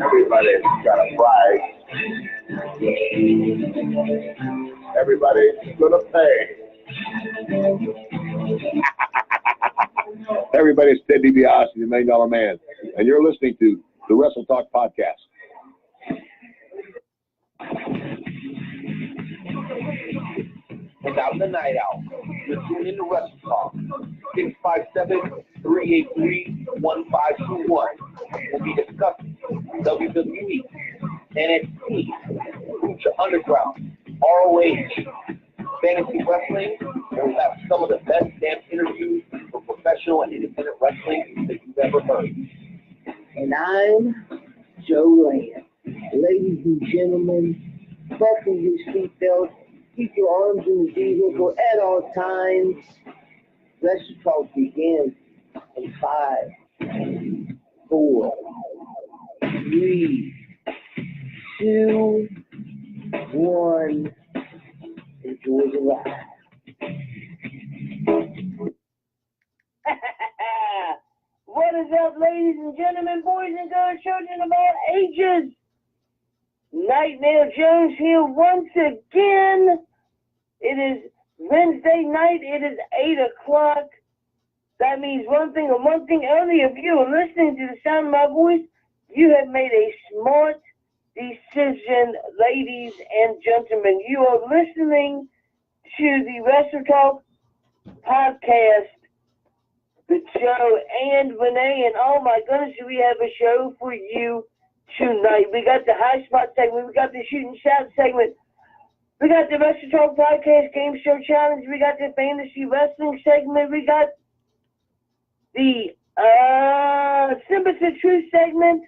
Everybody's got a price. Everybody's gonna pay. Everybody's Ted DiBiase, the $1 Million Man, and you're listening to the Wrestle Talk Podcast. And now the night out. You're tuning in to Wrestle Talk. 657-383-1521. We'll be discussing WWE, NXT, Lucha Underground, ROH, fantasy wrestling, and we'll have some of the best damn interviews for professional and independent wrestling that you've ever heard. And I'm Joe Land. Ladies and gentlemen, buckle your seatbelts, keep your arms in the vehicle at all times. Wrestle Talk begins in 5, 4, 3, 2, 1. Enjoy the ride. What is up, ladies and gentlemen, boys and girls, children of all ages? Nightmare Jones here once again. It is Wednesday night. It is 8 o'clock. That means one thing and one thing only. If you are listening to the sound of my voice, you have made a smart decision, ladies and gentlemen. You are listening to the Wrestle Talk Podcast with Joe and Renee. And oh my goodness, we have a show for you tonight. We got the high spot segment. We got the shoot and shout segment. We got the Wrestle Talk Podcast Game Show Challenge. We got the Fantasy Wrestling segment. We got the Snippets of Truth segment.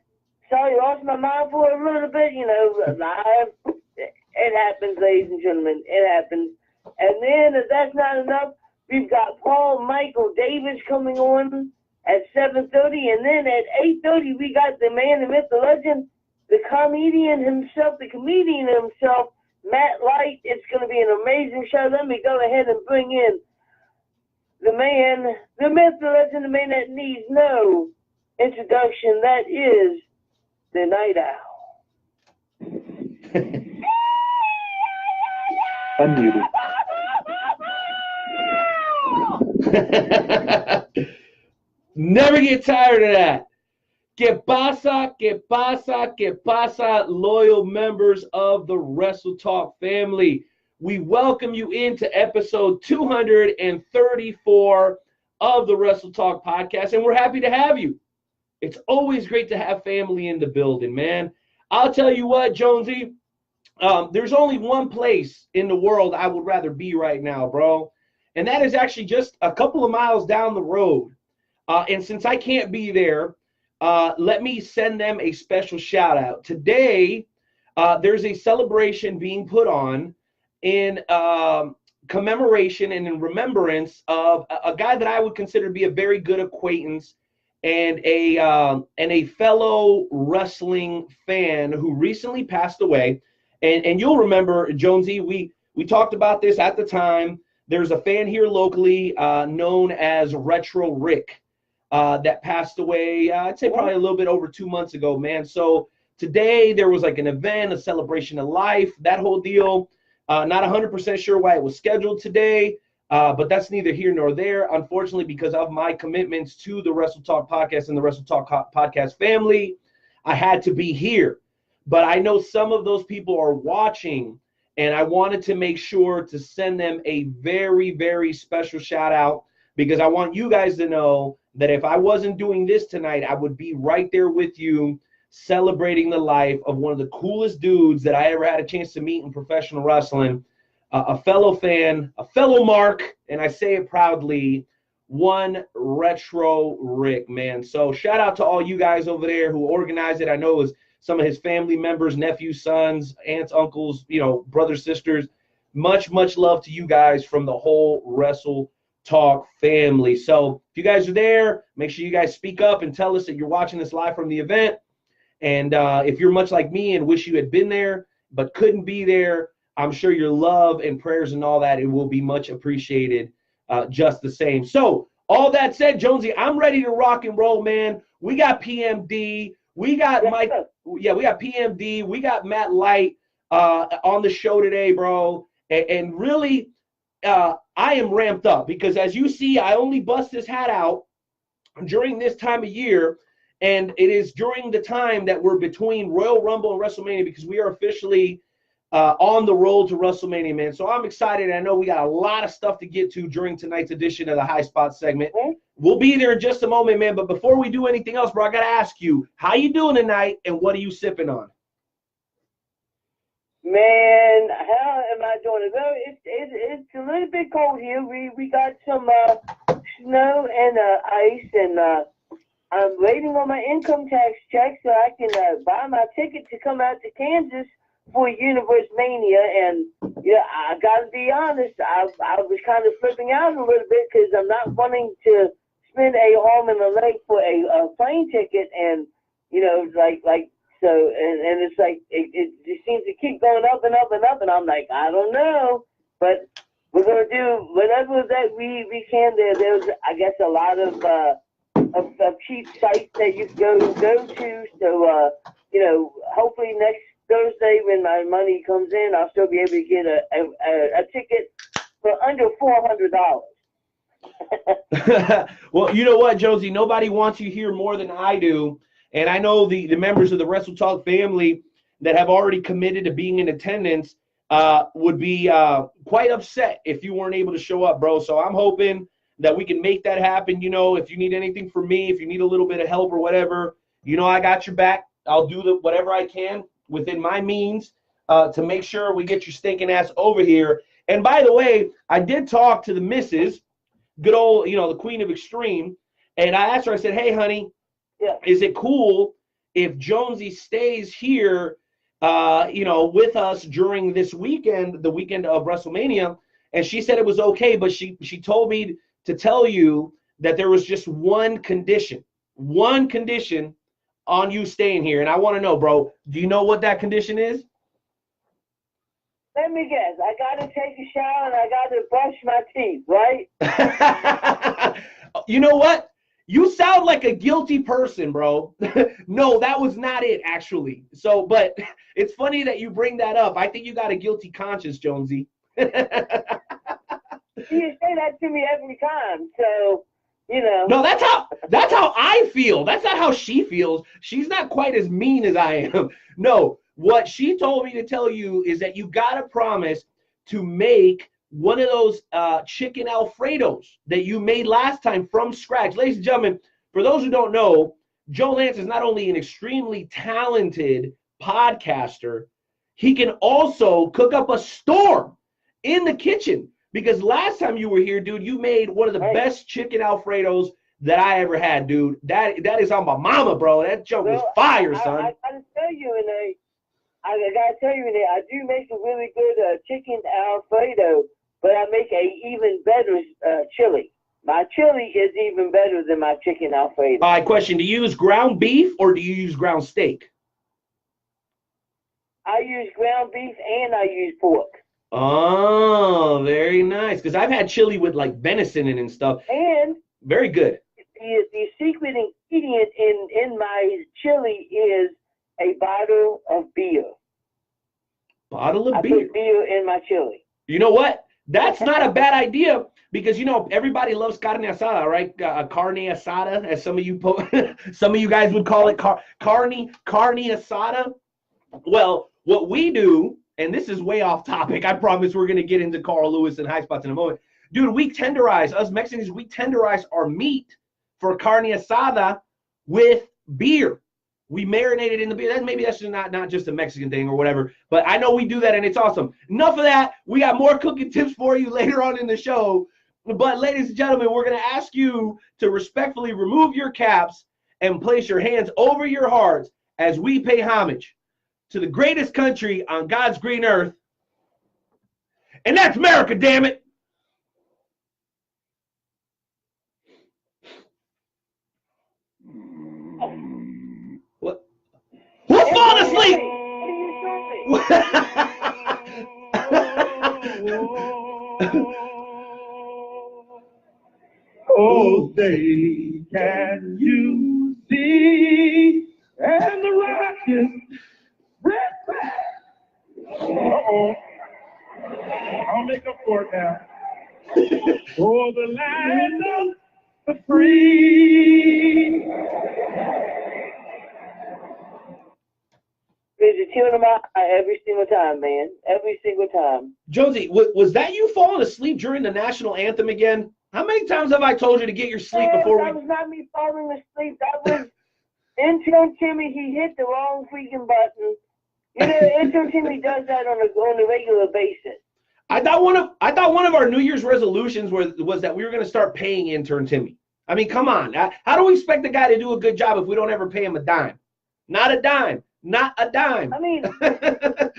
Sorry, lost my mind for a little bit. You know, live. It happens, ladies and gentlemen. It happens. And then, if that's not enough, we've got Paul Michael Davis coming on at 7:30. And then at 8:30, we got the man, the myth, the legend, the comedian himself, Matt Light. It's going to be an amazing show. Let me go ahead and bring in the man, the myth, the legend, the man that needs no introduction. That is the Night Owl. Unmuted. Never get tired of that. Que pasa, loyal members of the Wrestle Talk family. We welcome you into episode 234 of the Wrestle Talk podcast, and we're happy to have you. It's always great to have family in the building, man. I'll tell you what, Jonesy, there's only one place in the world I would rather be right now, bro, and that is actually just a couple of miles down the road. And since I can't be there, let me send them a special shout out. Today, there's a celebration being put on in commemoration and in remembrance of a guy that I would consider to be a very good acquaintance and a fellow wrestling fan who recently passed away. And you'll remember, Jonesy, we talked about this at the time. There's a fan here locally known as Retro Rick that passed away, I'd say probably a little bit over 2 months ago, man. So today there was like an event, a celebration of life, that whole deal. Not 100% sure why it was scheduled today, but that's neither here nor there. Unfortunately, because of my commitments to the Wrestle Talk podcast and the Wrestle Talk podcast family, I had to be here. But I know some of those people are watching, and I wanted to make sure to send them a very, very special shout out, because I want you guys to know that if I wasn't doing this tonight, I would be right there with you celebrating the life of one of the coolest dudes that I ever had a chance to meet in professional wrestling, a fellow fan, a fellow Mark, and I say it proudly, one Retro Rick, man. So shout out to all you guys over there who organized it. I know it was some of his family members, nephews, sons, aunts, uncles, brothers, sisters. Much, much love to you guys from the whole Wrestle Talk family. So if you guys are there, make sure you guys speak up and tell us that you're watching this live from the event. And if you're much like me and wish you had been there but couldn't be there, I'm sure your love and prayers and all that, it will be much appreciated just the same. So all that said, Jonesy, I'm ready to rock and roll, man. We got PMD. We got Mike. Yeah, we got PMD. We got Matt Light on the show today, bro. And really, I am ramped up because as you see, I only bust this hat out during this time of year. And it is during the time that we're between Royal Rumble and WrestleMania because we are officially on the road to WrestleMania, man. So I'm excited. I know we got a lot of stuff to get to during tonight's edition of the High Spot segment. We'll be there in just a moment, man. But before we do anything else, bro, I got to ask you, how you doing tonight and what are you sipping on? Man, how am I doing? Well, it's a little bit cold here. We got some snow and ice, and I'm waiting on my income tax check so I can buy my ticket to come out to Kansas for Universe Mania. And yeah, I gotta be honest, I was kind of flipping out a little bit because I'm not wanting to spend a arm and a leg for a plane ticket, and you know, like so, and it's like it just seems to keep going up and up and up, and I'm like, I don't know, but we're gonna do whatever that we can. There's I guess a lot of cheap sites that you can go to, so you know, hopefully next Thursday when my money comes in, I'll still be able to get a ticket for under $400. Well, you know what, Jonesy? Nobody wants you here more than I do. And I know the members of the Wrestle Talk family that have already committed to being in attendance would be quite upset if you weren't able to show up, bro. So I'm hoping that we can make that happen. You know, if you need anything from me, if you need a little bit of help or whatever, you know, I got your back. I'll do whatever I can within my means to make sure we get your stinking ass over here. And by the way, I did talk to the missus, good old, you know, the Queen of Extreme, and I asked her, I said, hey, honey, is it cool if Jonesy stays here, you know, with us during this weekend, the weekend of WrestleMania? And she said it was okay, but she told me to tell you that there was just one condition on you staying here. And I want to know, bro, do you know what that condition is? Let me guess. I got to take a shower and I got to brush my teeth, right? You know what? You sound like a guilty person, bro. No, that was not it, actually. So, but it's funny that you bring that up. I think you got a guilty conscience, Jonesy. You say that to me every time, so... You know. No, that's how I feel. That's not how she feels. She's not quite as mean as I am. No, what she told me to tell you is that you gotta promise to make one of those chicken Alfredos that you made last time from scratch. Ladies and gentlemen, for those who don't know, Joe Lance is not only an extremely talented podcaster, he can also cook up a storm in the kitchen. Because last time you were here, dude, you made one of the best chicken Alfredos that I ever had, dude. That is on my mama, bro. That junk was fire, son. I gotta tell you, Renee. I do make a really good chicken Alfredo, but I make a even better chili. My chili is even better than my chicken Alfredo. All right, question: do you use ground beef or do you use ground steak? I use ground beef and I use pork. Oh, very nice. Because I've had chili with like venison in and stuff. And very good. The secret ingredient in my chili is a bottle of beer. Bottle of beer? I put beer in my chili. You know what? That's not a bad idea because, you know, everybody loves carne asada, right? Carne asada, as some of you guys would call it, carne asada. Well, what we do, and this is way off topic. I promise we're going to get into Carl Lewis and High Spots in a moment. Dude, we tenderize, us Mexicans, we tenderize our meat for carne asada with beer. We marinate it in the beer. Maybe that's just not just a Mexican thing or whatever, but I know we do that and it's awesome. Enough of that. We got more cooking tips for you later on in the show. But ladies and gentlemen, we're going to ask you to respectfully remove your caps and place your hands over your hearts as we pay homage to the greatest country on God's green earth, and that's America, damn it. What? Who's falling asleep? day can you see? And the rockets red flag. Uh-oh. I'll make up for it now. For the land of the free. There's a tune in my eye every single time, man. Every single time. Jonesy, was that you falling asleep during the national anthem again? How many times have I told you to get your sleep before we... That was not me falling asleep. That was intern Timmy. He hit the wrong freaking button. You know, intern Timmy does that on a regular basis. I thought one of our New Year's resolutions was that we were going to start paying intern Timmy. I mean, come on. How do we expect the guy to do a good job if we don't ever pay him a dime? Not a dime. Not a dime. I mean, not a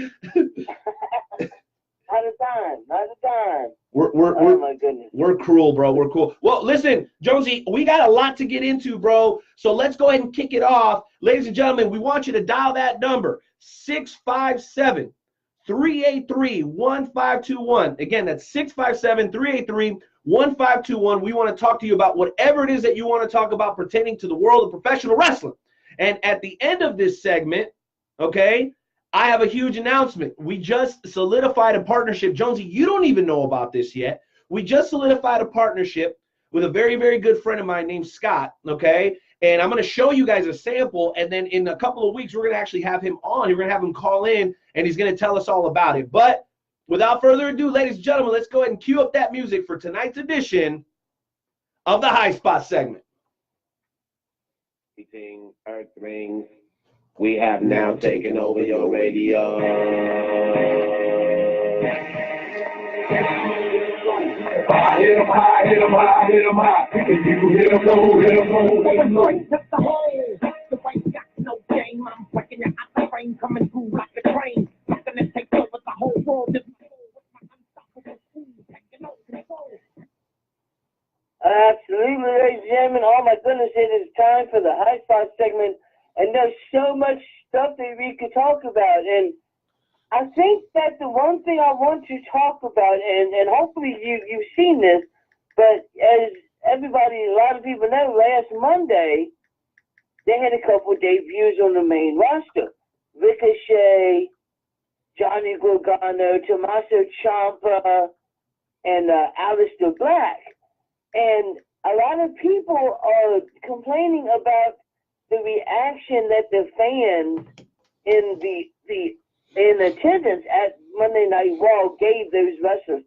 dime. Not a dime. Oh my goodness. We're cruel, bro. We're cool. Well, listen, Jonesy, we got a lot to get into, bro. So let's go ahead and kick it off. Ladies and gentlemen, we want you to dial that number, 657-383-1521. Again, that's 657-383-1521. We want to talk to you about whatever it is that you want to talk about pertaining to the world of professional wrestling. And at the end of this segment, okay, I have a huge announcement. We just solidified a partnership. Jonesy, you don't even know about this yet. We just solidified a partnership with a very, very good friend of mine named Scott, okay? And I'm going to show you guys a sample, and then in a couple of weeks, we're going to actually have him on. We're going to have him call in, and he's going to tell us all about it. But without further ado, ladies and gentlemen, let's go ahead and cue up that music for tonight's edition of the High Spot segment. Earth rings. We have now taken over your radio. Hit 'em high, hit 'em high, hit 'em high. You hit 'em low, hit 'em low, hit 'em low. That's the hole. The right got no game. I'm breaking your out the frame, coming through like a train. Rocking and take over the whole world. This my unstoppable food, taking over control. Absolutely, ladies and gentlemen. Oh my goodness, it is time for the High Spot segment. And there's so much stuff that we could talk about. And I think that the one thing I want to talk about, and hopefully you've seen this, but as everybody, a lot of people know, last Monday, they had a couple of debuts on the main roster. Ricochet, Johnny Gargano, Tommaso Ciampa, and Aleister Black. And a lot of people are complaining about the reaction that the fans in attendance at Monday Night Raw gave those wrestlers.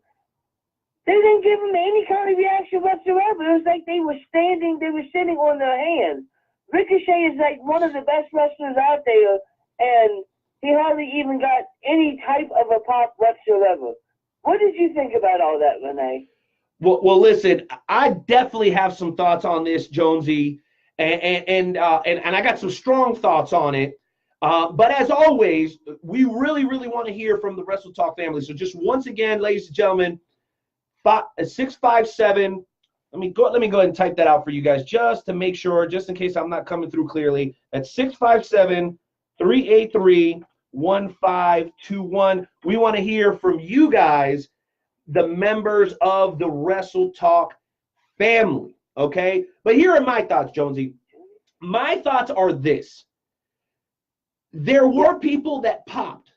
They didn't give them any kind of reaction whatsoever. It was like they were sitting on their hands. Ricochet is like one of the best wrestlers out there, and he hardly even got any type of a pop whatsoever. What did you think about all that, Renee? Well, listen, I definitely have some thoughts on this, Jonesy, and I got some strong thoughts on it. But as always, we really, really want to hear from the Wrestle Talk family. So just once again, ladies and gentlemen, 657. Let me go ahead and type that out for you guys just to make sure, just in case I'm not coming through clearly. At 657-383-1521. We want to hear from you guys, the members of the Wrestle Talk family, okay? But here are my thoughts, Jonesy. My thoughts are this. There were people that popped,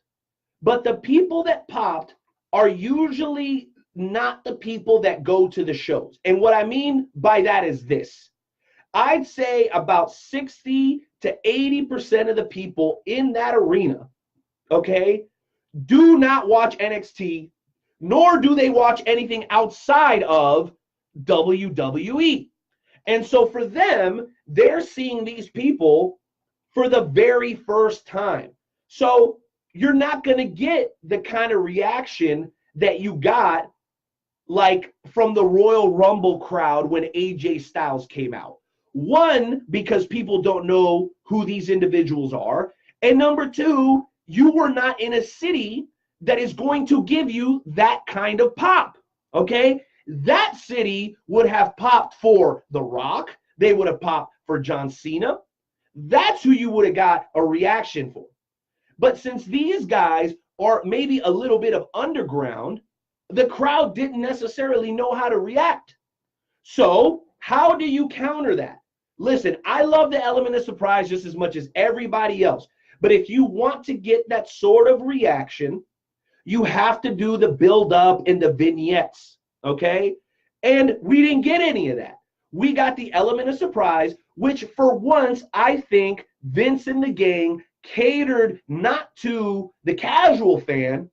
but the people that popped are usually not the people that go to the shows. And what I mean by that is this. I'd say about 60 to 80% of the people in that arena, okay, do not watch NXT, nor do they watch anything outside of WWE. And so for them, they're seeing these people for the very first time. So you're not going to get the kind of reaction that you got like from the Royal Rumble crowd when AJ Styles came out. One, because people don't know who these individuals are. And number two, you were not in a city that is going to give you that kind of pop, okay? That city would have popped for The Rock. They would have popped for John Cena. That's who you would have got a reaction for. But since these guys are maybe a little bit of underground, the crowd didn't necessarily know how to react. So How do you counter that? Listen, I love the element of surprise just as much as everybody else. But if you want to get that sort of reaction, you have to do the build up and the vignettes, okay? And we didn't get any of that. We got the element of surprise, which for once, I think Vince and the gang catered not to the casual fan,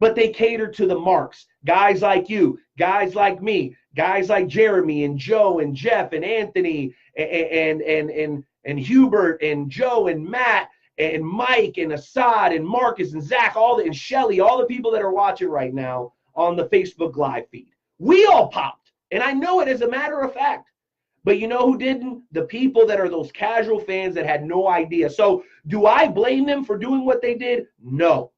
but they catered to the marks. Guys like you, guys like me, guys like Jeremy and Joe and Jeff and Anthony and Hubert and Joe and Matt and Mike and Assad and Marcus and Zach, and Shelly, all the people that are watching right now on the Facebook Live feed. We all popped, and I know it as a matter of fact. But you know who didn't? The people that are those casual fans that had no idea. So do I blame them for doing what they did? No.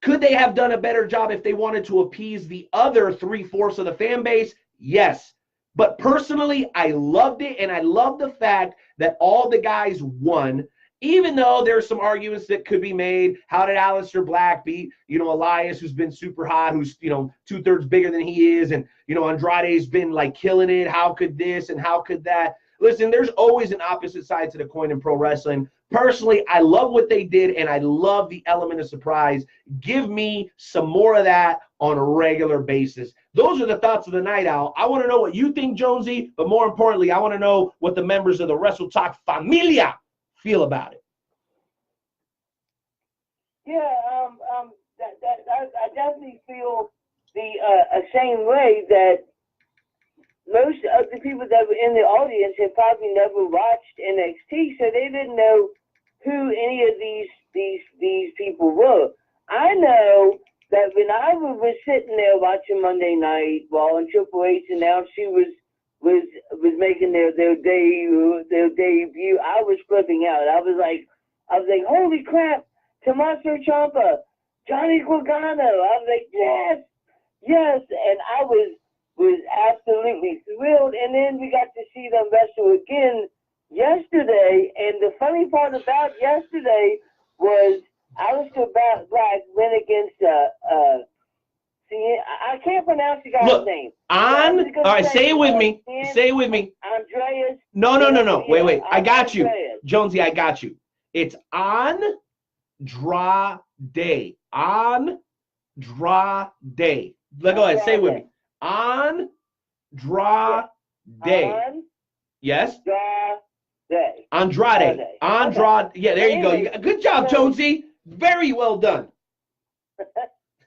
Could they have done a better job if they wanted to appease the other 3/4 of the fan base? Yes. But personally, I loved it, and I love the fact that all the guys won, even though there's some arguments that could be made. How did Aleister Black beat, Elias, who's been super hot, who's, 2/3 bigger than he is, and, Andrade's been, like, killing it. How could this and how could that? Listen, there's always an opposite side to the coin in pro wrestling. Personally, I love what they did, and I love the element of surprise. Give me some more of that on a regular basis. Those are the thoughts of the Night Owl. I want to know what you think, Jonesy, but more importantly, I want to know what the members of the Wrestle Talk Familia feel about it. Yeah, I definitely feel the same way, that most of the people that were in the audience had probably never watched NXT, so they didn't know who any of these people were. I know that when I was sitting there watching Monday Night Raw and Triple H announced she was making their debut, I was flipping out. I was like, holy crap, Tommaso Ciampa, Johnny Gargano. I was like, yes, and I was absolutely thrilled. And then we got to see them wrestle again yesterday. And the funny part about yesterday was Aleister Black went against I can't pronounce the guy's name. All right, say it with me. Say it with me. Andreas. No. Wait. I got you. Jonesy, I got you. It's Andrade. Andrade. Go ahead, say it with me. Andrade. Yes? Andrade. Yeah, there you go. Good job, Jonesy. Very well done.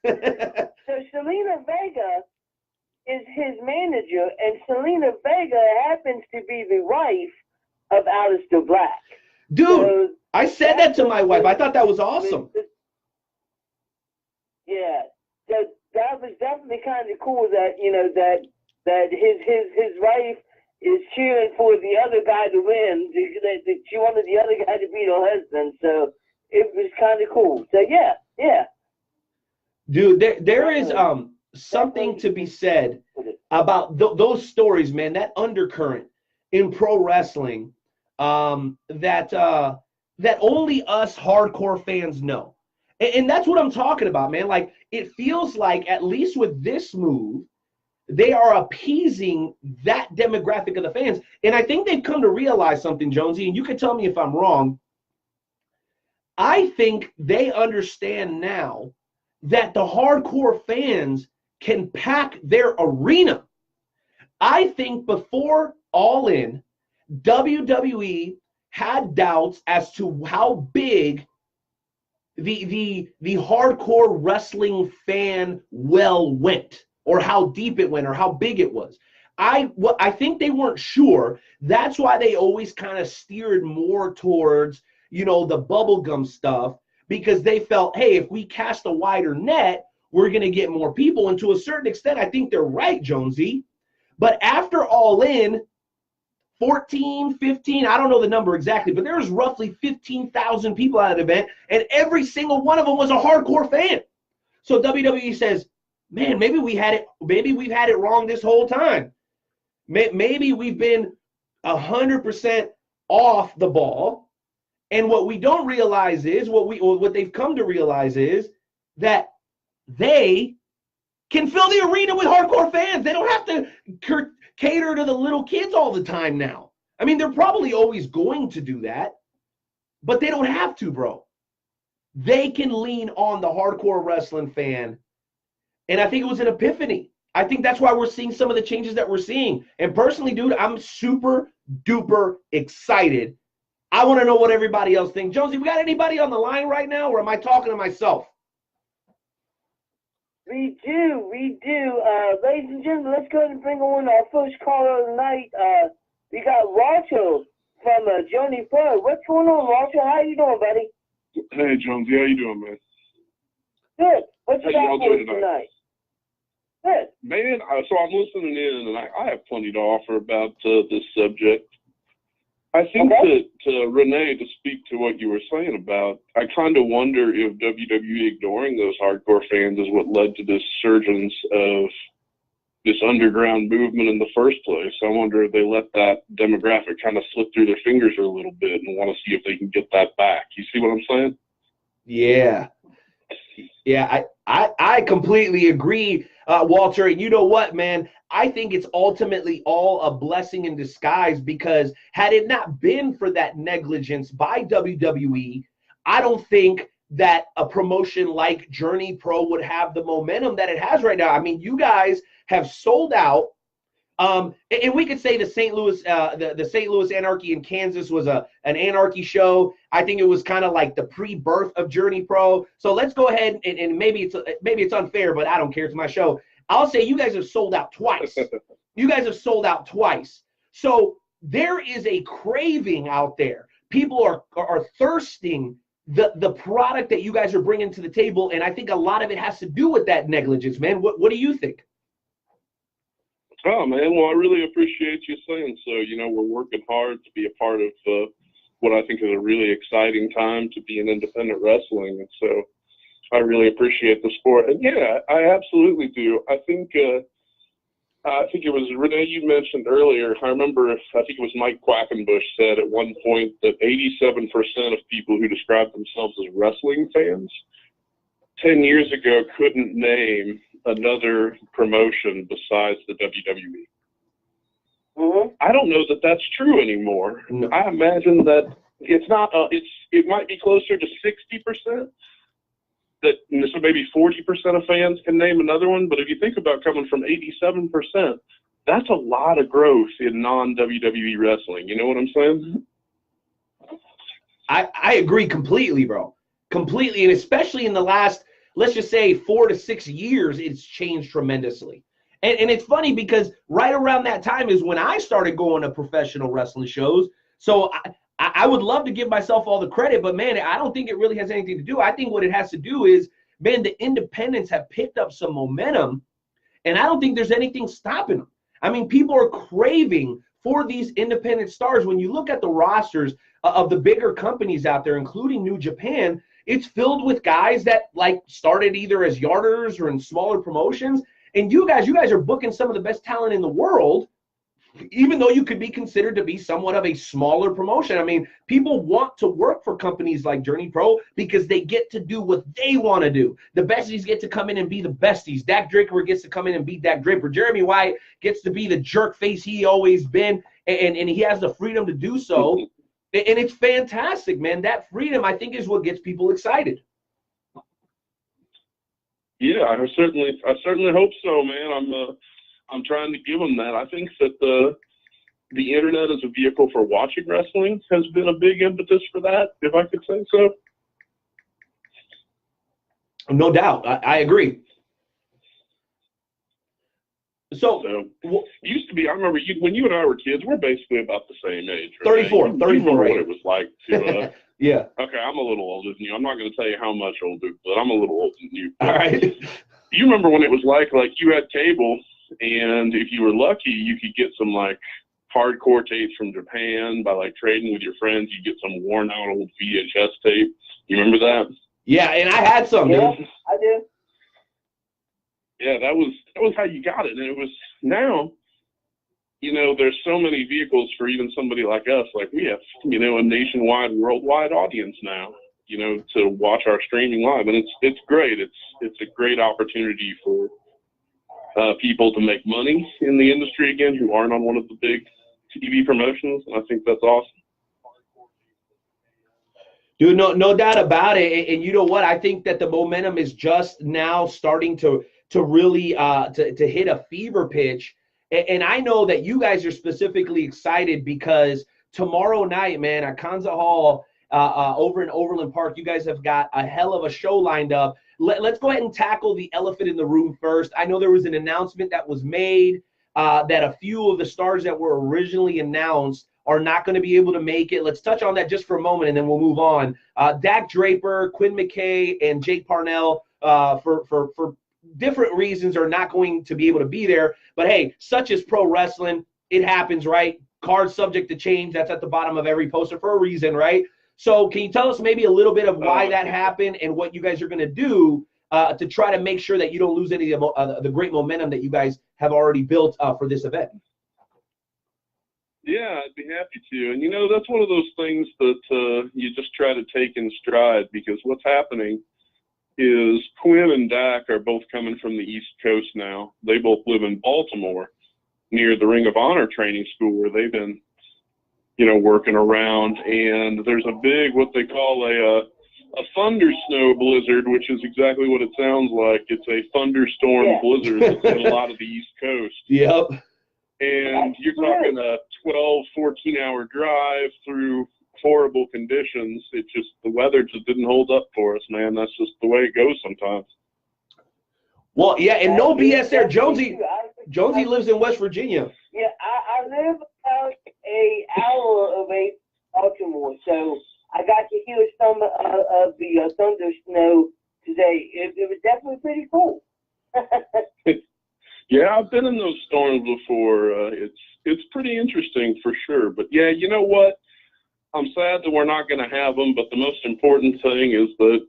So Selena Vega is his manager, and Selena Vega happens to be the wife of Aleister Black. Dude, so I said that to my wife. I thought that was awesome. Yeah, that was definitely kind of cool that, that his wife is cheering for the other guy to win. She wanted the other guy to beat her husband, so it was kind of cool. So yeah. Dude, there is something to be said about those stories, man. That undercurrent in pro wrestling that only us hardcore fans know, and that's what I'm talking about, man. Like, it feels like, at least with this move, they are appeasing that demographic of the fans, and I think they've come to realize something, Jonesy. And you can tell me if I'm wrong. I think they understand now that the hardcore fans can pack their arena. I think before All In, WWE had doubts as to how big the hardcore wrestling fan well went, or how deep it went, or how big it was. I think they weren't sure. That's why they always kind of steered more towards, the bubblegum stuff, because they felt, hey, if we cast a wider net, we're going to get more people. And to a certain extent, I think they're right, Jonesy. But after All In, 14, 15, I don't know the number exactly, but there was roughly 15,000 people at the event, and every single one of them was a hardcore fan. So WWE says, man, maybe we've had it wrong this whole time. Maybe we've been 100% off the ball. And what we don't realize is, what they've come to realize is that they can fill the arena with hardcore fans. They don't have to cater to the little kids all the time now. I mean, they're probably always going to do that, but they don't have to, bro. They can lean on the hardcore wrestling fan. And I think it was an epiphany. I think that's why we're seeing some of the changes that we're seeing. And personally, dude, I'm super duper excited. I want to know what everybody else thinks. Jonesy, we got anybody on the line right now, or am I talking to myself? We do. Ladies and gentlemen, let's go ahead and bring on our first caller of the night. We got Wrestle from Johnny Pro. What's going on, Wrestle? How you doing, buddy? Hey, Jonesy, how you doing, man? Good. What you How got y'all for us doing tonight? Good. Man, so I'm listening in, and I have plenty to offer about this subject. I think that, Renee, to speak to what you were saying about, I kind of wonder if WWE ignoring those hardcore fans is what led to this surgence of this underground movement in the first place. I wonder if they let that demographic kind of slip through their fingers a little bit and want to see if they can get that back. You see what I'm saying? Yeah. Yeah, I completely agree, Walter. And you know what, man? I think it's ultimately all a blessing in disguise, because had it not been for that negligence by WWE, I don't think that a promotion like Journey Pro would have the momentum that it has right now. I mean, you guys have sold out. And we could say the St. Louis, the St. Louis Anarchy in Kansas was an anarchy show. I think it was kind of like the pre-birth of Journey Pro. So let's go ahead and maybe it's unfair, but I don't care. It's my show. I'll say you guys have sold out twice. You guys have sold out twice. So there is a craving out there. People are thirsting the product that you guys are bringing to the table, and I think a lot of it has to do with that negligence, man. What do you think? Oh, man, well, I really appreciate you saying so. You know, we're working hard to be a part of what I think is a really exciting time to be in independent wrestling. And so I really appreciate the sport. And, yeah, I absolutely do. I think it was Renee you mentioned earlier. I remember, I think it was Mike Quackenbush said at one point that 87% of people who describe themselves as wrestling fans 10 years ago couldn't name another promotion besides the WWE. Mm-hmm. I don't know that that's true anymore. No. I imagine that it's not. It might be closer to 60%. That so maybe 40% of fans can name another one. But if you think about coming from 87%, that's a lot of growth in non-WWE wrestling. You know what I'm saying? I agree completely, bro. Completely, and especially in the last, let's just say 4 to 6 years, it's changed tremendously. And it's funny because right around that time is when I started going to professional wrestling shows. So I would love to give myself all the credit, but man, I don't think it really has anything to do. I think what it has to do is, man, the independents have picked up some momentum, and I don't think there's anything stopping them. I mean, people are craving for these independent stars. When you look at the rosters of the bigger companies out there, including New Japan, it's filled with guys that like started either as yarders or in smaller promotions. And you guys are booking some of the best talent in the world, even though you could be considered to be somewhat of a smaller promotion. I mean, people want to work for companies like Journey Pro because they get to do what they want to do. The besties get to come in and be the besties. Dak Draper gets to come in and be Dak Draper. Jeremy Wyatt gets to be the jerk face he always been, and he has the freedom to do so. And it's fantastic, man. That freedom, I think, is what gets people excited. Yeah, I certainly hope so, man. I'm trying to give them that. I think that the internet as a vehicle for watching wrestling has been a big impetus for that, if I could say so. No doubt. I agree. So used to be, I remember when you and I were kids, we're basically about the same age. Right? 34. You remember right? what it was like to yeah. Okay, I'm a little older than you. I'm not going to tell you how much older, but I'm a little older than you. All right. You remember when it was like you had cable, and if you were lucky, you could get some like hardcore tapes from Japan by like trading with your friends. You get some worn out old VHS tape. You remember that? Yeah, and I had some. Yeah, dude. I do. Yeah, that was how you got it. And it was now, you know, there's so many vehicles for even somebody like us. Like we have, you know, a nationwide, worldwide audience now, you know, to watch our streaming live. And it's great. It's a great opportunity for people to make money in the industry again who aren't on one of the big TV promotions, and I think that's awesome. Dude, no doubt about it. And you know what? I think that the momentum is just now starting to really to hit a fever pitch. And I know that you guys are specifically excited because tomorrow night, man, at Kanza Hall over in Overland Park, you guys have got a hell of a show lined up. Let's go ahead and tackle the elephant in the room first. I know there was an announcement that was made that a few of the stars that were originally announced are not going to be able to make it. Let's touch on that just for a moment, and then we'll move on. Dak Draper, Quinn McKay, and Jake Parnell, for different reasons, are not going to be able to be there. But, hey, such is pro wrestling. It happens, right? Cards subject to change. That's at the bottom of every poster for a reason, right? So can you tell us maybe a little bit of why that happened and what you guys are going to do to try to make sure that you don't lose any of the great momentum that you guys have already built for this event? Yeah, I'd be happy to. And, you know, that's one of those things that you just try to take in stride, because what's happening is Quinn and Dak are both coming from the East Coast now. They both live in Baltimore near the Ring of Honor training school where they've been, you know, working around. And there's a big, what they call a thunder snow blizzard, which is exactly what it sounds like. It's a thunderstorm blizzard that's in a lot of the East Coast. Yep. And you're talking a 12, 14-hour drive through horrible conditions. It just, the weather just didn't hold up for us, man. That's just the way it goes sometimes. Well, yeah, and no BS there. Jonesy lives in West Virginia. Yeah, I live about an hour away from Baltimore, so I got to hear some of the thunder snow today. It was definitely pretty cool. Yeah, I've been in those storms before. It's pretty interesting for sure. But yeah, you know what? I'm sad that we're not going to have them, but the most important thing is that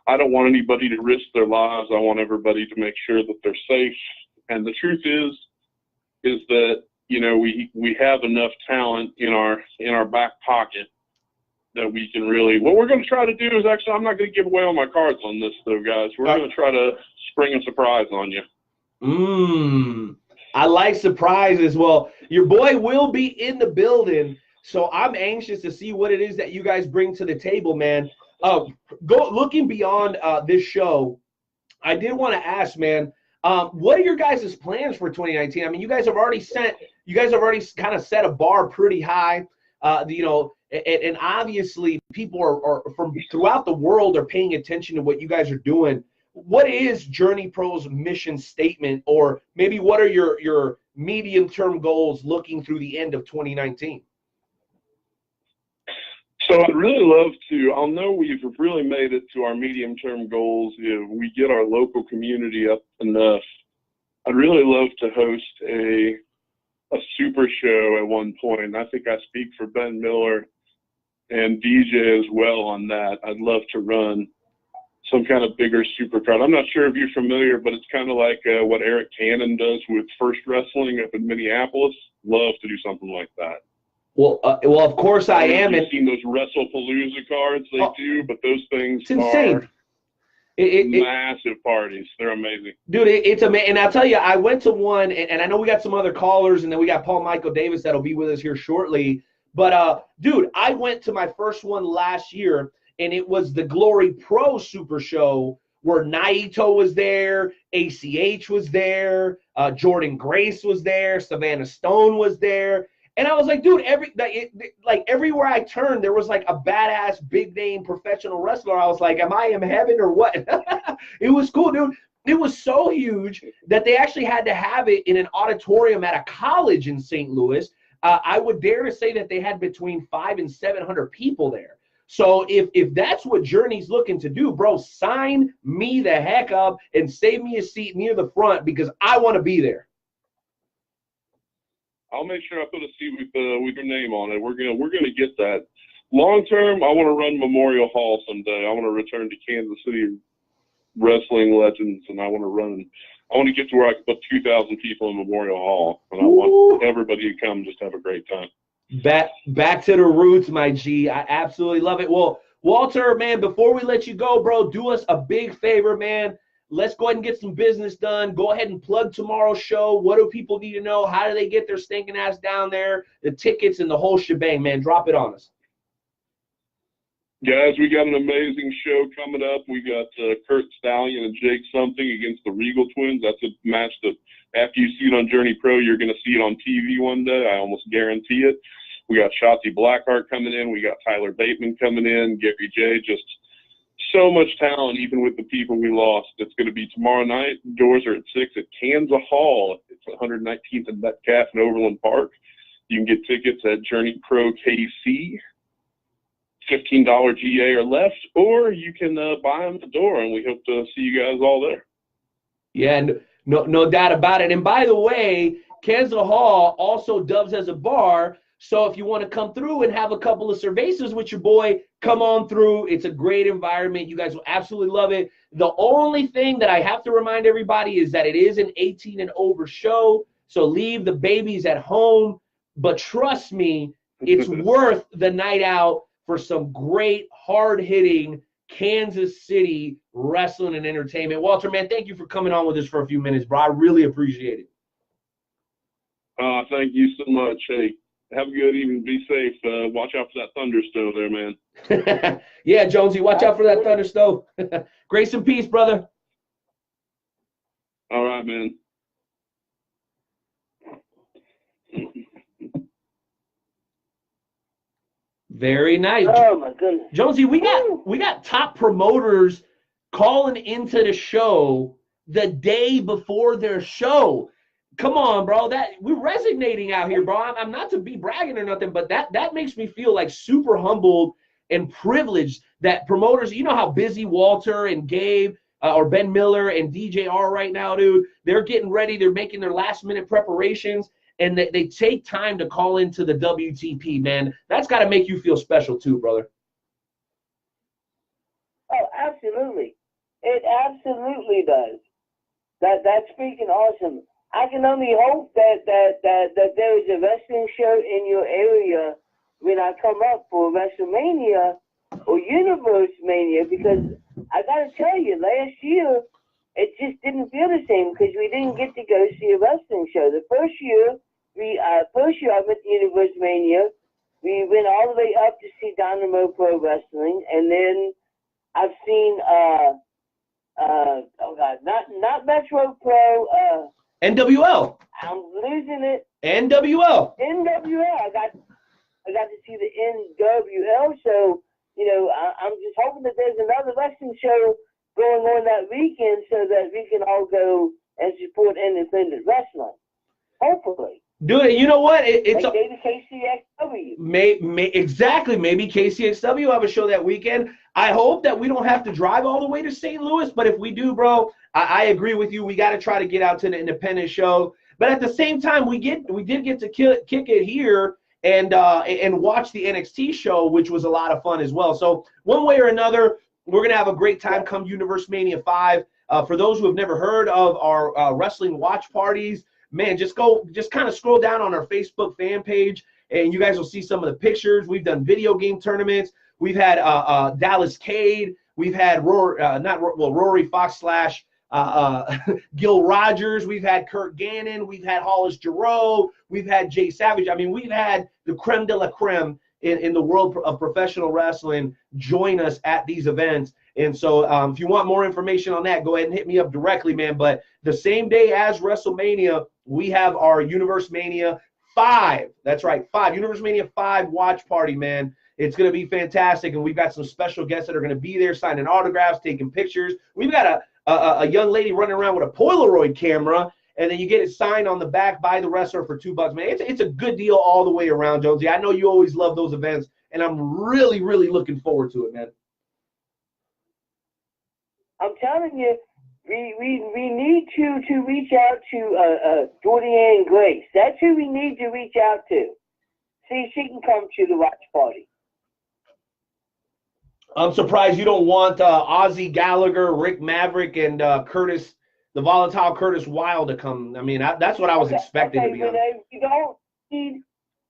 I don't want anybody to risk their lives. I want everybody to make sure that they're safe. And the truth is that, you know, we have enough talent in our back pocket that we can really, what we're going to try to do is actually, I'm not going to give away all my cards on this though, guys. We're going to try to spring a surprise on you. I like surprises. Well, your boy will be in the building, so I'm anxious to see what it is that you guys bring to the table, man. Looking beyond this show, I did want to ask, man, what are your guys' plans for 2019? I mean, you guys have already kind of set a bar pretty high, you know, and obviously people are from throughout the world are paying attention to what you guys are doing. What is Journey Pro's mission statement, or maybe what are your medium-term goals looking through the end of 2019? So I'd really love to, I'll know we've really made it to our medium-term goals if we get our local community up enough. I'd really love to host a super show at one point. I think I speak for Ben Miller and DJ as well on that. I'd love to run some kind of bigger super card. I'm not sure if you're familiar, but it's kind of like what Eric Cannon does with First Wrestling up in Minneapolis. Love to do something like that. Well, of course I am. You've seen those WrestlePalooza cards they do, but those things it's insane. Are massive parties. They're amazing. Dude, it's amazing. And I'll tell you, I went to one, and I know we got some other callers, and then we got Paul Michael Davis that'll be with us here shortly. But, dude, I went to my first one last year, and it was the Glory Pro Super Show where Naito was there, ACH was there, Jordan Grace was there, Savannah Stone was there. And I was like, dude, everywhere I turned, there was like a badass, big name professional wrestler. I was like, am I in heaven or what? It was cool, dude. It was so huge that they actually had to have it in an auditorium at a college in St. Louis. I would dare to say that they had between 500 and 700 people there. So if that's what Journey's looking to do, bro, sign me the heck up and save me a seat near the front because I want to be there. I'll make sure I put a seat with your name on it. We're gonna get that. Long term, I want to run Memorial Hall someday. I want to return to Kansas City wrestling legends, and I want to get to where I can put 2,000 people in Memorial Hall, and I want everybody to come just have a great time. Back to the roots, my G. I absolutely love it. Well, Walter, man, before we let you go, bro, do us a big favor, man. let's go ahead and get some business done. Go ahead and plug tomorrow's show. What do people need to know? How do they get their stinking ass down there? The tickets and the whole shebang, man. Drop it on us. Guys, we got an amazing show coming up. We got Kurt Stallion and Jake Something against the Regal Twins. That's a match that after you see it on Journey Pro, you're going to see it on TV one day. I almost guarantee it. We got Shotzi Blackheart coming in. We got Tyler Bateman coming in. Gary J. Just so much talent, even with the people we lost. It's going to be tomorrow night. Doors are at 6 at Kansas Hall. It's 119th and Metcalf in Overland Park. You can get tickets at Journey Pro KC. $15 GA or less, or you can buy them at the door, and we hope to see you guys all there. Yeah, no doubt about it. And by the way, Kansas Hall also dubs as a bar, so if you want to come through and have a couple of cervezas with your boy, come on through. It's a great environment. You guys will absolutely love it. The only thing that I have to remind everybody is that it is an 18 and over show, so leave the babies at home. But trust me, it's worth the night out for some great, hard-hitting Kansas City wrestling and entertainment. Walter, man, thank you for coming on with us for a few minutes, bro. I really appreciate it. Thank you so much. Hey, have a good evening. Be safe. Watch out for that thunderstone there, man. Yeah, Jonesy, watch out for that thunderstone. Grace and peace, brother. All right, man. Very nice. Oh my goodness. Jonesy, we got top promoters calling into the show the day before their show. Come on, bro. That we're resonating out here, bro. I'm not to be bragging or nothing, but that makes me feel like super humbled and privileged that promoters, you know how busy Walter and Gabe or Ben Miller and DJ are right now, dude. They're getting ready. They're making their last minute preparations. And they take time to call into the WTP, man. That's got to make you feel special too, brother. Oh, absolutely. It absolutely does. That's freaking awesome. I can only hope that there is a wrestling show in your area when I come up for WrestleMania or Universe Mania, because I got to tell you, last year, it just didn't feel the same because we didn't get to go see a wrestling show. The first year I went to Universe Mania. We went all the way up to see Dynamo Pro Wrestling, and then I've seen not Metro Pro. NWL. I'm losing it. NWL. NWL. I got to see the NWL show. You know, I'm just hoping that there's another wrestling show going on that weekend so that we can all go and support independent wrestling. Hopefully. Dude, you know what? It's like maybe KCXW. Exactly. Maybe KCXW will have a show that weekend. I hope that we don't have to drive all the way to St. Louis, but if we do, bro, I agree with you. We got to try to get out to the independent show. But at the same time, we did get to kick it here and watch the NXT show, which was a lot of fun as well. So one way or another, we're going to have a great time come Universe Mania 5. For those who have never heard of our wrestling watch parties, man, just kind of scroll down on our Facebook fan page, and you guys will see some of the pictures. We've done video game tournaments. We've had Dallas Cade. We've had Rory Fox / Gil Rogers. We've had Kurt Gannon. We've had Hollis Giroux. We've had Jay Savage. I mean, we've had the creme de la creme in the world of professional wrestling join us at these events. And so if you want more information on that, go ahead and hit me up directly, man. But the same day as WrestleMania, we have our Universe Mania 5. That's right, 5. Universe Mania 5 watch party, man. It's going to be fantastic. And we've got some special guests that are going to be there signing autographs, taking pictures. We've got a young lady running around with a Polaroid camera, and then you get it signed on the back by the wrestler for $2, man. It's a good deal all the way around, Jonesy. I know you always love those events, and I'm really, really looking forward to it, man. I'm telling you, we need to reach out to Jordan Grace. That's who we need to reach out to. See if she can come to the watch party. I'm surprised you don't want Ozzy Gallagher, Rick Maverick, and Curtis, the volatile Curtis Wilde to come. I mean, that's what I was expecting to be honest.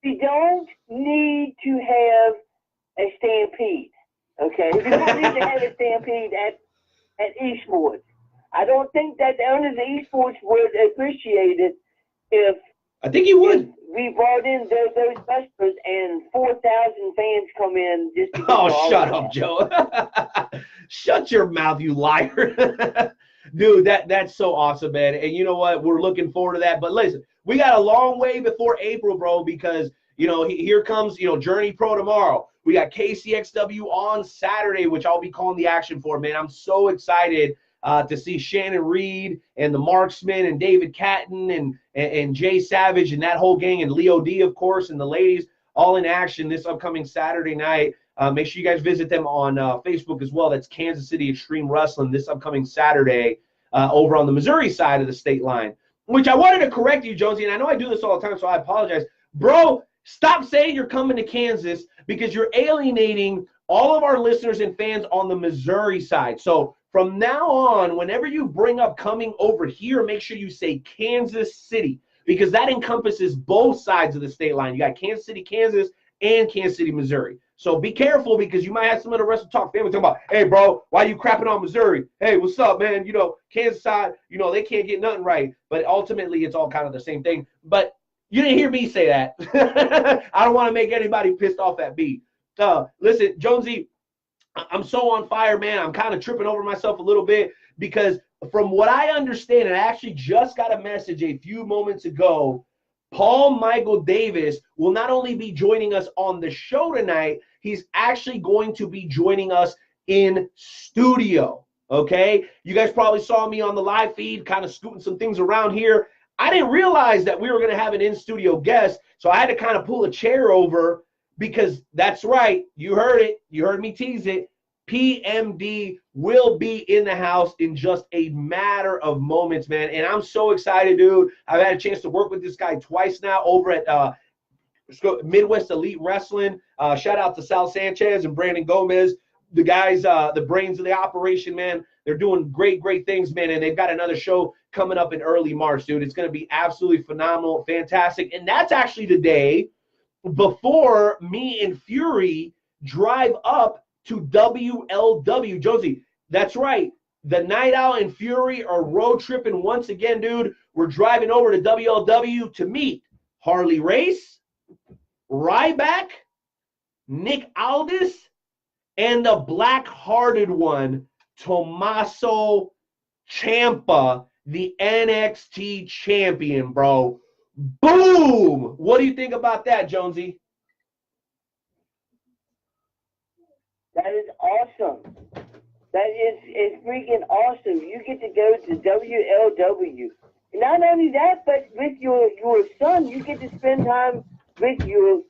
We don't need to have a stampede. Okay, we don't need to have a stampede at Eastwood. I don't think that the owners of esports would appreciate it if I think you would. we brought in those wrestlers and 4,000 fans come in just to get Oh, shut up, Joe. Shut your mouth, you liar. Dude, that's so awesome, man. And you know what? We're looking forward to that. But listen, we got a long way before April, bro, because, you know, here comes, you know, Journey Pro tomorrow. We got KCXW on Saturday, which I'll be calling the action for, man. I'm so excited to see Shannon Reed and the Marksman and David Catton and Jay Savage and that whole gang and Leo D, of course, and the ladies all in action this upcoming Saturday night. Make sure you guys visit them on Facebook as well. That's Kansas City Extreme Wrestling this upcoming Saturday over on the Missouri side of the state line, which I wanted to correct you, Jonesy, and I know I do this all the time, so I apologize. Bro, stop saying you're coming to Kansas because you're alienating all of our listeners and fans on the Missouri side. So from now on, whenever you bring up coming over here, make sure you say Kansas City because that encompasses both sides of the state line. You got Kansas City, Kansas, and Kansas City, Missouri. So be careful because you might have some of the Wrestle Talk family talking about, hey, bro, why you crapping on Missouri? Hey, what's up, man? You know, Kansas side, you know, they can't get nothing right. But ultimately, it's all kind of the same thing. But you didn't hear me say that. I don't want to make anybody pissed off at me. Listen, Jonesy, I'm so on fire, man. I'm kind of tripping over myself a little bit because from what I understand, and I actually just got a message a few moments ago, Paul Michael Davis will not only be joining us on the show tonight, he's actually going to be joining us in studio, okay? You guys probably saw me on the live feed kind of scooting some things around here. I didn't realize that we were going to have an in-studio guest, so I had to kind of pull a chair over because that's right. You heard it. You heard me tease it. PMD will be in the house in just a matter of moments, man. And I'm so excited, dude. I've had a chance to work with this guy twice now over at Midwest Elite Wrestling. Shout out to Sal Sanchez and Brandon Gomez. The guys, the brains of the operation, man. They're doing great, great things, man. And they've got another show coming up in early March, dude. It's going to be absolutely phenomenal, fantastic. And that's actually the day before me and Fury drive up to WLW. Jonesy, that's right. The Night Owl and Fury are road tripping once again, dude. We're driving over to WLW to meet Harley Race, Ryback, Nick Aldis, and the black-hearted one, Tommaso Ciampa, the NXT champion, bro. Boom! What do you think about that, Jonesy? That is awesome. That is freaking awesome. You get to go to WLW. Not only that, but with your son, you get to spend time with your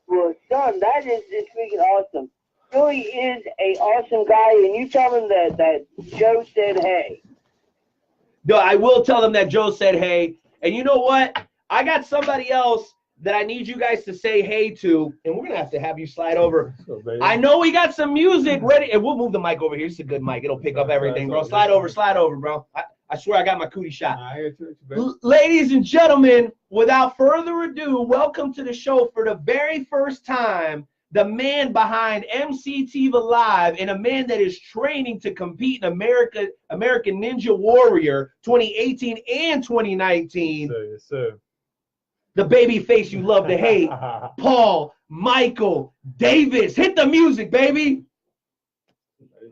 son. That is freaking awesome. Joey is an awesome guy, and you tell him that Joe said hey. No, I will tell them that Joe said hey. And you know what? I got somebody else that I need you guys to say hey to, and we're going to have you slide over. I know we got some music ready, and we'll move the mic over here. It's a good mic. It'll pick up everything, bro. Slide over, bro. I swear I got my cootie shot. Ladies and gentlemen, without further ado, welcome to the show for the very first time, the man behind MCTV Live and a man that is training to compete in American Ninja Warrior 2018 and 2019. Yes, sir. The baby face you love to hate, Paul Michael Davis. Hit the music, baby.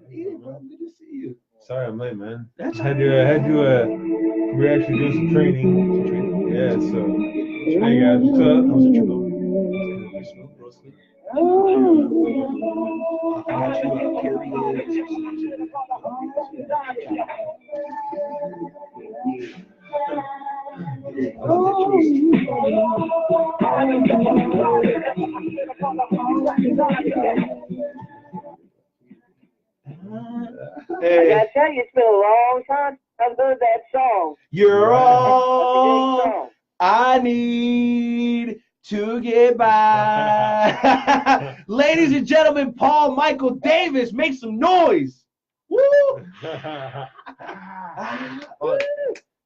Yeah, bro, good to see you. Sorry I'm late, man. That's I had to we actually do some training. Yeah, so hey guys, what's up? How's it going? I gotta tell you, it's been a long time I've heard that song. You're all I need to get by. Ladies and gentlemen, Paul Michael Davis, make some noise. Woo!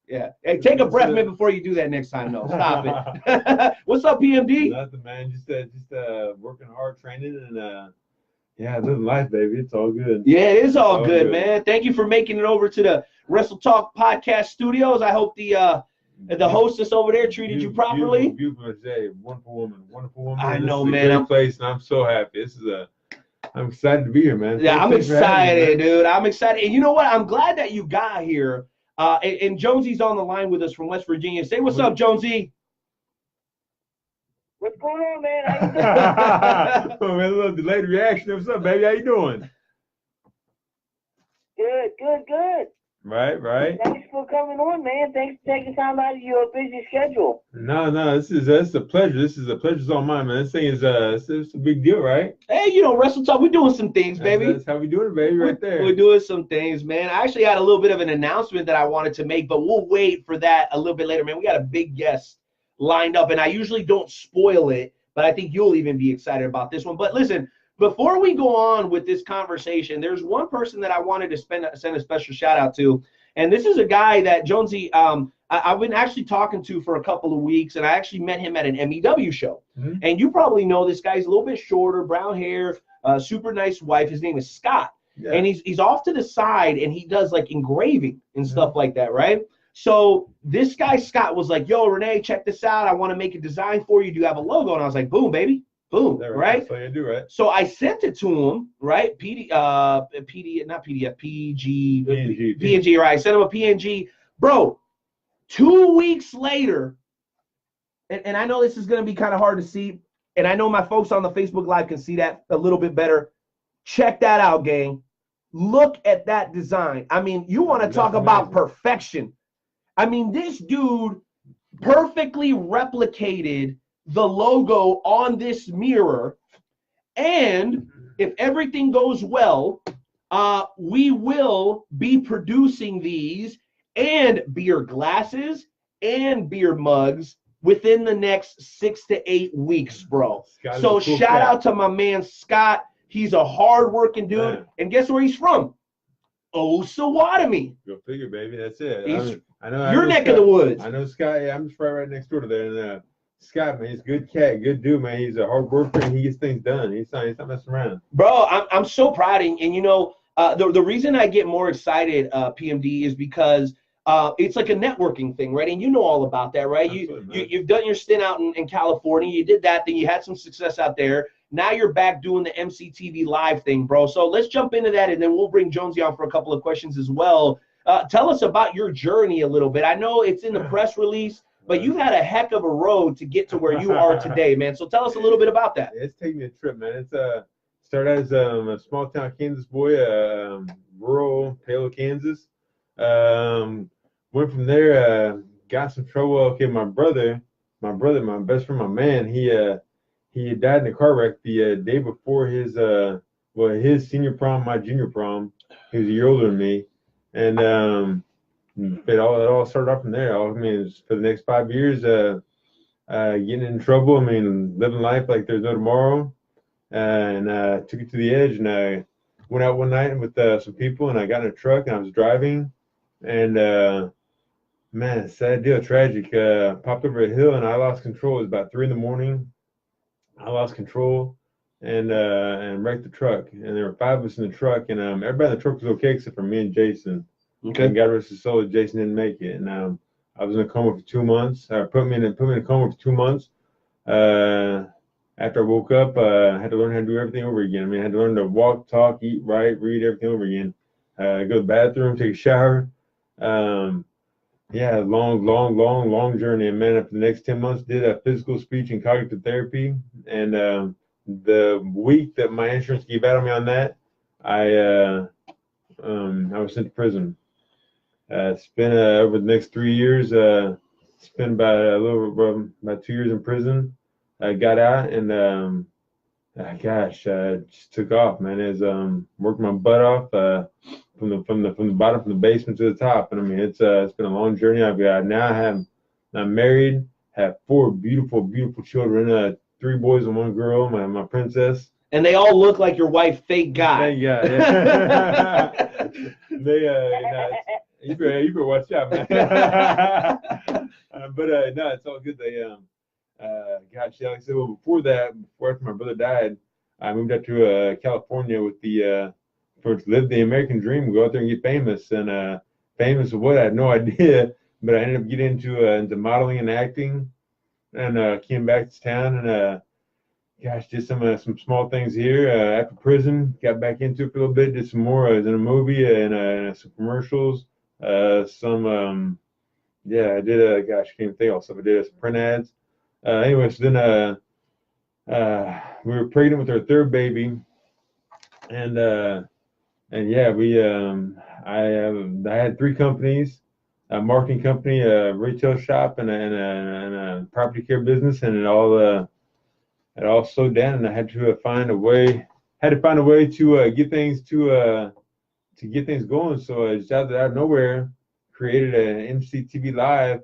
Yeah. Hey, take a breath, man, before you do that next time, though. Stop it. What's up, PMD? Nothing, man. Just working hard, training, and Yeah, living life, baby. It's all good. Yeah, it is all Oh, good, good. man. Thank you for making it over to the Wrestle Talk Podcast Studios. I hope the hostess over there treated you properly. Beautiful today. Wonderful woman. Wonderful woman. I And know, this is man. a great place, and I'm so happy. I'm excited to be here, man. Yeah, I'm Thanks for having me, excited, man. dude. I'm excited. And you know what? I'm glad that you got here. And Jonesy's on the line with us from West Virginia. Say what's up, Jonesy. What's going on, man? How you doing? Oh, man, a little delayed reaction. What's up, baby? How you doing? Good. Right. Thanks for coming on, man. Thanks for taking time out of your busy schedule. No, this is a pleasure. The pleasure's all mine, man. This thing is it's a big deal, right? Hey, you know, Wrestle Talk, we're doing some things, baby. That's how we do it, baby, right there. We're doing some things, man. I actually had a little bit of an announcement that I wanted to make, but we'll wait for that a little bit later, man. We got a big guest lined up, and I usually don't spoil it, but I think you'll even be excited about this one. But listen, before we go on with this conversation, there's one person that I wanted to send a special shout out to, and this is a guy that Jonesy, I've been actually talking to for a couple of weeks, and I actually met him at an MEW show. Mm-hmm. And you probably know this guy. He's a little bit shorter, brown hair, super nice wife. His name is Scott. Yeah. And he's off to the side, and he does like engraving and stuff like that, right? So this guy, Scott, was like, yo, Renee, check this out. I want to make a design for you. Do you have a logo? And I was like, boom, baby. Boom, right? That's all you do, right? So I sent it to him, right? PNG, right? I sent him a PNG. Bro, 2 weeks later, and I know this is going to be kind of hard to see, and I know my folks on the Facebook Live can see that a little bit better. Check that out, gang. Look at that design. I mean, you want to talk about perfection. I mean, this dude perfectly replicated the logo on this mirror, and if everything goes well, we will be producing these and beer glasses and beer mugs within the next 6 to 8 weeks, bro. So shout out to my man Scott. He's a hard-working dude, Man. and guess where he's from? Osawatomie. Go figure, baby. That's it. I know your neck of the woods. I know Scott. Yeah, I'm just right next door to there. And Scott, man, he's a good cat, good dude, man. He's a hard worker, and he gets things done. He's not messing around. Bro, I'm so proud. And you know, the reason I get more excited, PMD, is because it's like a networking thing, right? And you know all about that, right? You've done your stint out in California. You did that, then you had some success out there. Now you're back doing the MCTV live thing, bro. So let's jump into that, and then we'll bring Jonesy on for a couple of questions as well. Tell us about your journey a little bit. I know it's in the press release, but you've had a heck of a road to get to where you are today, man. So tell us a little bit about that. It's taken me a trip, man. It's started out as a small town Kansas boy, rural Palo, Kansas. Went from there, got some trouble. Okay, my best friend, my man, he died in a car wreck the day before his senior prom, my junior prom. He was a year older than me, and it all started off from there. I mean, for the next 5 years, getting in trouble. I mean, living life like there's no tomorrow, and took it to the edge. And I went out one night with some people, and I got in a truck, and I was driving, and man, sad deal, tragic. Popped over a hill, and I lost control. It was about 3 a.m. I lost control and wrecked the truck. And there were 5 of us in the truck, and everybody in the truck was okay except for me and Jason. Okay. And God rest his soul, Jason didn't make it. And I was in a coma for 2 months. Put me in a coma for 2 months. After I woke up, I had to learn how to do everything over again. I mean, I had to learn to walk, talk, eat right, read, everything over again. Go to the bathroom, take a shower. Yeah, long journey. And man, after the next 10 months, did a physical, speech, and cognitive therapy. And the week that my insurance gave out on me on that, I was sent to prison. Spent over the next 3 years, spent about 2 years in prison. I got out and just took off, man. It's worked my butt off from the bottom, from the basement to the top. And I mean, it's been a long journey. I'm married, have 4 beautiful children, 3 boys and 1 girl, my princess. And they all look like your wife, thank God. Thank God, yeah. You better watch out, man. But no, it's all good. Like I said, well, after my brother died, I moved out to California with to live the American dream, go out there and get famous. And famous of what, I had no idea, but I ended up getting into modeling and acting, and came back to town and gosh, did some small things here. After prison, got back into it for a little bit, did some more. I was in a movie and some commercials, yeah, I did gosh, I can't think of stuff. I did some print ads. Anyway, so then we were pregnant with our third baby, and yeah, I had 3 companies, a marketing company, a retail shop, and a property care business, and it all slowed down, and I had to find a way to get things to get things going. So I just out of nowhere created an MCTV Live,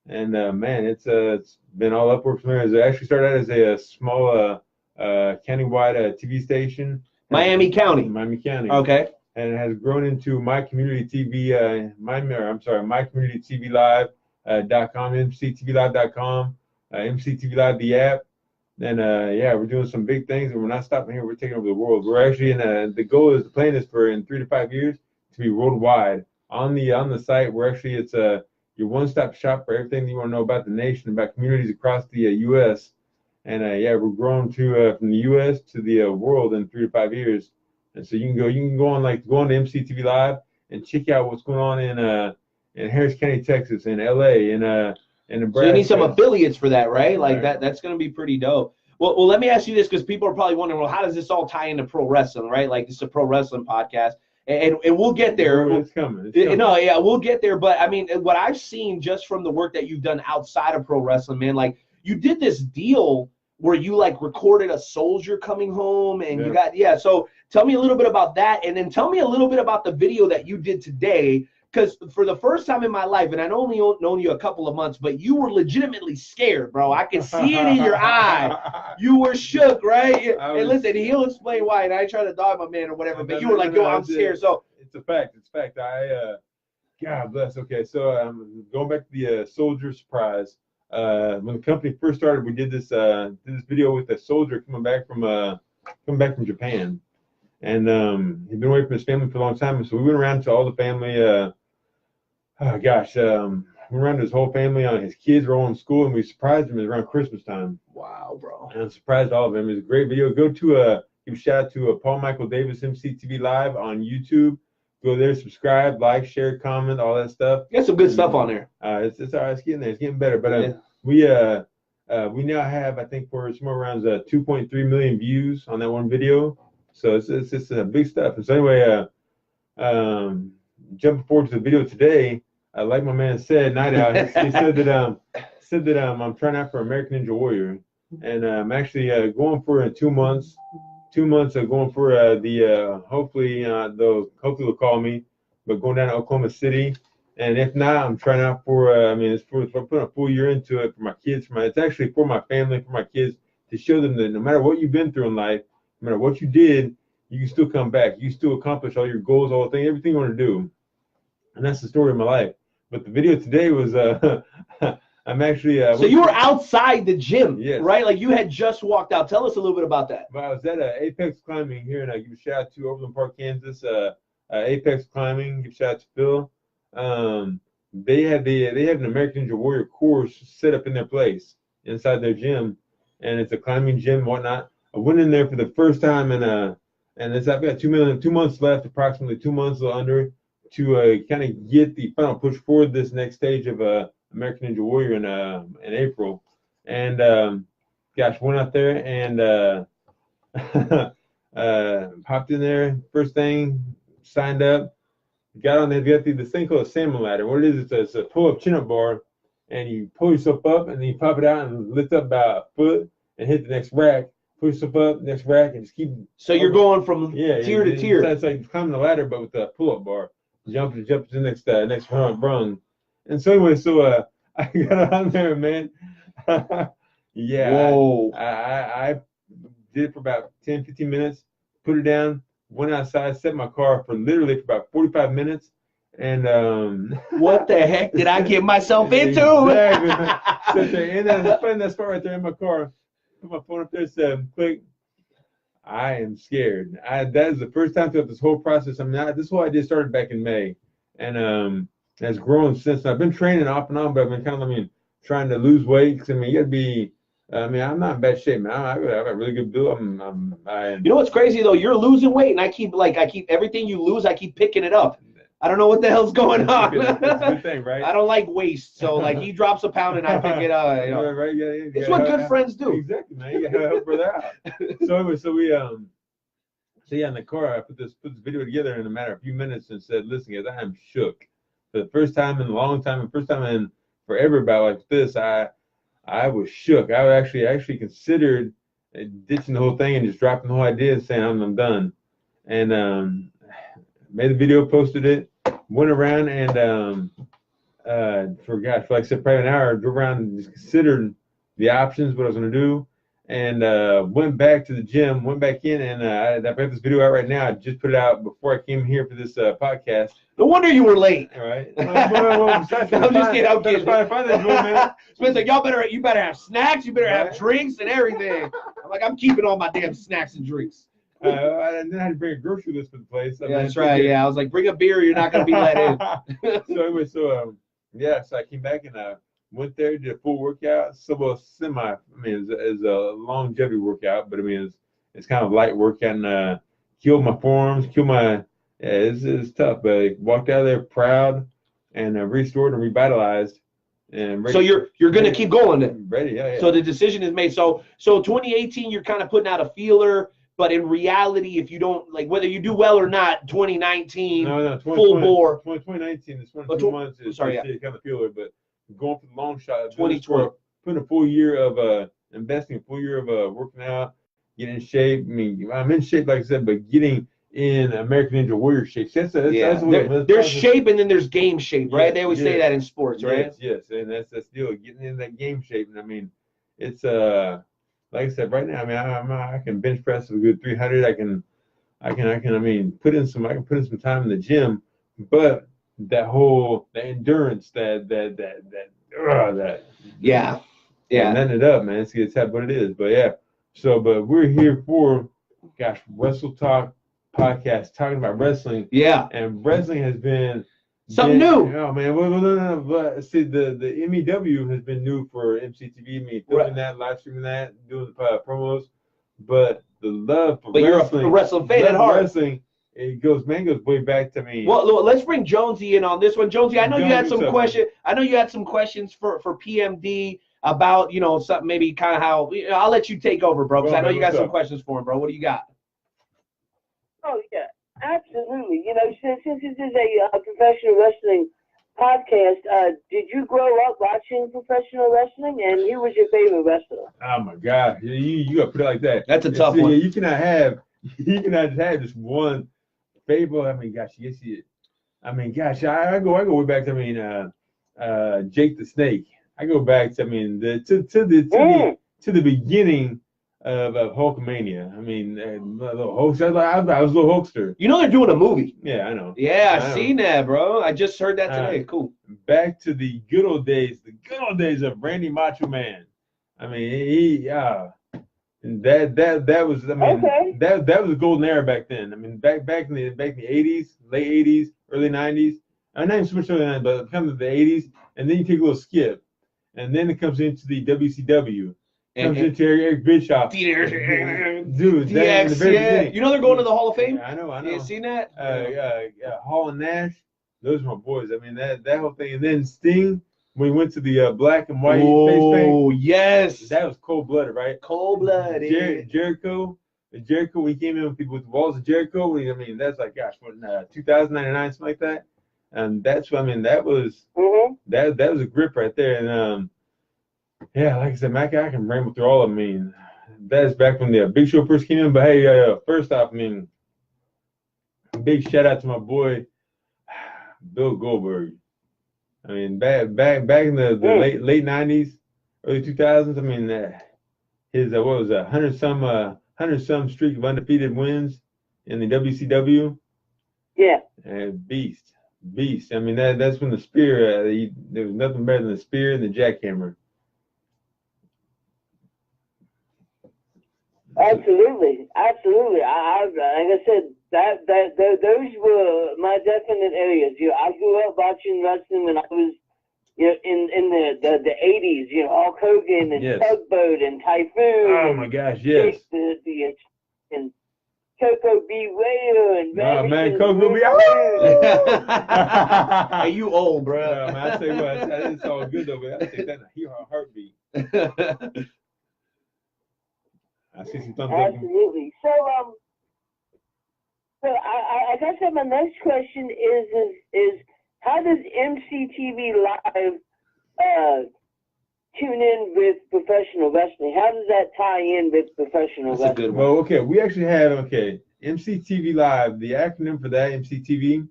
and man, it's been all upward from there. It actually started out as a small countywide TV station. Miami County. Okay. And it has grown into My Community TV, My Community TV Live.com, MCTVLive.com, MCTV Live the app. And yeah, we're doing some big things, and we're not stopping here. We're taking over the world. We're actually the goal is, the plan is for in 3 to 5 years to be worldwide. On the site, we're actually, it's your one-stop shop for everything you want to know about the nation, about communities across the U.S. And yeah, we're growing to from the U.S. to the world in 3 to 5 years. And so you can go on to MCTV Live and check out what's going on in Harris County, Texas, in L.A., in Nebraska. So you need some affiliates for that, right? Like that's going to be pretty dope. Well, let me ask you this, because people are probably wondering, well, how does this all tie into pro wrestling, right? Like, this is a pro wrestling podcast. And we'll get there. It's coming. No, yeah, we'll get there. But I mean, what I've seen just from the work that you've done outside of pro wrestling, man, like you did this deal where you like recorded a soldier coming home, and you got So tell me a little bit about that, and then tell me a little bit about the video that you did today. Because for the first time in my life, and I'd only known you a couple of months, but you were legitimately scared, bro. I can see it in your eye. You were shook, right? And listen, he'll explain why. And I ain't trying to dog my man or whatever, but you were like, yo, I'm scared. So it's a fact. It's a fact. God bless. Okay, so going back to the soldier surprise. When the company first started, we did this video with a soldier coming back from Japan, and he'd been away from his family for a long time. And so we went around to all the family. We went around to his whole family. His kids were all in school, and we surprised him around Christmas time. Wow, bro! And I surprised all of them. It was a great video. Go to give a shout out to Paul Michael Davis MCTV Live on YouTube. Go there, subscribe, like, share, comment, all that stuff. You got some good stuff on there. It's all right. It's getting there. It's getting better. But we now have, I think, for somewhere around 2.3 million views on that one video. So it's big stuff. And so anyway, jumping forward to the video today, like my man said, Night Out, he said that I'm trying out for American Ninja Warrior, and I'm actually going for 2 months. 2 months of going for hopefully they'll call me, but going down to Oklahoma City, and if not, I'm trying out for it's for putting a full year into it for my kids. It's actually for my family, for my kids, to show them that no matter what you've been through in life, no matter what you did, you can still come back. You can still accomplish all your goals, all the things, everything you want to do. And that's the story of my life. But the video today was I'm actually so you were outside the gym, yes, right? Like you had just walked out. Tell us a little bit about that. But I was at Apex Climbing here, and I give a shout out to Overland Park, Kansas. Apex Climbing, give a shout out to Phil. They have an American Ninja Warrior course set up in their place inside their gym, and it's a climbing gym and whatnot. I went in there for the first time, and I've got 2 months left, approximately 2 months, a little under, to kind of get the final push forward this next stage of American Ninja Warrior in April. And went out there and hopped in there. First thing, signed up, got on there. Got this thing called a salmon ladder. What it is, it's a pull-up chin-up bar, and you pull yourself up, and then you pop it out and lift up about a foot and hit the next rack. Push yourself up, next rack, and just keep. So you're going from tier to tier. It's like climbing the ladder, but with a pull-up bar. Jump to the next rung. And so anyway, I got on there, man. Yeah. Whoa. I did it for about 10, 15 minutes, put it down, went outside, set my car for literally for about 45 minutes. And what the heck did I get myself into? Exactly. And then I find that spot right there in my car. Put my phone up there, said, click. I am scared. That is the first time throughout this whole process. I mean, this whole idea started back in May, and has grown since. I've been training off and on, but I've been kind of, trying to lose weight. Because you got to be. I'm not in bad shape, man. I got a really good build. You know what's crazy though? You're losing weight, and I keep everything you lose, I keep picking it up. I don't know what the hell's going on. That's a good thing, right? I don't like waste, so like he drops a pound and I pick it up. You know. Right, yeah, It's what good friends do. Exactly, man. You gotta help brother out. So anyway, so yeah, in the car, I put this video together in a matter of a few minutes and said, listen, guys, I am shook. For the first time in a long time, and first time in forever about like this, I was shook. I actually considered ditching the whole thing and just dropping the whole idea and saying I'm done. And made the video, posted it, went around and for like I said, probably an hour, drove around and just considered the options, what I was gonna do, and went back to the gym, went back in, and I got this video out right now. I just put it out before I came here for this podcast. No wonder you were late. All right. I'm just kidding. I'm kidding. Find this man. Spen's like, you better have snacks, you better have drinks and everything. I'm like, I'm keeping all my damn snacks and drinks. And then I had to bring a grocery list for the place. That's right. Yeah, I was like, bring a beer, you're not gonna be let in. So anyway, so I came back and went there, did a full workout. So semi. It's a longevity workout, but it's kind of light workout and killed my forearms, it's tough. But I walked out of there proud and restored and revitalized. And ready, so you're gonna keep going then. Ready, yeah. So the decision is made. So 2018, you're kind of putting out a feeler. But in reality, if you don't, like, whether you do well or not, 2019, full bore. 2019, this 2 months is sorry, kind of feeler, but going for the long shot, 2020, putting a full year of investing, a full year of working out, getting in shape. I'm in shape, like I said, but getting in American Ninja Warrior shape. There's shape and then there's game shape, right? They always say that in sports, right? Yes, and that's the deal, getting in that game shape. And it's like I said, right now, I can bench press a good 300. I can put in some time in the gym, but that endurance, yeah, netting it up, man. It's what it is. But yeah, but we're here for, Wrestle Talk podcast, talking about wrestling. Yeah, and wrestling has been something new. Oh man, well, see, the MEW has been new for MCTV. Filming that, live streaming that, doing the promos, but the love for wrestling. You're a wrestling fan at heart. Wrestling, it goes way back to me. Well, let's bring Jonesy in on this one. Jonesy, I know you had some questions. I know you had some questions for PMD about something, maybe kind of how. I'll let you take over, bro, because I know you got some questions for him, bro. What do you got? Oh yeah. Absolutely. Since this is a professional wrestling podcast, did you grow up watching professional wrestling? And who was your favorite wrestler? Oh my God, you got to put it like that. That's a tough one. You cannot have just one favorite. I go way back to Jake the Snake. I go back to the beginning of Hulkamania. I was a little Hulkster. They're doing a movie. Yeah, I know. Yeah, I've seen that, bro. I just heard that today. Cool. Back to the good old days of Randy Macho Man. That was that was a golden era back then. Back in the 80s, late 80s, early 90s. Not even so much early 90s, but kind of the 80s, and then you take a little skip, and then it comes into the WCW. Comes into Eric Bischoff. Dude, DX, they're going to the Hall of Fame? Yeah, I know. You seen that? Hall and Nash, those are my boys. That whole thing. And then Sting, when we went to the black and white face paint. Oh, yes. That was cold-blooded, right? Cold-blooded. Jericho, we came in with people with the walls of Jericho. That's like, 2099, something like that. And that's what, that was, that was a grip right there. And, yeah, like I said, Mac, I can ramble through all of them. That's back when the Big Show first came in. But hey, first off, big shout out to my boy Bill Goldberg. Back in the late 90s, early 2000s. His what was 100 some streak of undefeated wins in the WCW. Yeah. Beast. That's when the spear. There was nothing better than the spear and the jackhammer. Absolutely. I like I said, those were my definite areas. I grew up watching wrestling when I was, in the 80s. Hulk Hogan and Yes. Tugboat and Typhoon. Oh my gosh, yes. And Coco B. Whale and Oh man, Ravishing Coco B. Hey, you old, bro. Man, I tell you what, it's all good though, but I take that in a heartbeat. I see some thumbs up. Absolutely. So I guess that my next question is how does MCTV Live tune in with professional wrestling? How does that tie in with professional That's a wrestling? good one. Well, okay, we actually have MCTV Live. The acronym for that MCTV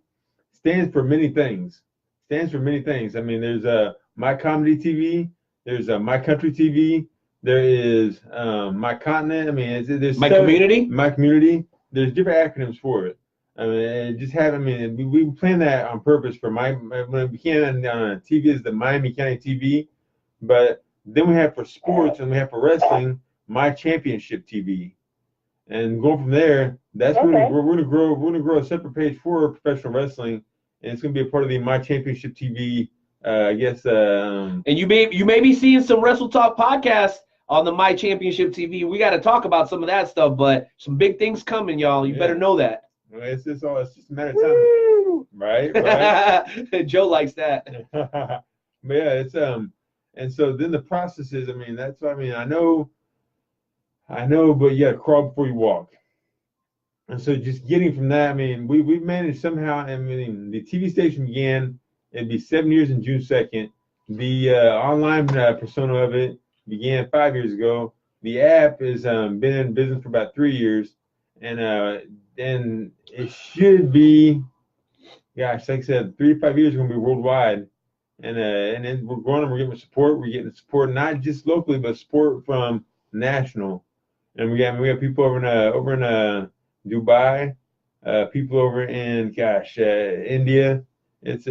stands for many things. I mean, there's My Comedy TV, there's My Country TV, there is My Continent. I mean, there's My Community. My Community. There's different acronyms for it. I mean, we planned that on purpose for when it became on TV is the Miami County TV, but then we have for sports and we have for wrestling My Championship TV, and going from there, that's Okay. we're gonna grow a separate page for professional wrestling, and it's gonna be a part of the My Championship TV. I guess. And you may be seeing some Wrestle Talk podcasts on the My Championship TV. We got to talk about some of that stuff, but some big things coming, y'all. You better know that. It's just a matter of time, right? Joe likes that. But yeah, it's and so then the process is, I mean, that's what I mean. I know, but you got to crawl before you walk. And so just getting from that, I mean, we've managed somehow. I mean, the TV station began. It'd be 7 years in June 2nd. The online persona of it began 5 years ago. The app has been in business for about 3 years, and then it should be, gosh, like I said, 3 to 5 years going to be worldwide, and then we're growing. We're getting support. We're getting support not just locally, but support from national. And we got people over in Dubai, people over in India. It's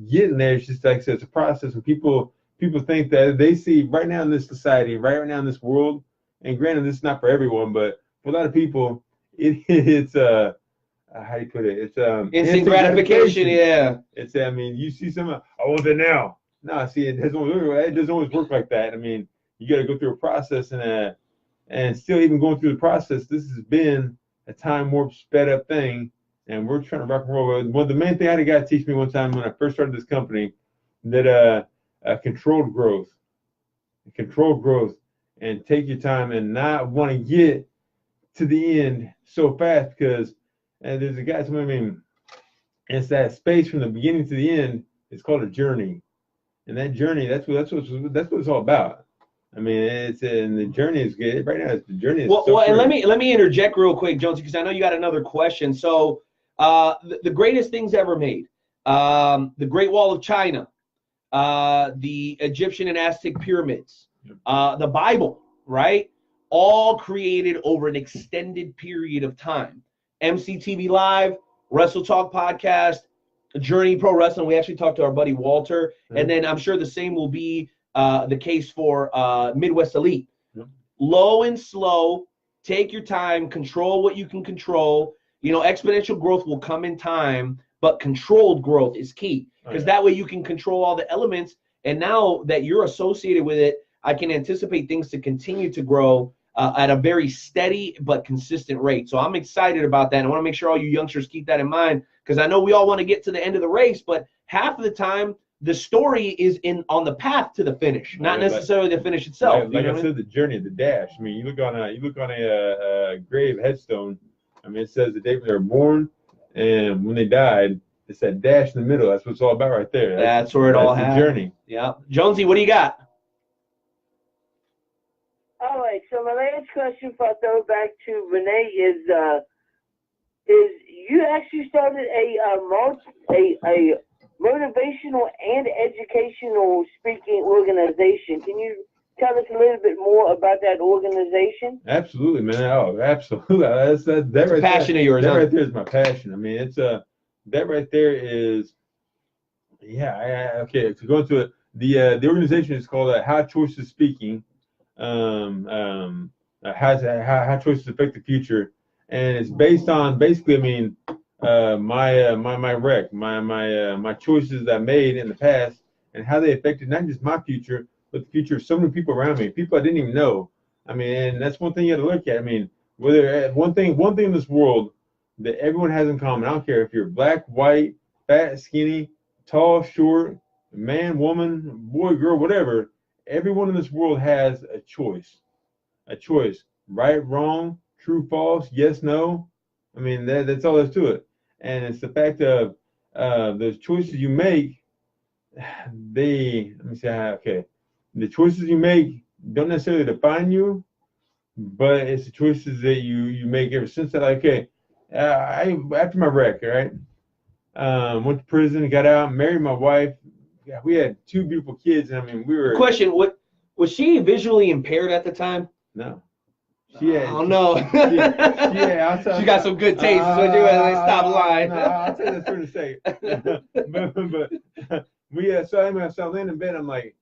getting there. It's just like I said, it's a process, and people think that they see right now in this society, right now in this world, and granted, this is not for everyone, but for a lot of people, it's how do you put it? It's instant gratification. Yeah. It's I mean, you see someone, I want that now. No, see, it doesn't always work like that. I mean, you got to go through a process, and still even going through the process, this has been a time warp sped up thing, and we're trying to rock and roll. Well, the main thing I had a guy teach me one time when I first started this company, that controlled growth, and take your time and not want to get to the end so fast, because there's a guy told me, I mean, it's that space from the beginning to the end. It's called a journey, and that journey, that's what it's all about. I mean, and the journey is good right now. The journey is well, and let me interject real quick, Jonesy, because I know you got another question. So, the greatest things ever made, the Great Wall of China, the Egyptian and Aztec pyramids, the Bible, right? All created over an extended period of time. MCTV Live, Wrestle Talk Podcast, Journey Pro Wrestling. We actually talked to our buddy Walter, and then I'm sure the same will be the case for Midwest Elite. Low and slow, take your time, control what you can control. Exponential growth will come in time, but controlled growth is key, because that way you can control all the elements. And now that you're associated with it, I can anticipate things to continue to grow at a very steady but consistent rate. So I'm excited about that. I want to make sure all you youngsters keep that in mind, because I know we all want to get to the end of the race, but half of the time the story is on the path to the finish, not necessarily the finish itself. Like I said, the journey, the dash. I mean, you look on a grave headstone. I mean, it says the date when they were born and when they died. It's that dash in the middle. That's what it's all about right there. That's where it all happened. The journey. Yeah. Jonesy, what do you got? All right, so my last question for throw back to Renee is you actually started a motivational and educational speaking organization. Can you tell us a little bit more about that organization? Absolutely, man. Oh, absolutely. That right passion there, of yours. That right there is my passion. I mean, it's that right there is, okay. To go into it, the organization is called How Choices Speaking. how choices affect the future, and it's based on basically, I mean, my wreck, my choices that I made in the past, and how they affected not just my future, but the future of so many people around me, people I didn't even know. I mean, and that's one thing you have to look at. I mean, whether one thing in this world that everyone has in common. I don't care if you're black, white, fat, skinny, tall, short, man, woman, boy, girl, whatever. Everyone in this world has a choice. A choice. Right, wrong, true, false, yes, no. I mean, that's all there's to it. And it's the fact of the choices you make, let me say, okay. The choices you make don't necessarily define you, but it's the choices that you make ever since that. Like, okay, after my wreck, right? Went to prison, got out, married my wife. Yeah, we had 2 beautiful kids, and I mean, we were. Question: What was she visually impaired at the time? No. She had, oh no. She got some good taste. So you stop lying. No, I'll tell you that's for the sake. but we so I laying in bed. I'm like,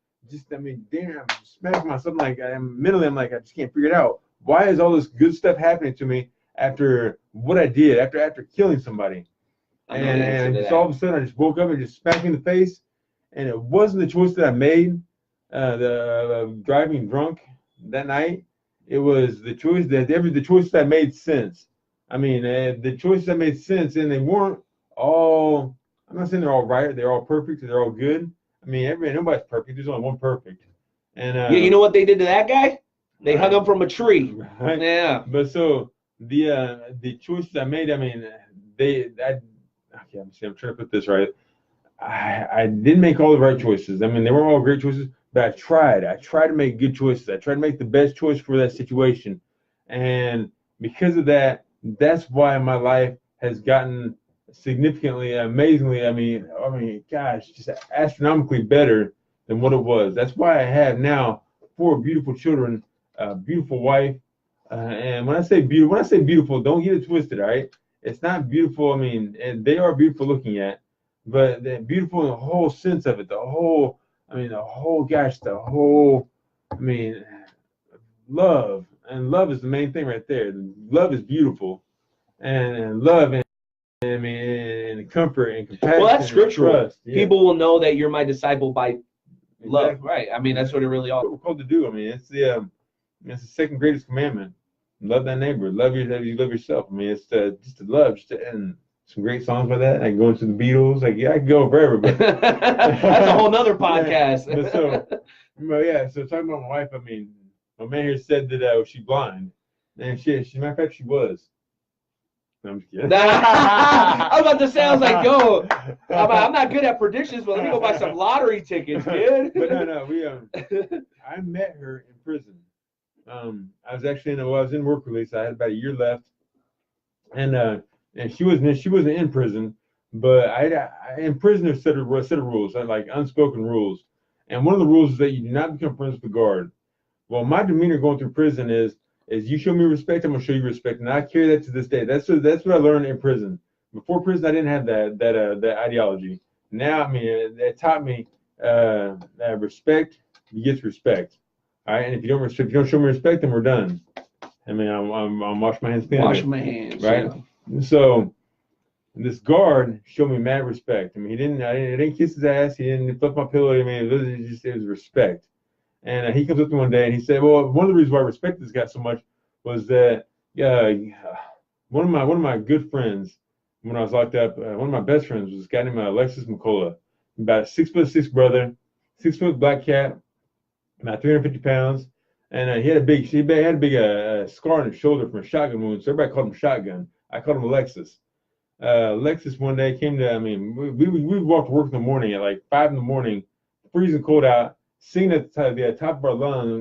damn, I'm smacking myself. Like, mentally, I'm like, I just can't figure it out. Why is all this good stuff happening to me after what I did, after killing somebody? And just all of a sudden, I just woke up and just smacked me in the face. And it wasn't the choice that I made, driving drunk that night. It was the choice the choices that made sense. I mean, the choices that made sense, and they weren't all. I'm not saying they're all right. They're all perfect. They're all good. I mean, nobody's perfect. There's only one perfect. And yeah, you know what they did to that guy? They hung him from a tree. Right? Yeah. But so the choices I made. I mean, okay. I'm trying to put this right. I didn't make all the right choices. I mean, they weren't all great choices, but I tried. I tried to make good choices. I tried to make the best choice for that situation. And because of that, that's why my life has gotten significantly, amazingly, I mean, gosh, just astronomically better than what it was. That's why I have now 4 beautiful children, a beautiful wife. And when I say beautiful, don't get it twisted, all right? It's not beautiful. I mean, and they are beautiful looking at. But they're beautiful in the whole sense of it, love. And love is the main thing right there. Love is beautiful. And love and comfort and compassion. Well, that's scriptural. Trust. Yeah. People will know that you're my disciple by love. Exactly. Right. I mean, that's what it really all. What we're called to do. I mean, it's the second greatest commandment. Love thy neighbor. Love you love yourself. I mean, it's just to love. And some great songs by that. I go into the Beatles. I can go forever, but that's a whole nother podcast. So talking about my wife, I mean, my man here said that she's blind, and she matter of fact, she was. No, I'm just kidding. I was about to say, I was like, yo, I'm not good at predictions, but let me go buy some lottery tickets, kid. But no, I met her in prison. I was actually I was in work release. I had about a year left, and she wasn't in prison, but in prison there's a set of rules, like unspoken rules. And one of the rules is that you do not become friends with the guard. Well, my demeanor going through prison is you show me respect, I'm gonna show you respect, and I carry that to this day. That's what I learned in prison. Before prison, I didn't have that ideology. Now, I mean, it taught me respect begets respect. All right, and if you don't show me respect, then we're done. I mean, I'm wash my hands clean. Wash my hands, right? Yeah. So this guard showed me mad respect. I mean, I didn't kiss his ass. He didn't flip my pillow. I mean, it was respect. And he comes up to me one day and he said, "Well, one of the reasons why I respect this guy so much was that one of my good friends when I was locked up, one of my best friends was this guy named Alexis McCullough, about a 6'6" brother, 6 foot black cat, about 350 pounds." And he had a big scar on his shoulder from a shotgun wound, so everybody called him Shotgun. I called him Alexis. Alexis one day came to, I mean, we walked to work in the morning at like 5 in the morning, freezing cold out, singing at the top of our lungs,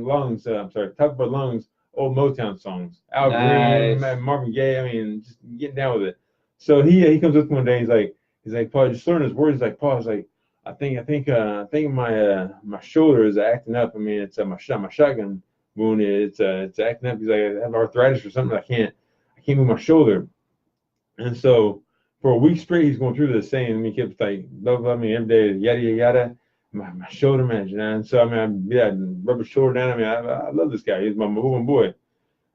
old Motown songs. Al Green, Marvin Gaye, I mean, just getting down with it. So he comes up one day, he's like, Paul, just learn his words. He's like, Paul, he's like, I think my shoulder is acting up. I mean, it's my shotgun wound. It's acting up. He's like, I have arthritis or something. I can't move my shoulder. And so for a week straight, he's going through this saying, I mean, he kept like, love me every day, yada, yada, yada. My shoulder, man. And so, I mean, I rub his shoulder down. I mean, I love this guy. He's my moving boy.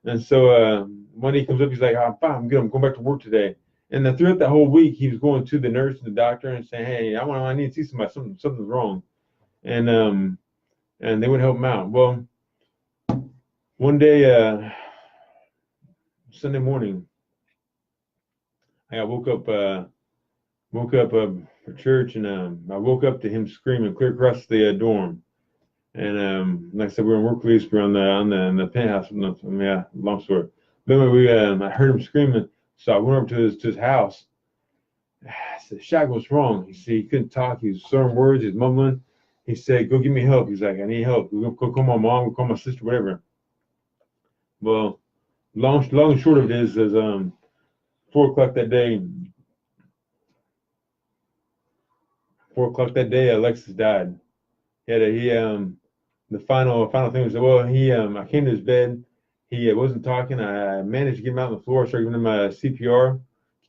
And so when he comes up, he's like, "I'm fine, I'm good, I'm going back to work today." And then throughout that whole week, he was going to the nurse and the doctor and saying, "Hey, I need to see somebody. Something's wrong." And they would help him out. Well, one day, Sunday morning, I woke up for church, and I woke up to him screaming clear across the dorm. And like I said, we were in work release. We were on the penthouse. Yeah, long story. But anyway, I heard him screaming, so I went over to his house. I said, "Shaq, what's wrong?" He said he couldn't talk. He was slurring words. He was mumbling. He said, "Go get me help." He's like, "I need help. Go call my mom. Go call my sister, whatever." Well, long and short of it is 4 o'clock that day. 4 o'clock that day, Alexis died. The final thing was, well, I came to his bed. He wasn't talking. I managed to get him out on the floor. Started giving him CPR,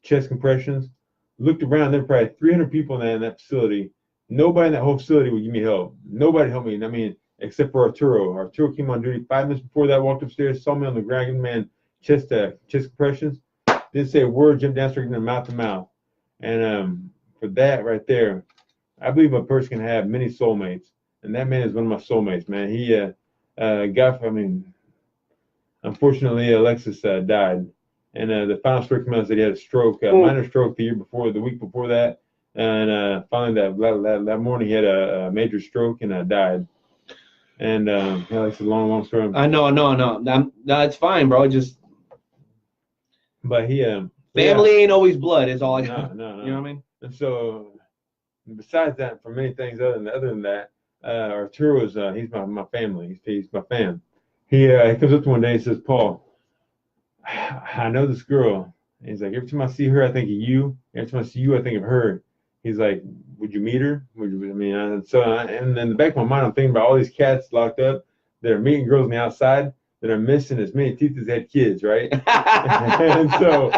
chest compressions. Looked around. There were probably 300 people in that facility. Nobody in that whole facility would give me help. Nobody helped me. I mean, except for Arturo. Arturo came on duty 5 minutes before that. Walked upstairs, saw me on the ground, giving man chest compressions. Didn't say a word. Jumped down, started giving him mouth to mouth. And for that right there, I believe a person can have many soulmates, and that man is one of my soulmates, man. He unfortunately, Alexis died, and the final story came out that he had a stroke, a minor stroke the week before that, and finally that morning he had a major stroke and died. And it's a long story. I know. No, it's fine, bro. But he family ain't always blood. Is all I know. No. You know what I mean? And so, besides that, for many things other than that, Arturo is he's my family. He's my fam. He comes up to one day and says, "Paul, I know this girl." And he's like, "Every time I see her, I think of you. Every time I see you, I think of her." He's like, "Would you meet her?" And in the back of my mind, I'm thinking about all these cats locked up that are meeting girls on the outside that are missing as many teeth as they had kids, right? and so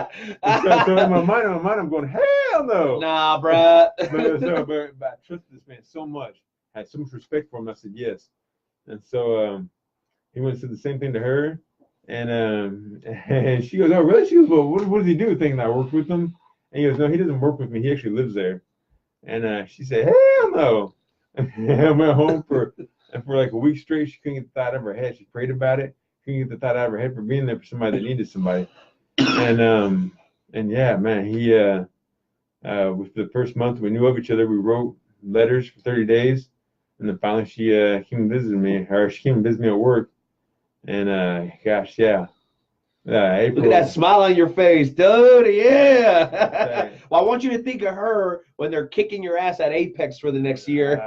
in my mind, I'm going, "Hell no!" Nah, bruh. but I trusted this man so much. I had so much respect for him. I said yes. And so he went and said the same thing to her. And she goes, "Oh, really?" She goes, "Well, what does he do?" Thinking I worked with him. And he goes, "No, he doesn't work with me. He actually lives there." And she said, "Hell no!" And I went home for like a week straight. She couldn't get the thought out of her head. She prayed about it. Couldn't get the thought out of her head for being there for somebody that needed somebody. And yeah, man, he with the first month we knew of each other, we wrote letters for 30 days, and then finally she came and visited me, or she came and visited me at work. And gosh, yeah. April. Look at that smile on your face, dude. Yeah. Well, I want you to think of her when they're kicking your ass at Apex for the next year.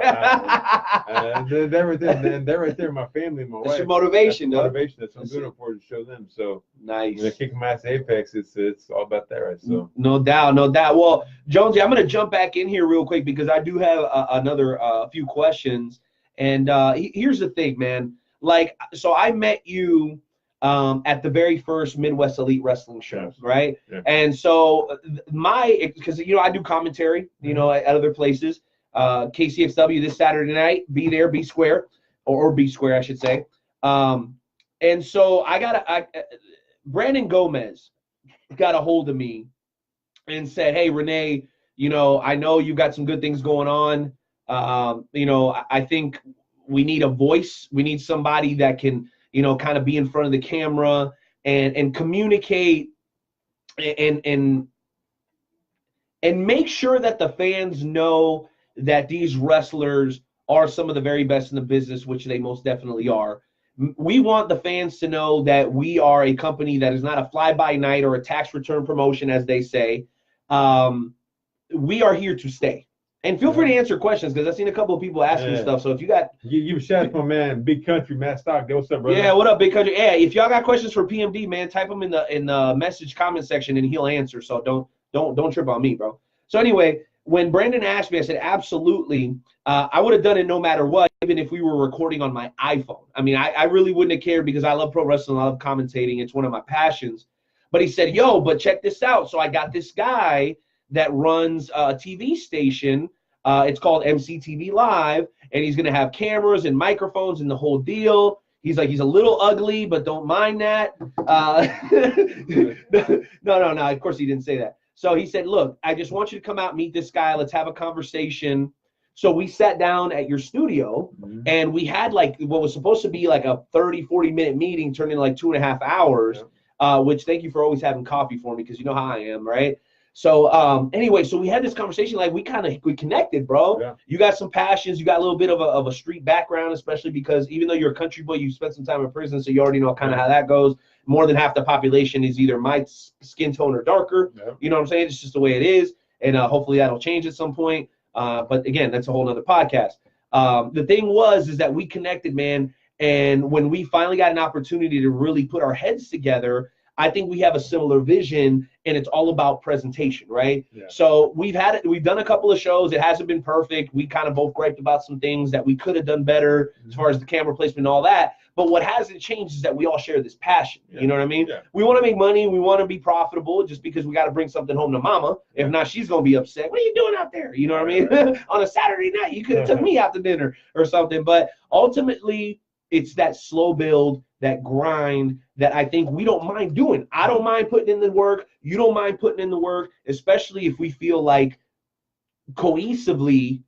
They're right there, my family, my wife. That's your motivation, though. Motivation. That's what I'm doing for to show them. So nice. When they're kicking my ass at Apex, it's all about that, right? So no doubt. Well, Jonesy, I'm gonna jump back in here real quick because I do have another few questions. And here's the thing, man. Like, so I met you at the very first Midwest Elite Wrestling show, right? Yeah. And so because I do commentary, at other places. KCXW this Saturday night. Be there, be square, or be square, I should say. And so Brandon Gomez got a hold of me and said, "Hey, Renee, I know you've got some good things going on. I think we need a voice. We need somebody that can, kind of be in front of the camera and communicate and make sure that the fans know that these wrestlers are some of the very best in the business, which they most definitely are. We want the fans to know that we are a company that is not a fly-by-night or a tax return promotion, as they say. We are here to stay." And feel free to answer questions because I've seen a couple of people asking stuff. So if you got you shout my man, Big Country, Matt Stockdale. What's up, brother? Yeah, what up, Big Country? Yeah, if y'all got questions for PMD, man, type them in the message comment section and he'll answer. So don't trip on me, bro. So anyway, when Brandon asked me, I said absolutely. I would have done it no matter what, even if we were recording on my iPhone. I mean, I really wouldn't have cared because I love pro wrestling, I love commentating. It's one of my passions. But he said, "Yo, but check this out." So I got this guy that runs a TV station. It's called MCTV Live, and he's going to have cameras and microphones and the whole deal. He's like, he's a little ugly, but don't mind that. No. Of course, he didn't say that. So he said, look, I just want you to come out, meet this guy. Let's have a conversation. So we sat down at your studio, and we had like what was supposed to be like a 30, 40-minute meeting turned into like 2.5 hours, which thank you for always having coffee for me because you know how I am, right? So anyway, so we had this conversation, like we connected, bro. Yeah. You got some passions, you got a little bit of a street background, especially because even though you're a country boy, you spent some time in prison, so you already know kind of how that goes. More than half the population is either my skin tone or darker. Yeah. You know what I'm saying? It's just the way it is, and hopefully that'll change at some point. But again, that's a whole nother podcast. The thing is that we connected, man, and when we finally got an opportunity to really put our heads together, I think we have a similar vision, and it's all about presentation, right? Yeah. So we've done a couple of shows. It hasn't been perfect. We kind of both griped about some things that we could have done better as far as the camera placement and all that. But what hasn't changed is that we all share this passion. Yeah. You know what I mean? Yeah. We want to make money. We want to be profitable just because we got to bring something home to mama. If not, she's going to be upset. What are you doing out there? You know what I mean? On a Saturday night, you could have took me out to dinner or something. But ultimately, it's that slow build, that grind that I think we don't mind doing. I don't mind putting in the work. You don't mind putting in the work, especially if we feel like cohesively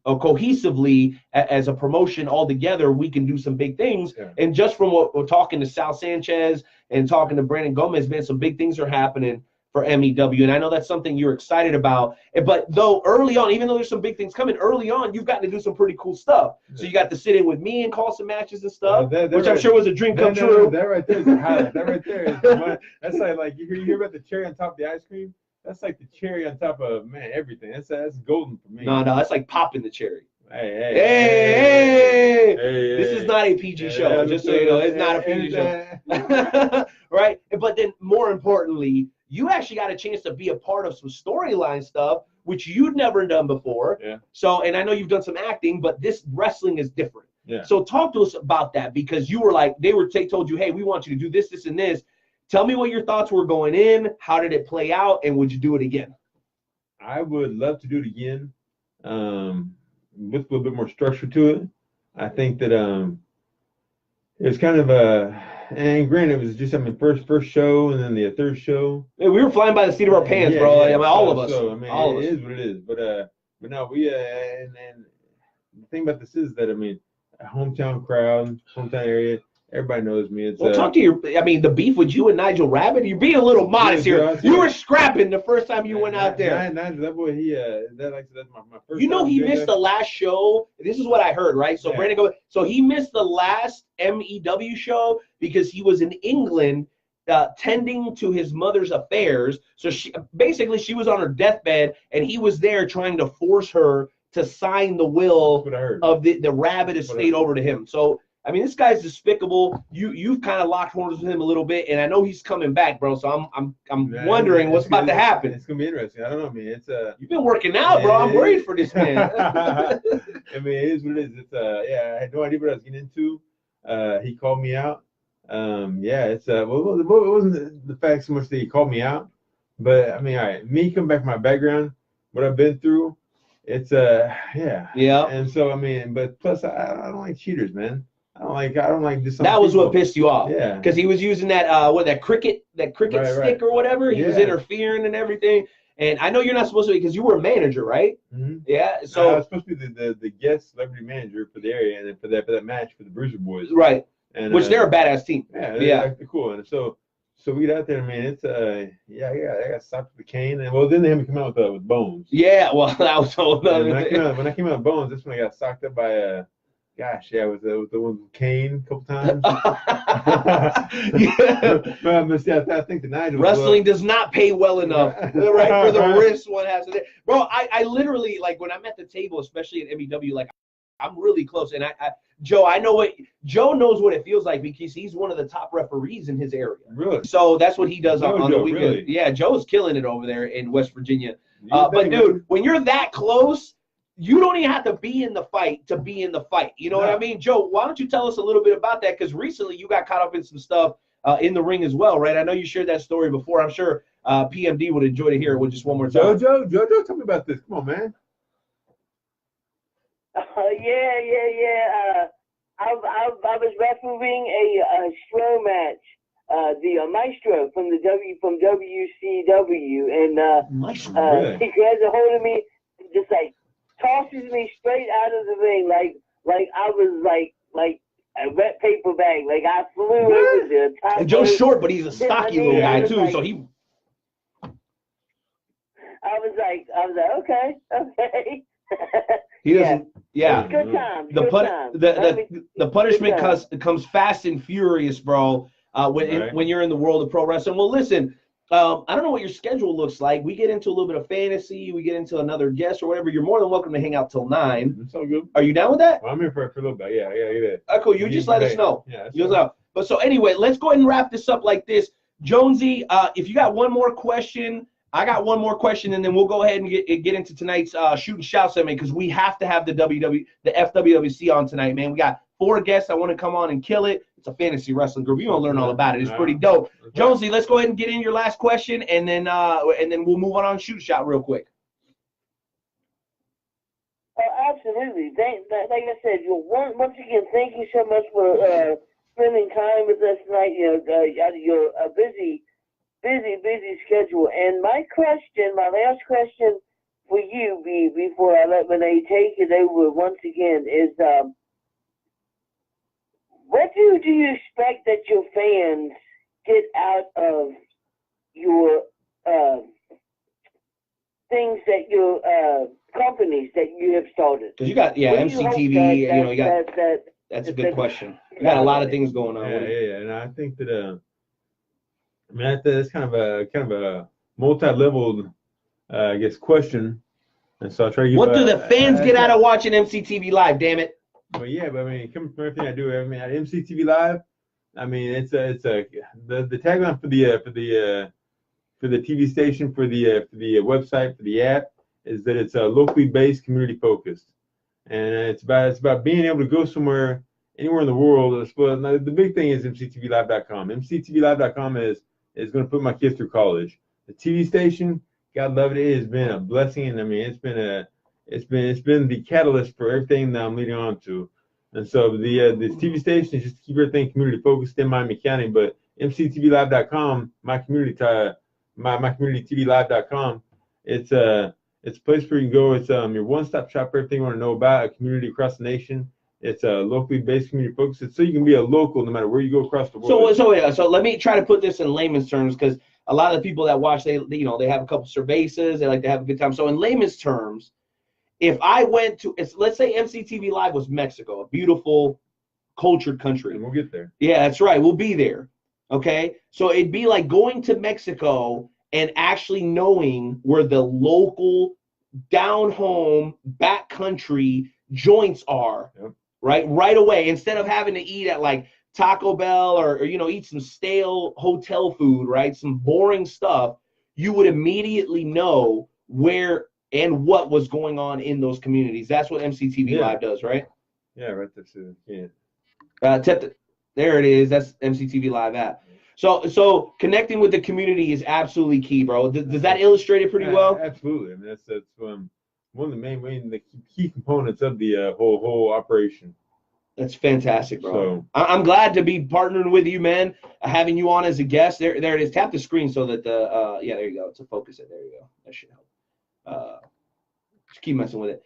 as a promotion all together, we can do some big things. Yeah. And just from what we're talking to Sal Sanchez and talking to Brandon Gomez, man, some big things are happening for MEW. And I know that's something you're excited about. But though early on, even though there's some big things coming early on, you've gotten to do some pretty cool stuff. Yeah. So you got to sit in with me and call some matches and stuff, which I'm sure was a dream come true. That right there is a highlight. That right there is one, that's like you hear about the cherry on top of the ice cream. That's like the cherry on top of, man, everything. That's golden for me. No, that's like popping the cherry. Hey. This is not a PG show, just so you know. It's not a PG show. Right? But then more importantly, you actually got a chance to be a part of some storyline stuff, which you'd never done before. Yeah. So, and I know you've done some acting, but this wrestling is different. Yeah. So talk to us about that, because you were like, they told you, hey, we want you to do this, this, and this. Tell me what your thoughts were going in. How did it play out? And would you do it again? I would love to do it again with a little bit more structure to it. I think that it's kind of and granted, it was just first show and then the third show. Yeah, we were flying by the seat of our pants, bro. Yeah, I mean, all of us. So, I mean, all it is what it is. But no, we and the thing about this is that, I mean, a hometown crowd, hometown area. Everybody knows me. It's, talk to the beef with you and Nigel Rabbit. You're being a little modest here. You were scrapping the first time you went out there. Nigel, that boy, that's my first. You know, he missed the last show. This is what I heard, right? So Brandon, so he missed the last MEW show because he was in England tending to his mother's affairs. So she was on her deathbed, and he was there trying to force her to sign the will of the Rabbit estate over to him. So. I mean, this guy's despicable. You've kind of locked horns with him a little bit, and I know he's coming back, bro. So I'm wondering what's about to happen. It's gonna be interesting. I don't know. I mean, it's you've been working out, bro. I'm worried for this man. I mean, it is what it is. It's I had no idea what I was getting into. He called me out. It's it wasn't the fact so much that he called me out, but I mean, all right, me coming back from my background, what I've been through, it's yeah. And so I mean, but plus I don't like cheaters, man. I don't like this. That was what pissed you off. Yeah. Because he was using that cricket stick or whatever. He was interfering and everything. And I know you're not supposed to be, because you were a manager, right? Mm-hmm. Yeah. So I was supposed to be the guest celebrity manager for the area, and then for that match for the Bruiser Boys. Right. And which they're a badass team. Yeah. They're cool. And so we get out there, man. It's I got stopped with the cane, and then they had me come out with Bones. Yeah. Well, that was all when I came out with Bones, that's when I got socked up by with the one with Kane a couple times. But I think the Nigel wrestling does not pay well enough, right? For the risk one has to. Bro, I literally, like, when I'm at the table, especially at MEW, like, I'm really close, and Joe knows what it feels like, because he's one of the top referees in his area. Really? So that's what he does on the weekend. Really? Yeah, Joe's killing it over there in West Virginia. But dude, when you're that close, you don't even have to be in the fight to be in the fight. You know what I mean? Joe, why don't you tell us a little bit about that? Because recently you got caught up in some stuff in the ring as well, right? I know you shared that story before. I'm sure PMD would enjoy to hear it with just one more time. Jojo, tell me about this. Come on, man. I was refereeing a slow match. The Maestro from WCW, and Really? he grabs a hold of me and just like tosses me straight out of the ring, like I was like a wet paper bag, like I flew over the top. And Joe's short, but he's a stocky little guy too, so he. I was like, okay. He doesn't. Yeah. Good times. The punishment comes fast and furious, bro. When you're in the world of pro wrestling. Well, listen, I don't know what your schedule looks like. We get into a little bit of fantasy. We get into another guest or whatever. You're more than welcome to hang out till 9. That's all good. Are you down with that? Well, I'm here for a little bit. Yeah. Cool. You just let us know. Yeah. You know. But so anyway, let's go ahead and wrap this up like this. Jonesy, if you got one more question, I got one more question, and then we'll go ahead and get into tonight's shoot and shout segment because we have to have the FWWC on tonight, man. We got 4 guests that want to come on and kill it. It's a fantasy wrestling group. You're gonna learn all about it. It's pretty dope. Jonesy, let's go ahead and get in your last question, and then we'll move on shoot and shout real quick. Oh, absolutely. Like I said, once again, thank you so much for spending time with us tonight. Your busy schedule. And my last question for you, before I let Renee take it over once again, is what do you expect that your fans get out of your things that your companies that you have started? Because you got MCTV. That's a good question. You got a lot of things going on. Yeah. And I think that that's kind of a multi-leveled, I guess, question. And so I try to give. What do the fans get out of watching MCTV Live? Damn it! But coming from everything I do, at MCTV Live, it's the tagline for the TV station, for the website, for the app, is that it's locally based, community focused, and it's about being able to go somewhere, anywhere in the world. The big thing is MCTVLive.com. MCTVLive.com is going to put my kids through college. The TV station, God love it, has been a blessing, and it's been the catalyst for everything that I'm leading on to. And so the TV station is just to keep everything community focused in Miami County. But MCTVLive.com, my community TVLive.com, it's a place where you can go. It's your one-stop shop for everything you want to know about a community across the nation. It's a locally based community focus. It's so you can be a local no matter where you go across the world. So let me try to put this in layman's terms, because a lot of the people that watch, they have a couple cervezas, they like to have a good time. So in layman's terms, if I went to, let's say MCTV Live was Mexico, a beautiful, cultured country. And we'll get there. Yeah, that's right. We'll be there. Okay? So it'd be like going to Mexico and actually knowing where the local, down-home, backcountry joints are, right away, instead of having to eat at like Taco Bell or eat some stale hotel food, right? Some boring stuff. You would immediately know where and what was going on in those communities. That's what MCTV Live does, right? Yeah, right there. Yeah. There it is. That's MCTV Live app. So connecting with the community is absolutely key, bro. Does that illustrate it pretty well? Absolutely. That's one of the the key components of the whole operation. That's fantastic, bro. So, I'm glad to be partnering with you, man. Having you on as a guest. There it is. Tap the screen so that there you go. To focus it. There you go. That should help. Just keep messing with it.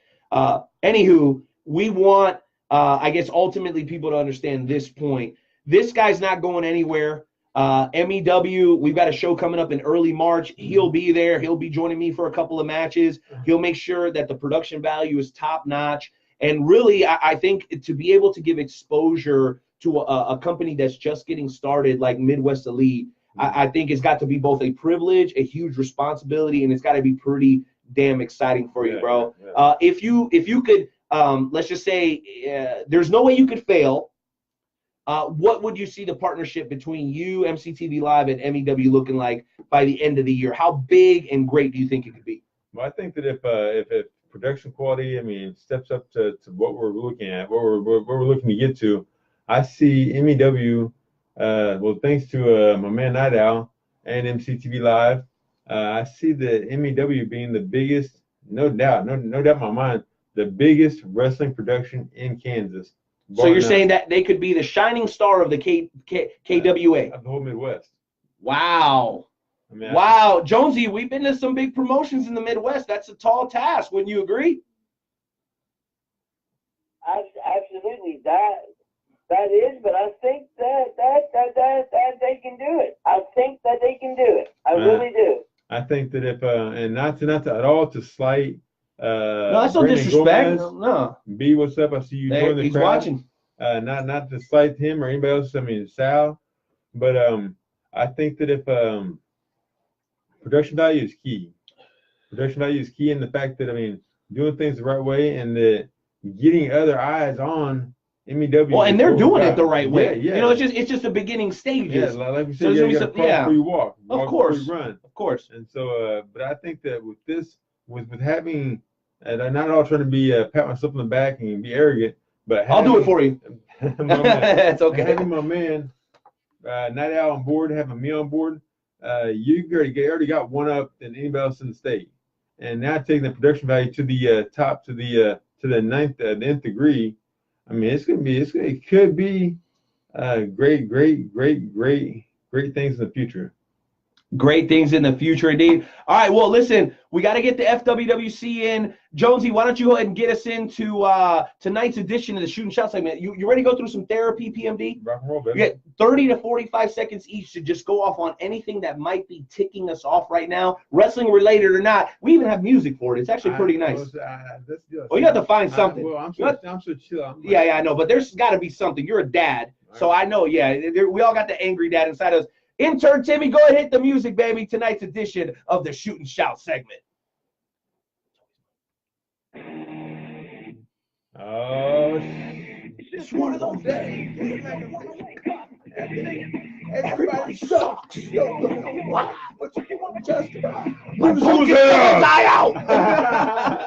Anywho, we want, I guess, ultimately people to understand this point. This guy's not going anywhere. MEW, we've got a show coming up in early March. He'll be there. He'll be joining me for a couple of matches. He'll make sure that the production value is top notch. And really, I think to be able to give exposure to a company that's just getting started like Midwest Elite, I think it's got to be both a privilege, a huge responsibility, and it's got to be pretty damn exciting for you, bro. If you could, let's just say there's no way you could fail. What would you see the partnership between you, MCTV Live, and MEW looking like by the end of the year? How big and great do you think it could be? Well, I think that if production quality, steps up to what we're looking at, what we're looking to get to, I see MEW. Well, thanks to my man Night Owl and MCTV Live, I see the MEW being the biggest, no doubt in my mind, the biggest wrestling production in Kansas So you're saying that they could be the shining star of the KWA? Of the whole Midwest. Wow. I mean, Wow. Jonesy, we've been to some big promotions in the Midwest. That's a tall task. Wouldn't you agree? Absolutely. That is, but I think that they can do it. I think that they can do it. I really do. I think that if and not to at all to slight no, that's no Brandon disrespect. Gomez. No. B, what's up? I see you join the he's crowd. watching. Not to slight him or anybody else. I mean Sal, but I think that if production value is key. Production value is key in the fact that doing things the right way and that getting other eyes on MEW. Well, and they're doing it the right way. Yeah. You know, it's just the beginning stages. Yeah, like we said, you got to crawl before you walk. Of course. Before you run. Of course. And so, but I think that with this, with having, and I'm not all trying to be pat myself on the back and be arrogant, but I'll do it for you. It's okay. Having my man, Night Owl on board, having me on board, you already got one up than anybody else in the state. And now taking the production value to the top, to the nth degree. I mean, it could be great things in the future. Great things in the future, indeed. All right, well, listen, we got to get the FWWC in. Jonesy, why don't you go ahead and get us into tonight's edition of the Shooting Shot segment. You ready to go through some therapy, PMD? Rock and roll, baby. You get 30 to 45 seconds each to just go off on anything that might be ticking us off right now, wrestling related or not. We even have music for it. It's actually pretty nice. Well, you have to find something. I'm so chill. Yeah, I know, but there's got to be something. You're a dad, so I know, we all got the angry dad inside us. Intern Timmy, go ahead and hit the music, baby. Tonight's edition of the Shoot and Shout segment. Oh, it's one of those days. Everybody sucks. But you want to justify. Die out. I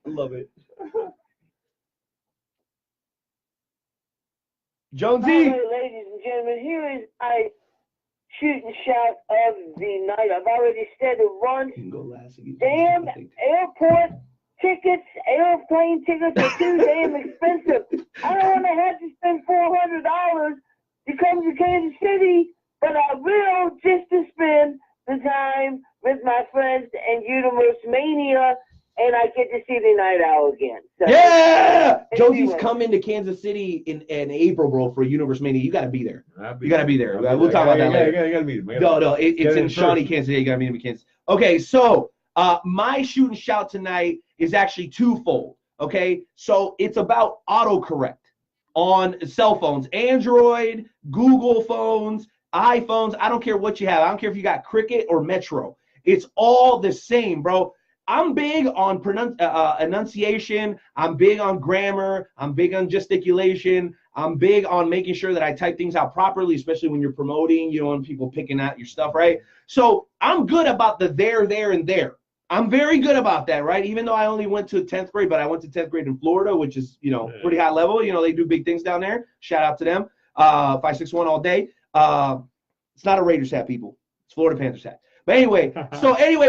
love it. Jonesy. All right, ladies and gentlemen, here is a shooting shot of the night. I've already said it once. You can go last. Damn airport tickets, airplane tickets are too damn expensive. I don't want to have to spend $400 to come to Kansas City, but I will just to spend the time with my friends and Universe Mania, and I get to see the Night Owl again. So, yeah! Josie's coming to Kansas City in April, bro, for Universe Mania. You got to be there. You got to be there. We'll talk about that later. I got to meet him. No, it's in Shawnee, Kansas City. You got to meet him in Kansas. Okay, so my shoot and shout tonight is actually twofold, okay? So it's about autocorrect on cell phones, Android, Google phones, iPhones. I don't care what you have. I don't care if you got Cricket or Metro. It's all the same, bro. I'm big on enunciation. I'm big on grammar. I'm big on gesticulation. I'm big on making sure that I type things out properly, especially when you're promoting. You don't want people picking out your stuff, right? So I'm good about the there, and there. I'm very good about that, right? Even though I only went to 10th grade, but I went to 10th grade in Florida, which is, pretty high level. They do big things down there. Shout out to them. 561 all day. It's not a Raiders hat, people. It's Florida Panthers hat. But anyway,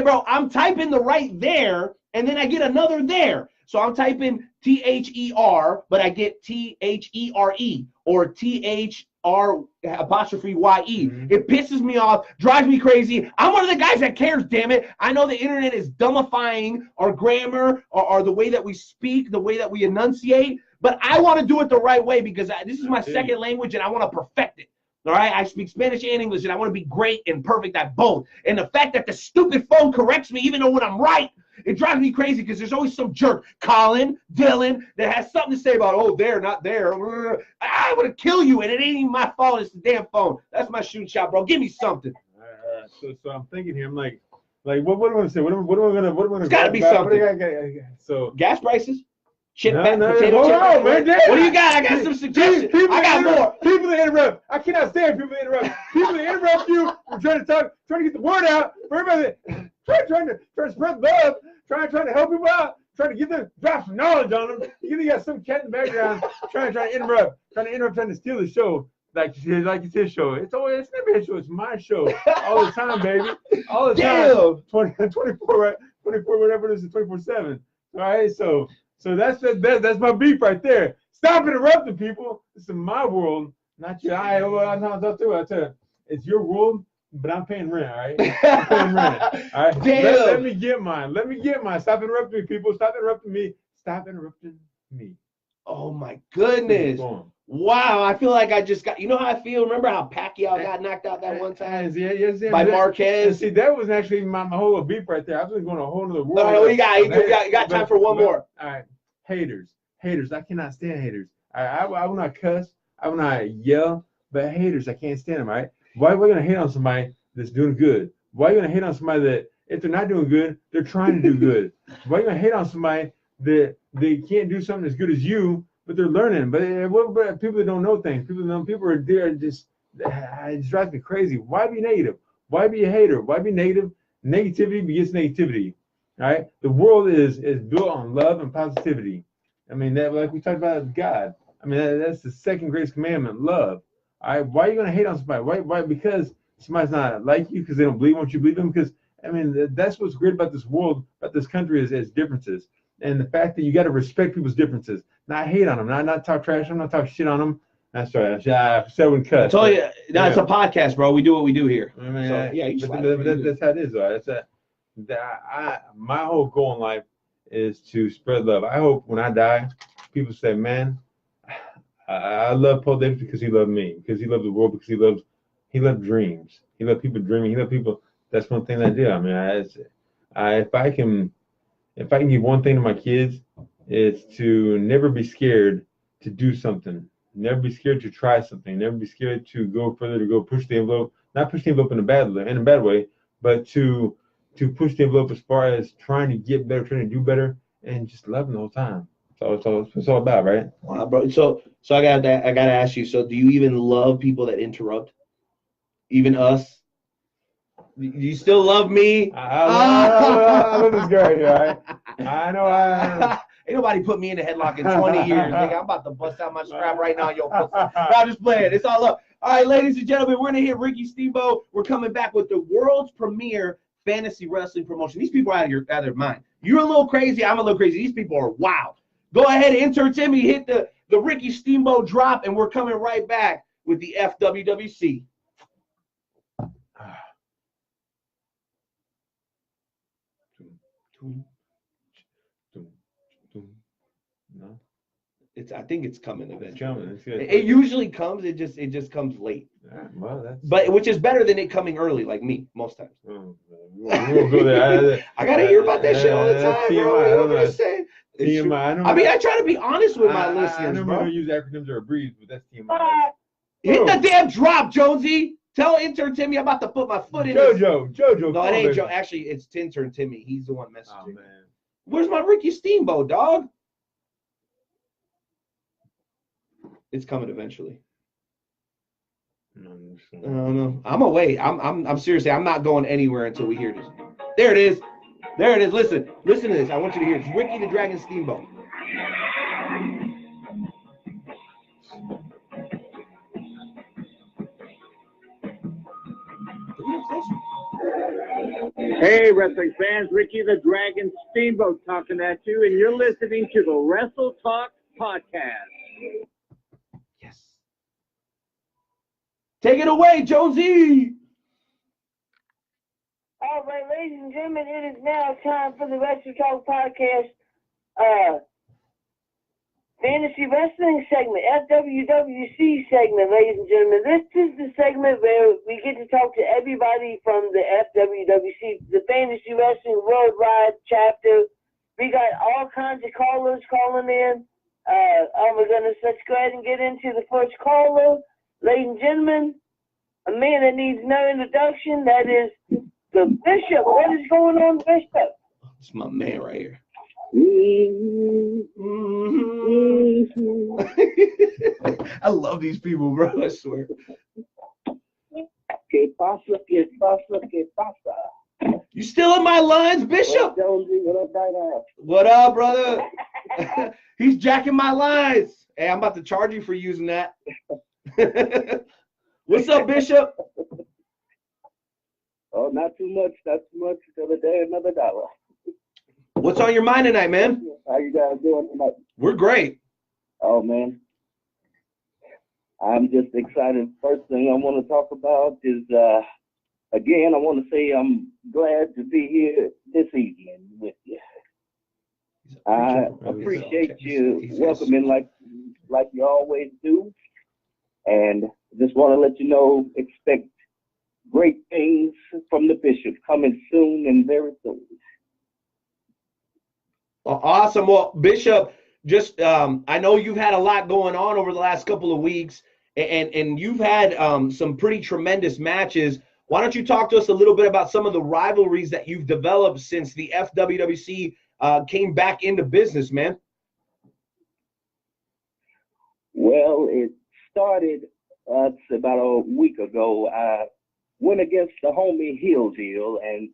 bro, I'm typing the right there, and then I get another there. So I'm typing THER, but I get THERE or THR apostrophe YE. Mm-hmm. It pisses me off, drives me crazy. I'm one of the guys that cares, damn it. I know the internet is dumbifying our grammar or the way that we speak, the way that we enunciate, but I want to do it the right way because this is my second language and I want to perfect it. All right, I speak Spanish and English, and I want to be great and perfect at both. And the fact that the stupid phone corrects me, even though when I'm right, it drives me crazy because there's always some jerk, Colin, Dylan, that has something to say about, oh, there, not there. I want to kill you, and it ain't even my fault. It's the damn phone. That's my shooting shot, bro. Give me something. So I'm thinking here. I'm like, what am I gonna say? What am I gonna? It's got to be something. So gas prices. Chip no, potato chip. Man, what do you got? I got some suggestions. I got more. People that interrupt. I cannot stand people that interrupt. People that interrupt you. We're trying to talk, trying to get the word out for everybody. Trying to spread love. Trying to help people out. Trying to get them drop some knowledge on them. You got some cat in the background trying to interrupt. Trying to steal the show. Like it's his show. It's never his show. It's my show. All the time, baby. All the time. 24, whatever it is, 24/7. All right, so that's my beef right there. Stop interrupting people. This is my world, not your. I tell you, it's your world, but I'm paying rent, all right? I'm paying rent, all right? Damn. Let me get mine. Let me get mine. Stop interrupting me, people. Stop interrupting me. Stop interrupting me. Oh my goodness. Wow, I feel like I just got, you know how I feel? Remember how Pacquiao got knocked out that one time? Yes, by Marquez? See, that was actually my whole beef right there. I was going a whole other world. All right, what do you got? You got time for one more. All right. Haters. I cannot stand haters. I will not cuss. I will not yell. But haters, I can't stand them, right? Why are we going to hate on somebody that's doing good? Why are you going to hate on somebody that, if they're not doing good, they're trying to do good? Why are you going to hate on somebody that they can't do something as good as you, but they're learning? But people that don't know things, people are there just, it drives me crazy. Why be negative? Why be a hater? Why be negative? Negativity begets negativity, right? The world is built on love and positivity. I mean, that, like we talked about God. I mean, that's the second greatest commandment, love. All right, why are you going to hate on somebody? Why? Because somebody's not like you, because they don't believe what you believe in? Because, I mean, that's what's great about this world, about this country is differences. And the fact that you got to respect people's differences, not hate on them, not talk trash, I'm not talk shit on them. That's right. I said we cut. I told you, it's a podcast, bro. We do what we do here. I mean, so, yeah, you that's how it is, though. My whole goal in life is to spread love. I hope when I die, people say, man, I love Paul Davis because he loved me, because he loved the world, because he loved dreams. He loved people dreaming. He loved people. That's one thing I do. I mean, if I can give one thing to my kids, it's to never be scared to do something. Never be scared to try something. Never be scared to go further, to go push the envelope. Not push the envelope in a bad way, but to push the envelope as far as trying to get better, trying to do better, and just loving the whole time. So it's all about, right? Wow, bro. So I gotta ask you. So do you even love people that interrupt? Even us? Do you still love me? I love this guy here. Right? I know. Ain't nobody put me in a headlock in 20 years. Nigga, I'm about to bust out my strap right now, yo. I'm just playing. It's all up. All right, ladies and gentlemen, we're gonna hit Ricky Steamboat. We're coming back with the world's premier fantasy wrestling promotion. These people are out of their mind. You're a little crazy. I'm a little crazy. These people are wild. Go ahead, intern Timmy, hit the Ricky Steamboat drop, and we're coming right back with the FWWC. No, I think it's coming eventually. It's coming. It usually comes. It just comes late. Well, but which is better than it coming early, like me most times. We'll go there. I gotta hear about that shit all the time, bro. I don't know. TMI. I mean, I try to be honest with my listeners, I know bro. we don't use acronyms or breathe, but that's TMI. Hit the damn drop, Jonesy. Tell intern Timmy I'm about to put my foot in. Jojo. No, it ain't Joe. Actually, it's intern Timmy. He's the one messaging. Oh, man. Where's my Ricky Steamboat, dog? It's coming eventually. No. I'm away. I'm seriously. I'm not going anywhere until we hear this. There it is. Listen to this. I want you to hear it. It's Ricky the Dragon Steamboat. Hey, wrestling fans, Ricky the Dragon Steamboat talking at you, and you're listening to the Wrestle Talk podcast. Yes. Take it away, Jonesy. All right, ladies and gentlemen, it is now time for the Wrestle Talk podcast fantasy wrestling segment, FWWC segment, ladies and gentlemen. This is the segment where we get to talk to everybody from the FWWC, the Fantasy Wrestling Worldwide chapter. We got all kinds of callers calling in. Oh my goodness, let's go ahead and get into the first caller. Ladies and gentlemen, a man that needs no introduction, that is the Bishop. What is going on, Bishop? It's my man right here. I love these people, bro. I swear. Que pasa, que pasa, que pasa. You still in my lines, Bishop? Jonesy, what up, Dino? What up, brother? He's jacking my lines. Hey, I'm about to charge you for using that. What's up, Bishop? Oh, not too much. Another day, another dollar. What's on your mind tonight, man? How you guys doing tonight? We're great. Oh man, I'm just excited. First thing I want to talk about is again, I want to say I'm glad to be here this evening with you. I appreciate you welcoming like you always do, and just want to let you know, expect great things from the Bishop coming soon and very soon. Awesome. Well, Bishop, just I know you've had a lot going on over the last couple of weeks, and you've had some pretty tremendous matches. Why don't you talk to us a little bit about some of the rivalries that you've developed since the FWWC came back into business, man? Well, it started about a week ago. I went against the homie Hill Deal, and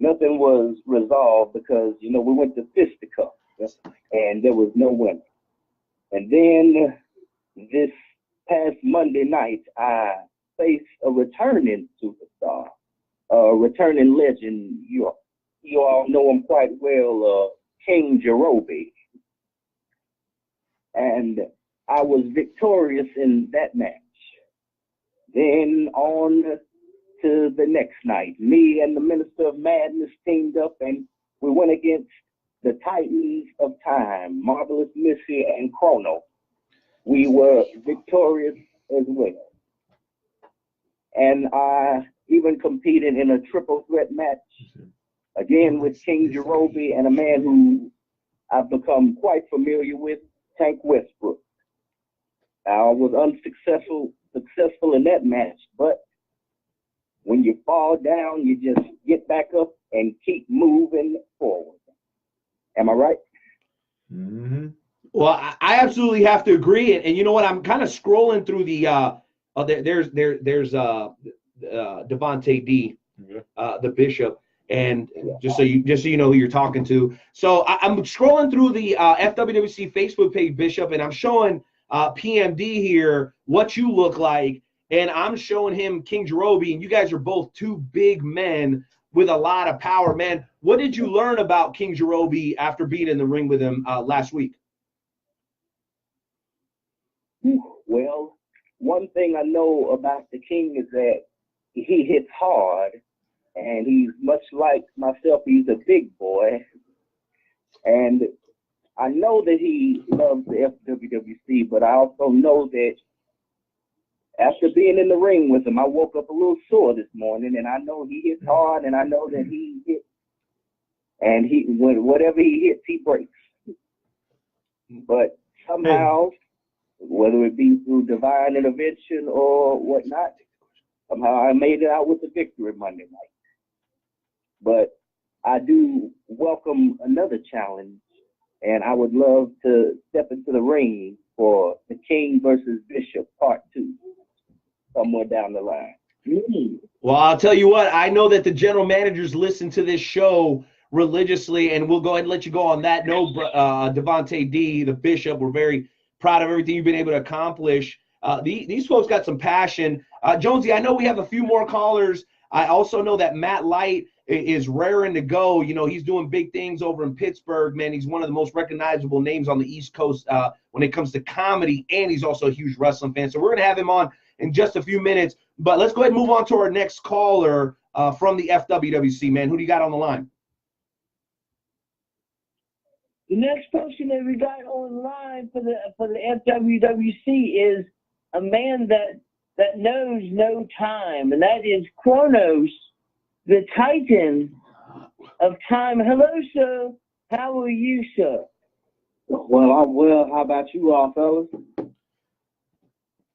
nothing was resolved because, we went to fisticuffs, and there was no winner. And then this past Monday night, I faced a returning superstar, a returning legend. You all know him quite well, King Jerobi. And I was victorious in that match. Then on to the next night, me and the Minister of Madness teamed up, and we went against the Titans of Time, Marvelous Missy and Chrono. We were victorious as well. And I even competed in a triple threat match, again with King Jerobi and a man who I've become quite familiar with, Tank Westbrook. I was unsuccessful in that match, but when you fall down, you just get back up and keep moving forward. Am I right? Mm-hmm. Well, I absolutely have to agree, and you know what? I'm kind of scrolling through the there's Devontae D, the Bishop, and just so you know who you're talking to. So I'm scrolling through the FWWC Facebook page, Bishop, and I'm showing PMD here what you look like, and I'm showing him King Jerobi, and you guys are both two big men with a lot of power, man. What did you learn about King Jerobi after being in the ring with him last week? Well, one thing I know about the King is that he hits hard, and he's much like myself. He's a big boy, and I know that he loves the FWWC, but I also know that after being in the ring with him, I woke up a little sore this morning, and I know he hits hard, and I know that he hits, and whatever he hits, he breaks. But somehow, whether it be through divine intervention or whatnot, somehow I made it out with the victory Monday night. But I do welcome another challenge, and I would love to step into the ring for the King versus Bishop Part 2, somewhere down the line. Well, I'll tell you what, I know that the general managers listen to this show religiously, and we'll go ahead and let you go on that note, Devontae D, the Bishop. We're very proud of everything you've been able to accomplish. These folks got some passion. Jonesy, I know we have a few more callers. I also know that Matt Light is raring to go. He's doing big things over in Pittsburgh, man. He's one of the most recognizable names on the East Coast when it comes to comedy, and he's also a huge wrestling fan. So we're going to have him on in just a few minutes. But let's go ahead and move on to our next caller from the FWWC, man. Who do you got on the line? The next person that we got online for the FWWC is a man that knows no time, and that is Kronos, the Titan of Time. Hello, sir. How are you, sir? Well, I'm well. How about you all, fellas?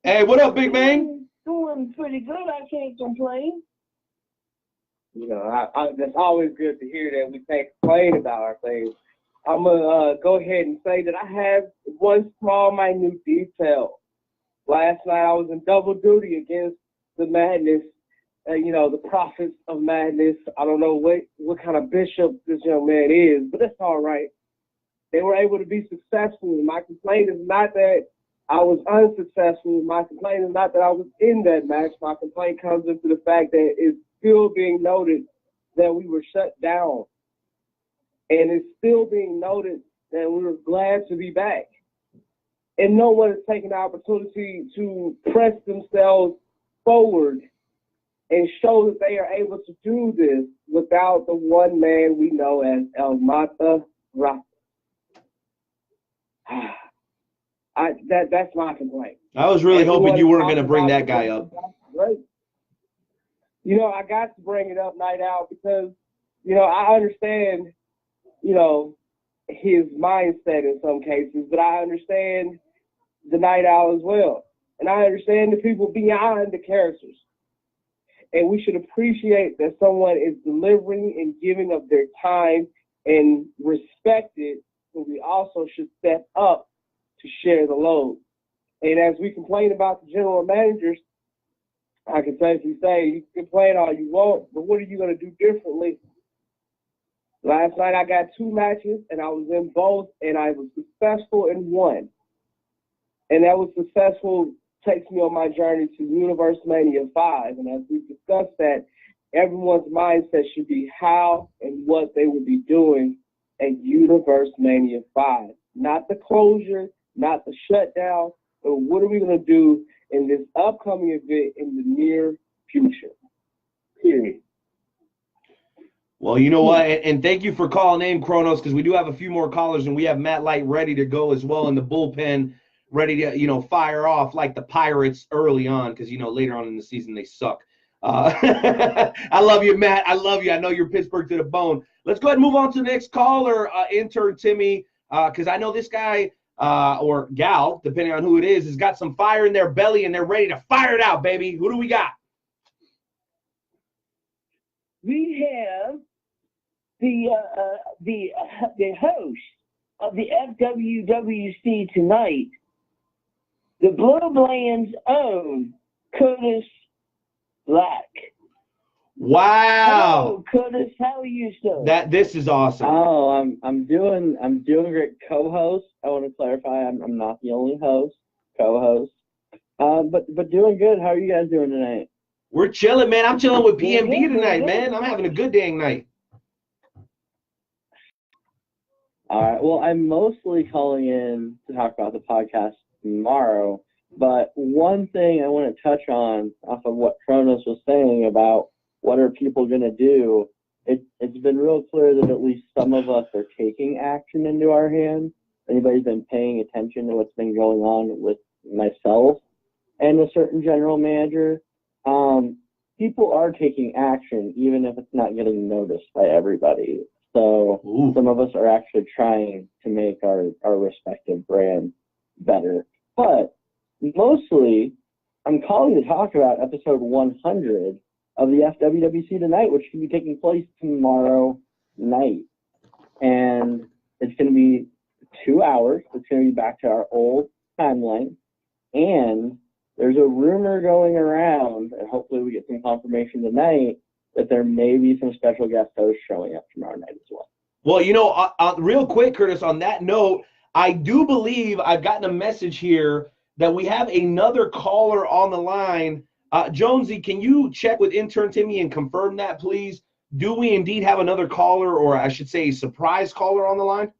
Hey, what up, big man? Doing pretty good. I can't complain. It's always good to hear that we can't complain about our things. I'm going to go ahead and say that I have one small, minute detail. Last night I was in double duty against the Madness, the prophets of Madness. I don't know what kind of bishop this young man is, but that's all right. They were able to be successful. My complaint is not that I was unsuccessful. My complaint is not that I was in that match. My complaint comes into the fact that it's still being noted that we were shut down. And it's still being noted that we were glad to be back. and no one is taking the opportunity to press themselves forward and show that they are able to do this without the one man we know as El Mata Rafa. That's my complaint. I was really hoping you weren't going to bring that guy up. Right. You know, I got to bring it up Night Out because, you know, I understand, you know, his mindset in some cases, but I understand the Night Owl as well. And I understand the people beyond the characters. And we should appreciate that someone is delivering and giving of their time and respect it, but we also should step up to share the load. And as we complain about the general managers, I can safely say, you can complain all you want, but what are you going to do differently? Last night I got 2 matches, and I was in both, and I was successful in one. And that was successful, takes me on my journey to Universe Mania 5. And as we've discussed that, everyone's mindset should be how and what they would be doing at Universe Mania 5. Not the closure, not the shutdown, but what are we going to do in this upcoming event in the near future? Period. Well, you know what? And thank you for calling in, Kronos, because we do have a few more callers, and we have Matt Light ready to go as well in the bullpen, ready to, you know, fire off like the Pirates early on, because, you know, later on in the season they suck. I love you, Matt. I love you. I know you're Pittsburgh to the bone. Let's go ahead and move on to the next caller, intern Timmy, because I know this guy or gal, depending on who it is, has got some fire in their belly, and they're ready to fire it out, baby. Who do we got? We have the host of the FWWC tonight, the Blue Bland's own Curtis Black. Wow. Hello, Curtis, how are you, sir? This is awesome. Oh, I'm doing great. Co-host. I want to clarify, I'm not the only host. Co-host. But doing good. How are you guys doing tonight? We're chilling, man. I'm chilling with PMD tonight, man. I'm having a good dang night. All right. Well, I'm mostly calling in to talk about the podcast tomorrow. But one thing I want to touch on off of what Kronos was saying about what are people going to do, it's been real clear that at least some of us are taking action into our hands. Anybody's been paying attention to what's been going on with myself and a certain general manager, people are taking action, even if it's not getting noticed by everybody. So some of us are actually trying to make our respective brands better. But mostly, I'm calling to talk about episode 100 of the FWWC tonight, which should be taking place tomorrow night. And it's going to be 2 hours. It's going to be back to our old timeline. And there's a rumor going around, and hopefully we get some confirmation tonight, that there may be some special guest hosts showing up tomorrow night as well. Well, you know, real quick, Curtis, on that note, I do believe I've gotten a message here that we have another caller on the line. Jonesy, can you check with intern Timmy and confirm that, please? Do we indeed have another caller, or I should say a surprise caller on the line?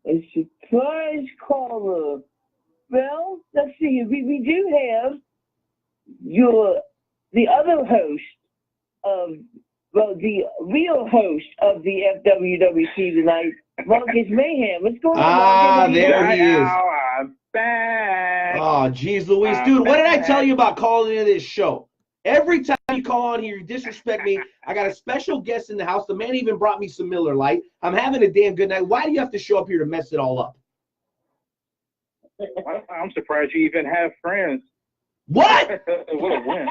A surprise caller. Well, let's see. We do have the other host of, well, the real host of the FWWC tonight, Marcus Mayhem. What's going on, Marcus? There he is. I'm back. Oh, geez, Louise. Dude, what did I tell you about calling into this show? Every time you call on here, you disrespect me. I got a special guest in the house. The man even brought me some Miller Lite. I'm having a damn good night. Why do you have to show up here to mess it all up? I'm surprised you even have friends. What? What a win.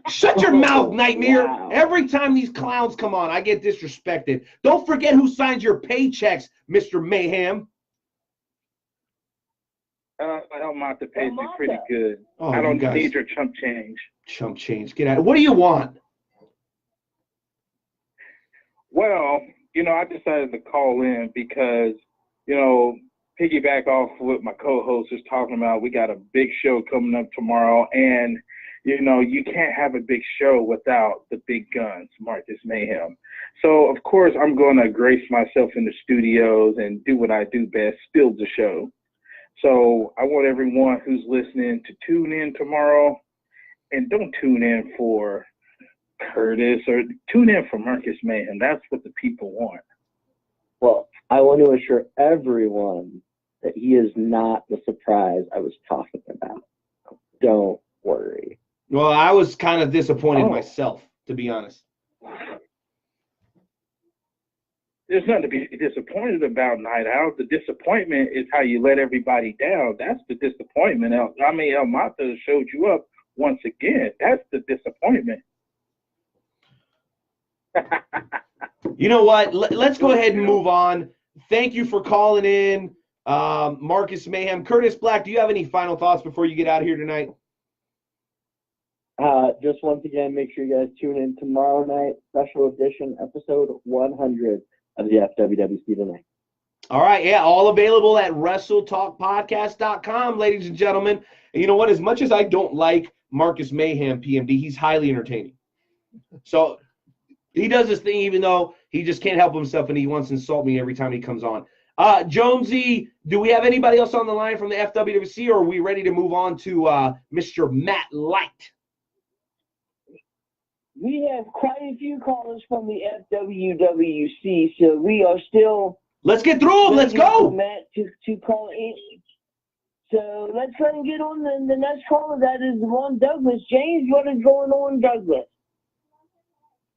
Shut your mouth, Nightmare. Wow. Every time these clowns come on, I get disrespected. Don't forget who signs your paychecks, Mr. Mayhem. El Mata pays me pretty good. Oh, I don't you guys. need your chump change. Chump change. Get out. What do you want? Well, you know, I decided to call in because, you know, piggyback off what my co-host is talking about. We got a big show coming up tomorrow, and, you know, you can't have a big show without the big guns, Marcus Mayhem. So, of course, I'm going to grace myself in the studios and do what I do best, build the show. So I want everyone who's listening to tune in tomorrow, and don't tune in for Curtis or tune in for Marcus Mayhem. That's what the people want. Well, I want to assure everyone that he is not the surprise I was talking about. Don't worry. Well, I was kind of disappointed myself, to be honest. There's nothing to be disappointed about, Night Out. The disappointment is how you let everybody down. That's the disappointment. I mean, El Mata showed you up once again. That's the disappointment. You know what? Let's go ahead and move on. Thank you for calling in, Marcus Mayhem. Curtis Black, do you have any final thoughts before you get out of here tonight? Just once again, make sure you guys tune in tomorrow night, special edition, episode 100 of the FWWC tonight. All right, yeah, all available at WrestleTalkPodcast.com, ladies and gentlemen. And you know what? As much as I don't like Marcus Mayhem, PMD, he's highly entertaining. So he does his thing, even though he just can't help himself and he wants to insult me every time he comes on. Jonesy, do we have anybody else on the line from the FWWC, or are we ready to move on to Mr. Matt Light? We have quite a few callers from the FWWC, so we are still. Let's get through them. Let's go. Matt to call in. So let's go and get on the next caller. That is Ron Douglas. James, what is going on, Douglas?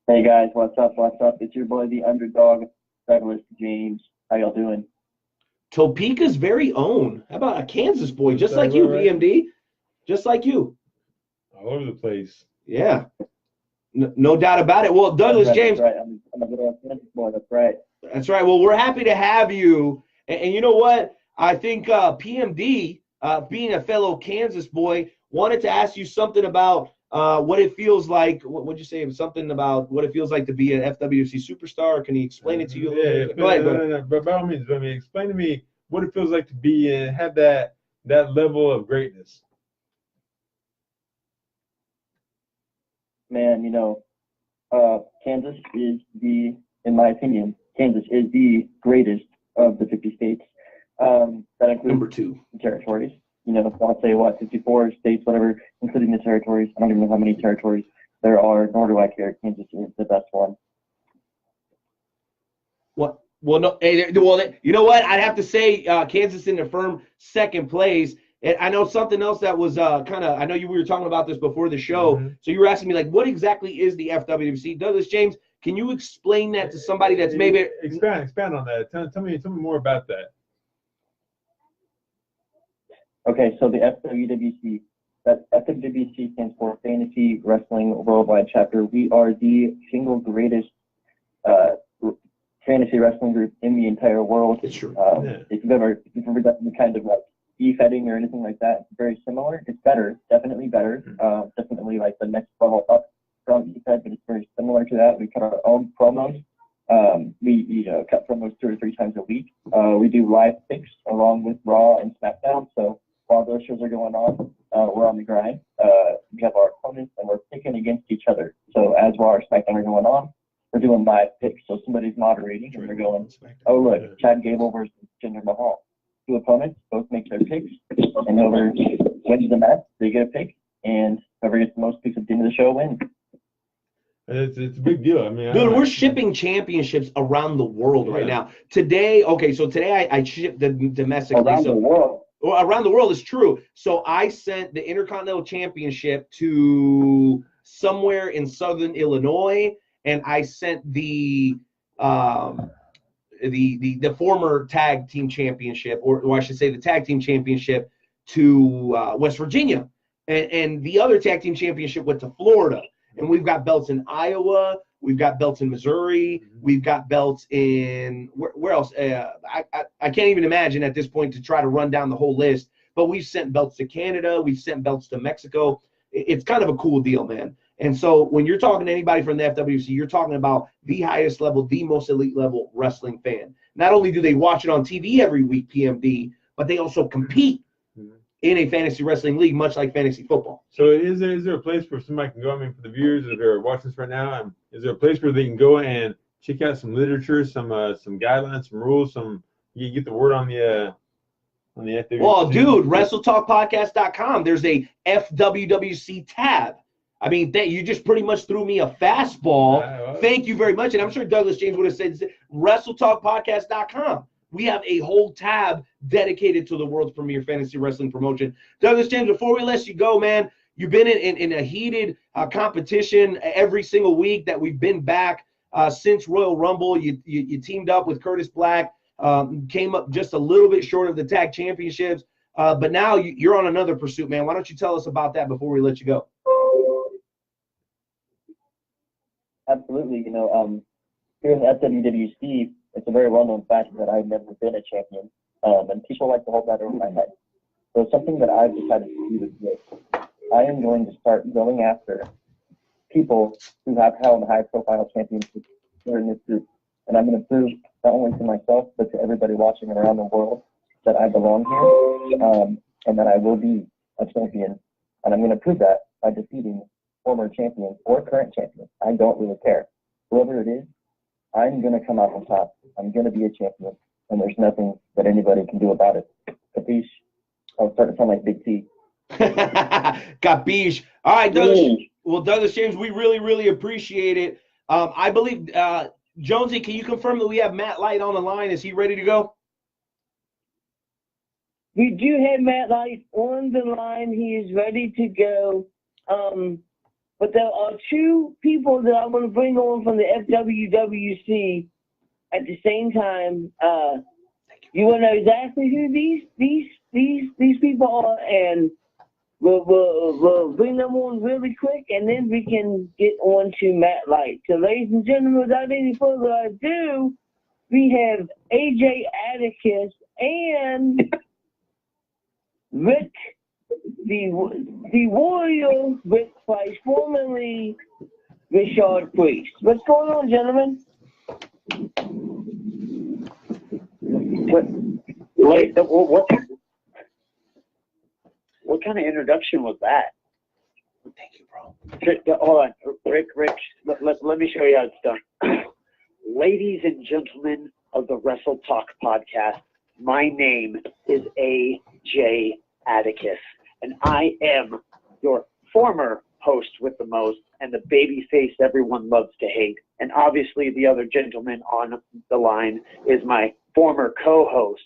Hey guys, what's up? What's up? It's your boy, the underdog, Douglas James. How y'all doing? Topeka's very own. How about a Kansas boy, just like you, PMD? Just like you. All over the place. Yeah. No doubt about it. Well, Douglas James. That's right. I'm a little Kansas boy. That's right. That's right. Well, we're happy to have you. And you know what? I think PMD, being a fellow Kansas boy, wanted to ask you something about what it feels like. What'd you say? Something about what it feels like to be an FWC superstar. Can he explain it to you a little bit? Go ahead. No. But by all means, I mean, explain to me what it feels like to be and have that level of greatness. Man, you know, Kansas is in my opinion, Kansas is the greatest of the 50 states. That includes number 2 territories. You know, I'll say 54 states, whatever, including the territories. I don't even know how many territories there are, nor do I care. Kansas is the best one. What? Well, no. Well, you know what? I'd have to say Kansas in the firm second place. And I know something else that was kind of, I know we were talking about this before the show. Mm-hmm. So you were asking me, like, what exactly is the FWC? Douglas James, can you explain that to somebody that's maybe. Expand on that. Tell me more about that. Okay, so the FWWC, that FWWC stands for Fantasy Wrestling Worldwide Chapter. We are the single greatest fantasy wrestling group in the entire world. It's true. If you've ever done any kind of like beefheading or anything like that, it's very similar. It's better, definitely better. Definitely like the next level up from beefhead, but it's very similar to that. We cut our own promos. We cut promos 2 or 3 times a week. We do live picks along with Raw and SmackDown. So while those shows are going on, we're on the grind. We have our opponents and we're picking against each other. So as Raw or SmackDown are going on, we're doing live picks. So somebody's moderating and they're going, oh look, Chad Gable versus Jinder Mahal. 2 opponents both make their picks, and whoever wins the match, they get a pick, and whoever gets the most picks at the end of the show wins. It's a big deal. I mean, dude, we're shipping championships around the world right now. Today, I shipped the domestically. Around the world. Well, around the world is true. So I sent the Intercontinental Championship to somewhere in Southern Illinois, and I sent the former tag team championship, or I should say the tag team championship, to West Virginia, and the other tag team championship went to Florida. And we've got belts in Iowa, we've got belts in Missouri, we've got belts in where else? I can't even imagine at this point to try to run down the whole list. But we've sent belts to Canada, we've sent belts to Mexico. It's kind of a cool deal, man. And so when you're talking to anybody from the FWC, you're talking about the highest level, the most elite level wrestling fan. Not only do they watch it on TV every week, PMD, but they also compete in a fantasy wrestling league, much like fantasy football. So is there a place where somebody can go? I mean, for the viewers that are watching this right now, is there a place where they can go and check out some literature, some guidelines, some rules, you get the word on the FWWC? Well, dude, WrestleTalkPodcast.com. There's a FWWC tab. I mean, you just pretty much threw me a fastball. Thank you very much. And I'm sure Douglas James would have said WrestleTalkPodcast.com. We have a whole tab dedicated to the world's premier fantasy wrestling promotion. Douglas James, before we let you go, man, you've been in a heated competition every single week that we've been back since Royal Rumble. You teamed up with Curtis Black, came up just a little bit short of the tag championships, but now you're on another pursuit, man. Why don't you tell us about that before we let you go? Absolutely. Here at FWWC, it's a very well-known fact that I've never been a champion, and people like to hold that over my head. So something that I've decided to do this year, I am going to start going after people who have held high-profile championships here in this group, and I'm going to prove not only to myself but to everybody watching around the world that I belong here, and that I will be a champion, and I'm going to prove that by defeating former champions or current champions. I don't really care. Whoever it is, I'm going to come out on top. I'm going to be a champion, and there's nothing that anybody can do about it. Capiche? I'll start to sound like Big T. Capiche. All right, Douglas. Well, Douglas James, we really, really appreciate it. I believe, Jonesy, can you confirm that we have Matt Light on the line? Is he ready to go? We do have Matt Light on the line. He is ready to go. But there are two people that I want to bring on from the FWWC at the same time. You want to know exactly who these people are, and we'll bring them on really quick, and then we can get on to Matt Light. So, ladies and gentlemen, without any further ado, we have AJ Atticus and Rick, the Warrior Rick Price, formerly Richard Priest. What's going on, gentlemen? What kind of introduction was that? Thank you, bro. Hold on, Rick. Let me show you how it's done. Ladies and gentlemen of the Wrestle Talk podcast, my name is AJ Atticus, and I am your former host with the most and the baby face everyone loves to hate. And obviously the other gentleman on the line is my former co-host,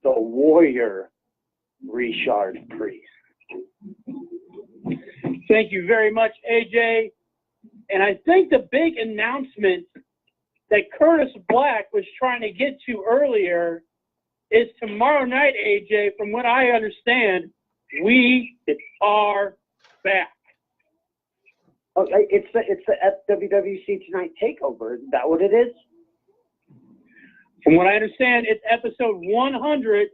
the Warrior Richard Priest. Thank you very much, AJ. And I think the big announcement that Curtis Black was trying to get to earlier is tomorrow night, AJ. From what I understand, we are back. Oh, it's the FWWC Tonight Takeover. Is that what it is? From what I understand, it's episode 100.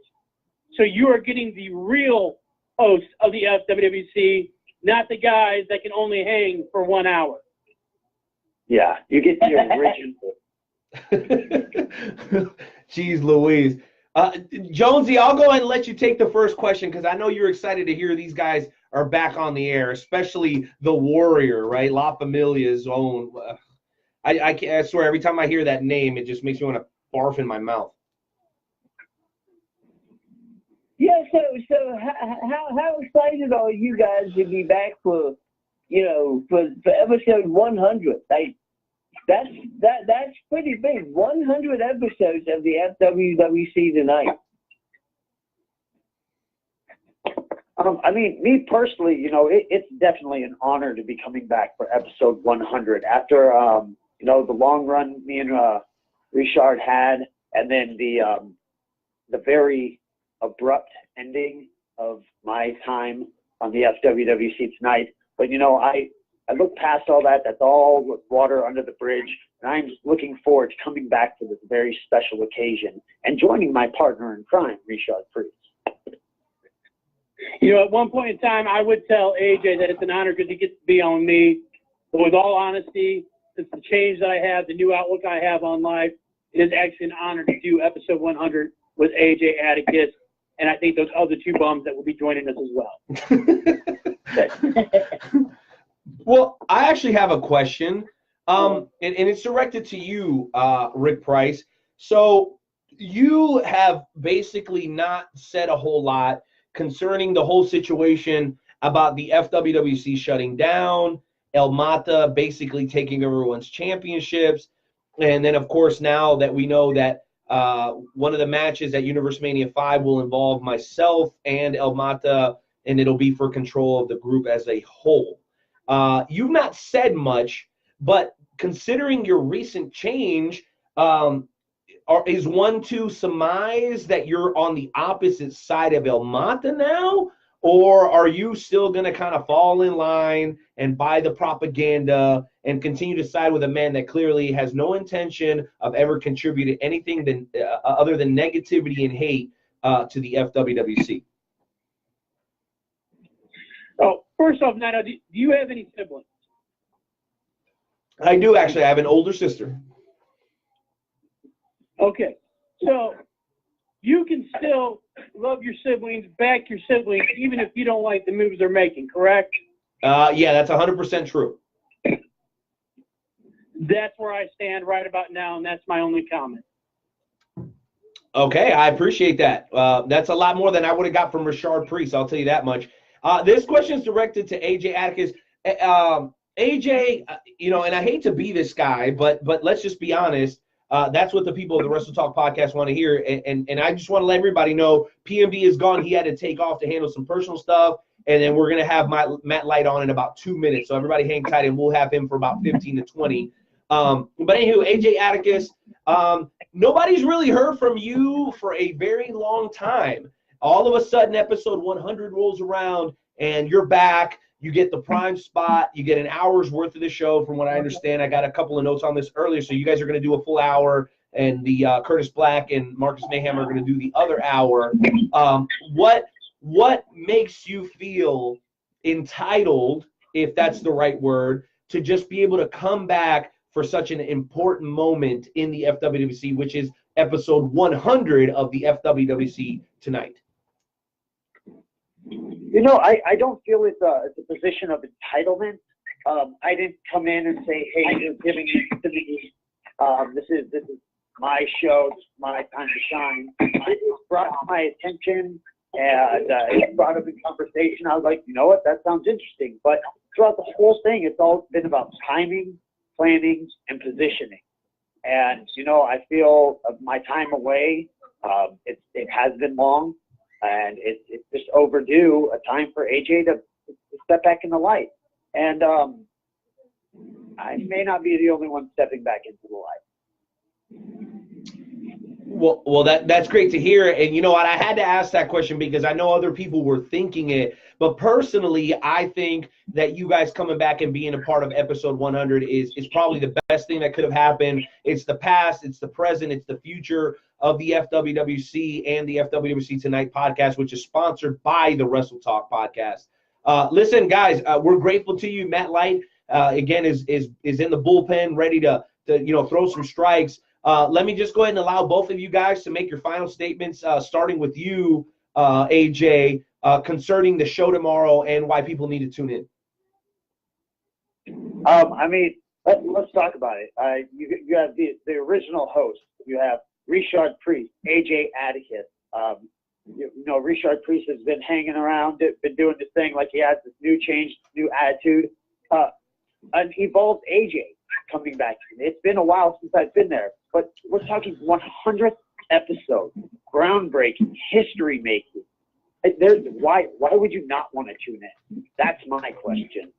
So you are getting the real host of the FWWC, not the guys that can only hang for 1 hour. Yeah, you get the original. Jeez Louise. Jonesy, I'll go ahead and let you take the first question because I know you're excited to hear these guys are back on the air, especially the Warrior, right? La Familia's own. I swear, every time I hear that name, it just makes me want to barf in my mouth. Yeah, so how excited are you guys to be back for episode 100? Like that's pretty big. 100 episodes of the FWWC tonight. I mean, me personally, it's definitely an honor to be coming back for episode 100 after the long run me and Richard had, and then the very abrupt ending of my time on the FWWC tonight. But I look past all that. That's all water under the bridge, and I'm looking forward to coming back for this very special occasion and joining my partner in crime, Richard Priest. At one point in time, I would tell AJ that it's an honor because he gets to be on me. But with all honesty, since the change that I have, the new outlook I have on life, it is actually an honor to do episode 100 with AJ Atticus. and I think those other two bums that will be joining us as well. Well, I actually have a question, and it's directed to you, Rick Price. So you have basically not said a whole lot concerning the whole situation about the FWWC shutting down, El Mata basically taking everyone's championships, and then, of course, now that we know that one of the matches at Universe Mania 5 will involve myself and El Mata, and it'll be for control of the group as a whole. You've not said much, but considering your recent change, is one to surmise that you're on the opposite side of El Mata now? Or are you still going to kind of fall in line and buy the propaganda and continue to side with a man that clearly has no intention of ever contributing anything other than negativity and hate to the FWWC? Oh, first off, Nano, do you have any siblings? I do, actually. I have an older sister. Okay, so you can still love your siblings, back your siblings, even if you don't like the moves they're making, correct? Yeah, that's 100% true. That's where I stand right about now, and that's my only comment. Okay, I appreciate that. That's a lot more than I would have got from Rashard Priest, I'll tell you that much. This question is directed to AJ Atticus. AJ, you know, and I hate to be this guy, but let's just be honest. That's what the people of the Wrestle Talk podcast want to hear. And I just want to let everybody know PMD is gone. He had to take off to handle some personal stuff. And then we're going to have Matt Light on in about 2 minutes. So everybody hang tight, and we'll have him for about 15 to 20. But anywho, AJ Atticus, nobody's really heard from you for a very long time. All of a sudden, episode 100 rolls around, and you're back. You get the prime spot. You get an hour's worth of the show, from what I understand. I got a couple of notes on this earlier, so you guys are going to do a full hour, and the Curtis Black and Marcus Mayhem are going to do the other hour. What makes you feel entitled, if that's the right word, to just be able to come back for such an important moment in the FWWC, which is episode 100 of the FWWC tonight? You know, I don't feel it's a position of entitlement. I didn't come in and say, hey, you're giving it to me. This is my show. This is my time to shine. It was brought to my attention, and it brought up in conversation. I was like, you know what, that sounds interesting. But throughout the whole thing, it's all been about timing, planning, and positioning. And, you know, I feel my time away, it has been long. And it's just overdue, a time for AJ to step back in the light. And I may not be the only one stepping back into the light. Well, that's great to hear. And you know what? I had to ask that question because I know other people were thinking it. But personally, I think that you guys coming back and being a part of episode 100 is probably the best thing that could have happened. It's the past, it's the present, it's the future of the FWWC and the FWWC Tonight podcast, which is sponsored by the Wrestle Talk podcast. Listen, guys, we're grateful to you. Matt Light, again, is in the bullpen, ready to throw some strikes. Let me just go ahead and allow both of you guys to make your final statements, starting with you, AJ, concerning the show tomorrow and why people need to tune in. I mean, let's talk about it. You have the original host. You have Richard Priest, AJ Atticus. You know, Richard Priest has been hanging around, been doing this thing like he has this new change, new attitude. An evolved AJ coming back. It's been a while since I've been there, but we're talking 100th episode, groundbreaking, history making. Why would you not want to tune in? That's my question.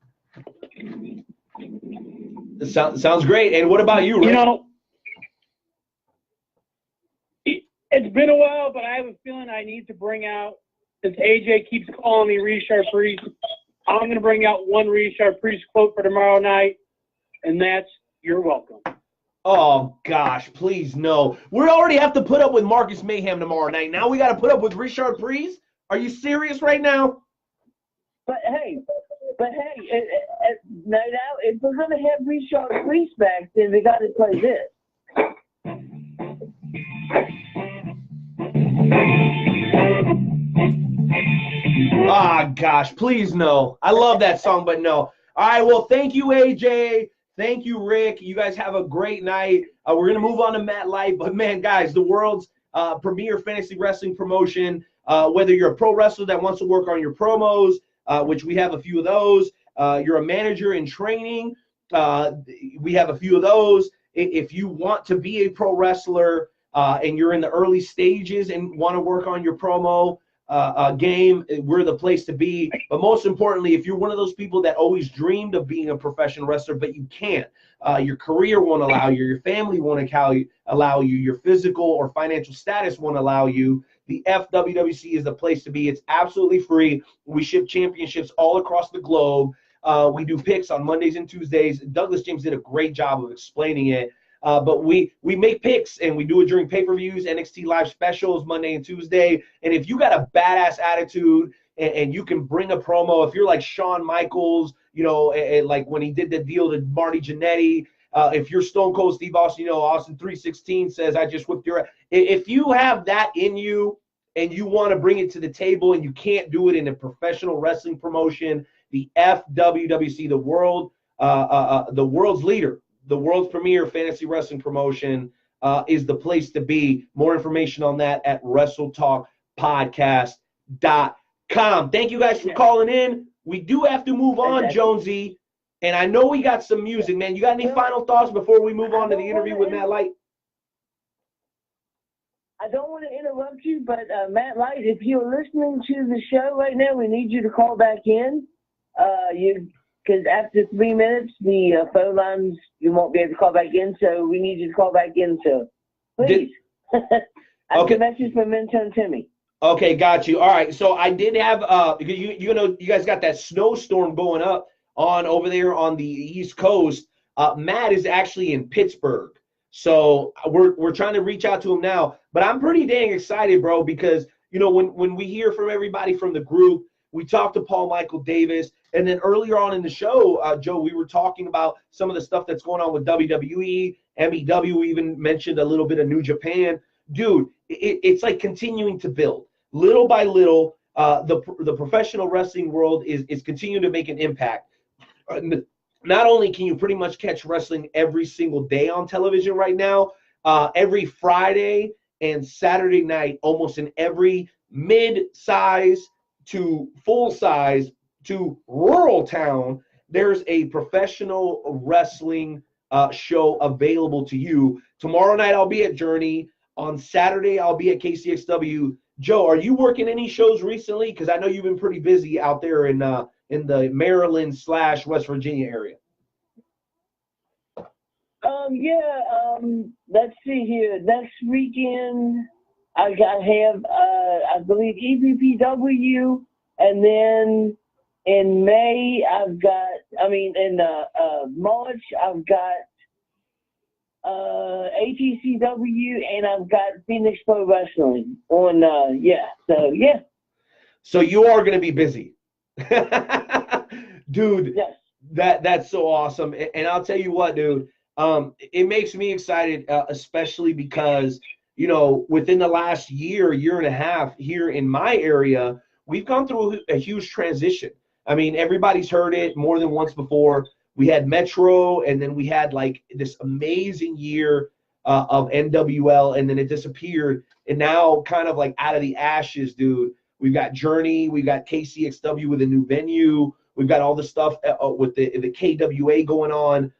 Sounds great. And what about you, Rick? You know, it's been a while, but I have a feeling I need to bring out, since AJ keeps calling me Richard Priest, I'm going to bring out one Richard Priest quote for tomorrow night, and that's, "You're welcome." Oh, gosh, please, no. We already have to put up with Marcus Mayhem tomorrow night. Now we got to put up with Richard Priest? Are you serious right now? But hey, now if we're gonna have Richard Priest back, then we got to play this. Ah, gosh, please no. I love that song, but no. All right, well, thank you, AJ. Thank you, Rick. You guys have a great night. We're going to move on to Matt Light. But, man, guys, the world's premier fantasy wrestling promotion, whether you're a pro wrestler that wants to work on your promos, which we have a few of those, you're a manager in training, we have a few of those. If you want to be a pro wrestler and you're in the early stages and want to work on your promo game, we're the place to be. But most importantly, if you're one of those people that always dreamed of being a professional wrestler, but you can't, your career won't allow you, your family won't allow you, your physical or financial status won't allow you, the FWWC is the place to be. It's absolutely free. We ship championships all across the globe. We do picks on Mondays and Tuesdays. Douglas James did a great job of explaining it. But we make picks, and we do it during pay-per-views, NXT Live specials, Monday and Tuesday. And if you got a badass attitude and you can bring a promo, if you're like Shawn Michaels, you know, and like when he did the deal to Marty Jannetty, if you're Stone Cold Steve Austin, you know, Austin 316 says, I just whipped your ass. If you have that in you and you want to bring it to the table and you can't do it in a professional wrestling promotion, the FWWC, the world's leader, the world's premier fantasy wrestling promotion, is the place to be. More information on that at WrestleTalkPodcast.com. Thank you guys for calling in. We do have to move on, Jonesy, and I know we got some music, man. You got any final thoughts before we move on to the interview with Matt Light? I don't want to interrupt you, but Matt Light, if you're listening to the show right now, we need you to call back in. Because after 3 minutes, the phone lines, you won't be able to call back in, so we need you to call back in, so please. I have a message from Intern Timmy. Okay, got you. All right, so I did have, because you know, you guys got that snowstorm going up over there on the East Coast. Matt is actually in Pittsburgh, so we're trying to reach out to him now. But I'm pretty dang excited, bro, because, you know, when we hear from everybody from the group, we talked to Paul Michael Davis, and then earlier on in the show, Joe, we were talking about some of the stuff that's going on with WWE, MEW. We even mentioned a little bit of New Japan. Dude, it's like continuing to build. Little by little, the professional wrestling world is continuing to make an impact. Not only can you pretty much catch wrestling every single day on television right now, every Friday and Saturday night, almost in every mid-size to full size to rural town, there's a professional wrestling show available to you. Tomorrow night I'll be at Journey. On Saturday I'll be at KCXW. Joe, are you working any shows recently? Because I know you've been pretty busy out there in the Maryland / West Virginia area. Let's see here. Next weekend I have I believe EPPW, and then in May in March I've got ATCW, and I've got Phoenix Pro Wrestling on So you are going to be busy. Dude, yes. That's so awesome. And I'll tell you what, dude, it makes me excited, especially because, you know, within the last year and a half here in my area, we've gone through a huge transition. I mean, everybody's heard it more than once before. We had Metro, and then we had like this amazing year of NWL, and then it disappeared. And now, kind of like out of the ashes, dude, we've got Journey, we've got KCXW with a new venue, we've got all the stuff with the KWA going on,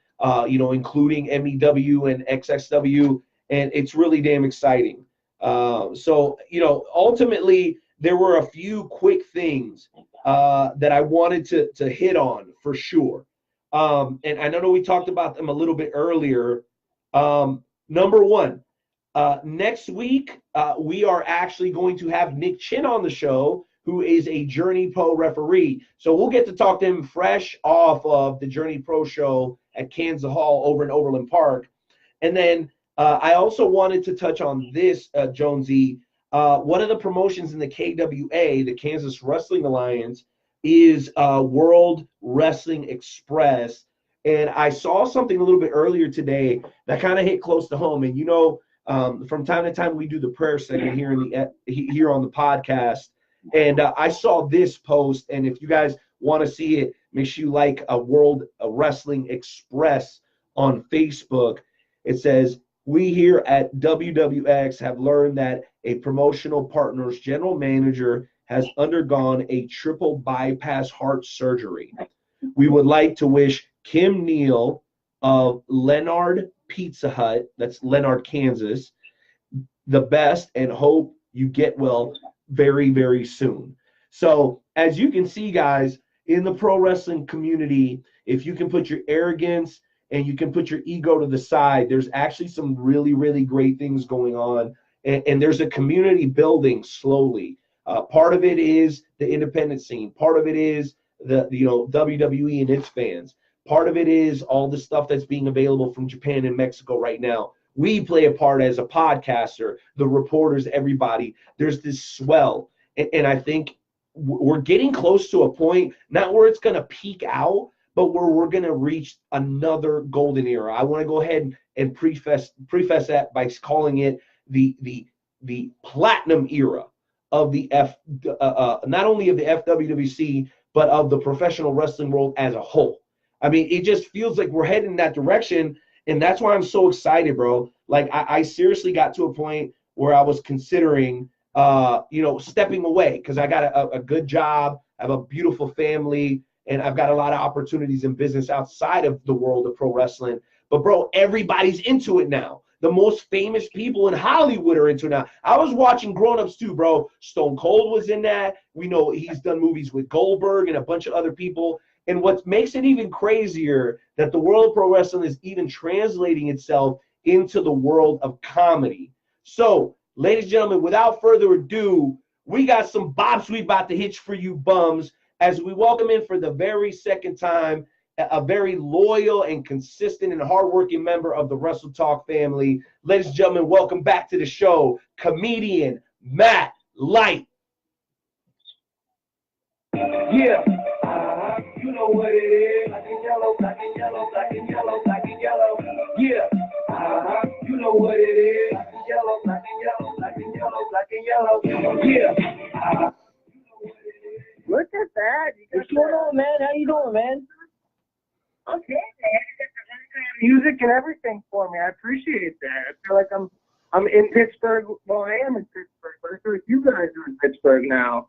you know, including MEW and XXW, and it's really damn exciting. So, you know, ultimately, there were a few quick things that I wanted to hit on for sure. And I know we talked about them a little bit earlier. Number one, next week, we are actually going to have Nick Chin on the show, who is a Journey Pro referee. So we'll get to talk to him fresh off of the Journey Pro show at Kansas Hall over in Overland Park. And then I also wanted to touch on this, Jonesy. One of the promotions in the KWA, the Kansas Wrestling Alliance, is World Wrestling Express. And I saw something a little bit earlier today that kind of hit close to home. And, you know, from time to time we do the prayer segment here on the podcast. And I saw this post, and if you guys want to see it, make sure you like a World Wrestling Express on Facebook. It says, we here at WWX have learned that a promotional partner's general manager has undergone a triple bypass heart surgery. We would like to wish Kim Neal of Leonard Pizza Hut, that's Leonard, Kansas, the best and hope you get well very, very soon. So as you can see, guys, in the pro wrestling community, if you can put your arrogance and you can put your ego to the side, there's actually some really, really great things going on. And there's a community building slowly. Part of it is the independent scene. Part of it is the WWE and its fans. Part of it is all the stuff that's being available from Japan and Mexico right now. We play a part as a podcaster, the reporters, everybody. There's this swell. And I think we're getting close to a point, not where it's going to peak out, but where we're going to reach another golden era. I want to go ahead and preface that by calling it the platinum era of the not only of the FWWC, but of the professional wrestling world as a whole. I mean, it just feels like we're heading in that direction, and that's why I'm so excited, bro. Like, I seriously got to a point where I was considering, stepping away, because I got a good job, I have a beautiful family, and I've got a lot of opportunities in business outside of the world of pro wrestling. But, bro, everybody's into it now. The most famous people in Hollywood are into it now. I was watching Grown Ups too, bro. Stone Cold was in that. We know he's done movies with Goldberg and a bunch of other people. And what makes it even crazier that the world of pro wrestling is even translating itself into the world of comedy. So, ladies and gentlemen, without further ado, we got some bops we about to hitch for you bums as we welcome in for the very second time a very loyal and consistent and hardworking member of the Wrestle Talk family. Ladies and gentlemen, welcome back to the show, comedian Matt Light. Yeah. You know what it is. Black and yellow, black and yellow, black and yellow, black and yellow. Yeah. You know what it is. Black and yellow, black and yellow, black and yellow, black and yellow. Yeah. Look at that. What's going on, man? How you doing, man? Okay, man. You got the music and everything for me. I appreciate that. I feel like I'm in Pittsburgh. Well, I am in Pittsburgh, but I feel like you guys are in Pittsburgh now.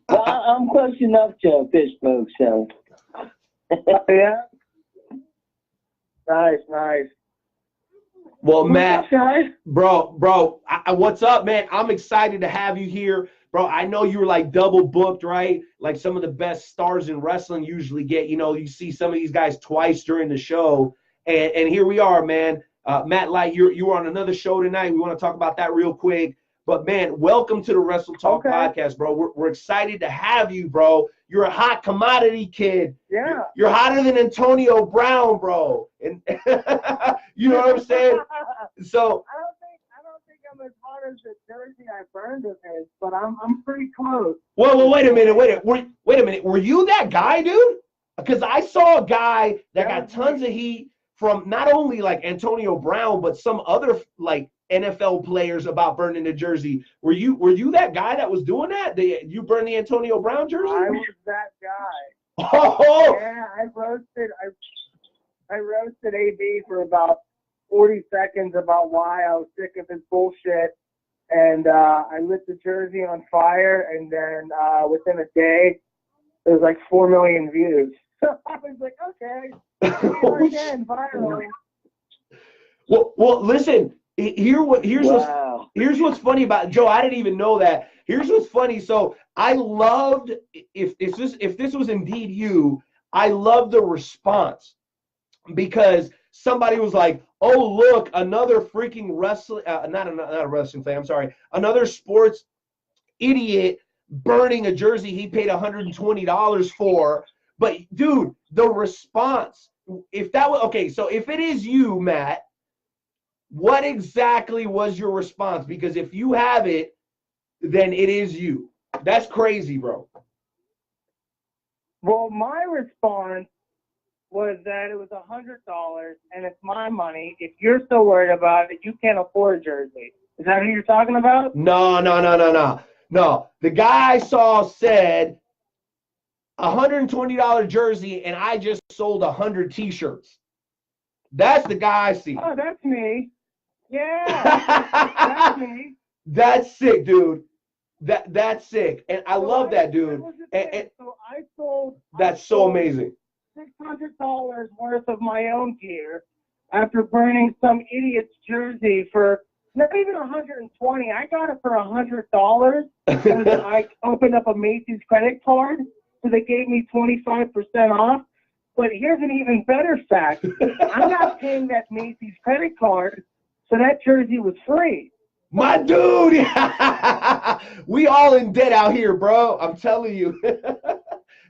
Well, I'm close enough to Pittsburgh, so. Yeah. Nice. Well, Matt, bro, what's up, man? I'm excited to have you here. Bro, I know you were like double booked, right? Like some of the best stars in wrestling usually get, you see some of these guys twice during the show. And here we are, man. Matt Light, you were on another show tonight. We want to talk about that real quick. But, man, welcome to the Wrestle Talk podcast, bro. We're excited to have you, bro. You're a hot commodity kid. Yeah. You're hotter than Antonio Brown, bro. And you know what I'm saying? So I don't think I'm as hot as the jersey I burned of his, but I'm pretty close. Well, wait a minute. Wait a minute. Were you that guy, dude? Because I saw a guy that got tons of heat from not only like Antonio Brown, but some other like NFL players about burning the jersey. Were you that guy that was doing that? You burned the Antonio Brown jersey? I was that guy. Oh yeah, I roasted AB for about 40 seconds about why I was sick of his bullshit, and I lit the jersey on fire, and then within a day there was like 4 million views. So I was like, okay, again, viral. Well, listen. Here's what's funny about Joe. I didn't even know that. Here's what's funny. So I loved if this was indeed you, I loved the response because somebody was like, "Oh, look, another freaking wrestling not a wrestling fan. I'm sorry, another sports idiot burning a jersey he paid $120 for." But dude, the response. If that was okay, so if it is you, Matt. What exactly was your response? Because if you have it, then it is you. That's crazy, bro. Well, my response was that it was $100 and it's my money. If you're so worried about it, you can't afford a jersey. Is that who you're talking about? No. The guy I saw said $120 jersey, and I just sold 100 T-shirts. That's the guy I see. Oh, that's me. Yeah, that's me. That's sick, dude. That's sick, and I love that, dude. So I sold. That's so amazing. $600 worth of my own gear after burning some idiot's jersey for not even 120. I got it for $100. I opened up a Macy's credit card, so they gave me 25% off. But here's an even better fact: I'm not paying that Macy's credit card, so that jersey was free. My dude, we all in debt out here, bro. I'm telling you,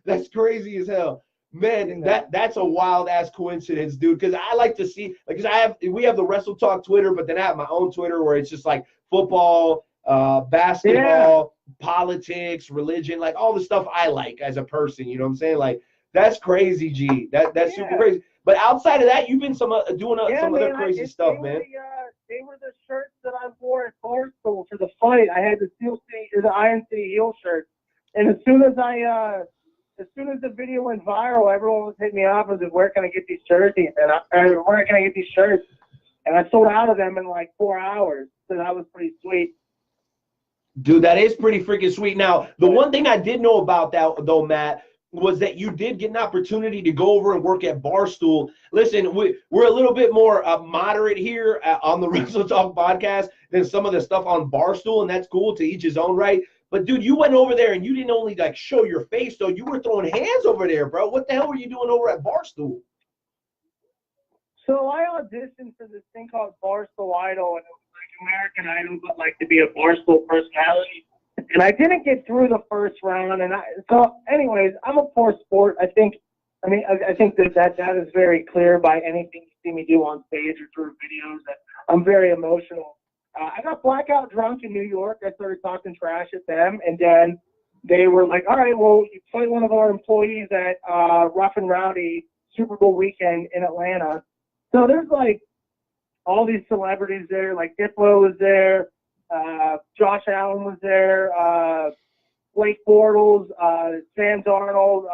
that's crazy as hell, man. That's a wild ass coincidence, dude. Because I like to see, like, because we have the Wrestle Talk Twitter, but then I have my own Twitter where it's just like football, basketball, politics, religion, like all the stuff I like as a person. You know what I'm saying? Like, that's crazy, G. That's super crazy. But outside of that, you've been doing some other crazy stuff, man. They were the shirts that I wore at Barstool for the fight. I had the Iron City heel shirt, and as soon as the video went viral, everyone was hitting me up and said, "Where can I get these jerseys?" And where can I get these shirts? And I sold out of them in like 4 hours. So that was pretty sweet. Dude, that is pretty freaking sweet. Now, the one thing I did know about that, though, Matt, was that you did get an opportunity to go over and work at Barstool. Listen, we're a little bit more moderate here on the Wrestle Talk podcast than some of the stuff on Barstool, and that's cool, to each his own right. But, dude, you went over there and you didn't only, like, show your face, though. You were throwing hands over there, bro. What the hell were you doing over at Barstool? So I auditioned for this thing called Barstool Idol, and it was like American Idol, but like to be a Barstool personality. And I didn't get through the first round. So anyways, I'm a poor sport. I think that is very clear by anything you see me do on stage or through videos, that I'm very emotional. I got blackout drunk in New York. I started talking trash at them, and then they were like, "All right, well, you play one of our employees at Rough and Rowdy Super Bowl weekend in Atlanta." So there's like all these celebrities there, like Diplo was there. Josh Allen was there, Blake Bortles, Sam Darnold,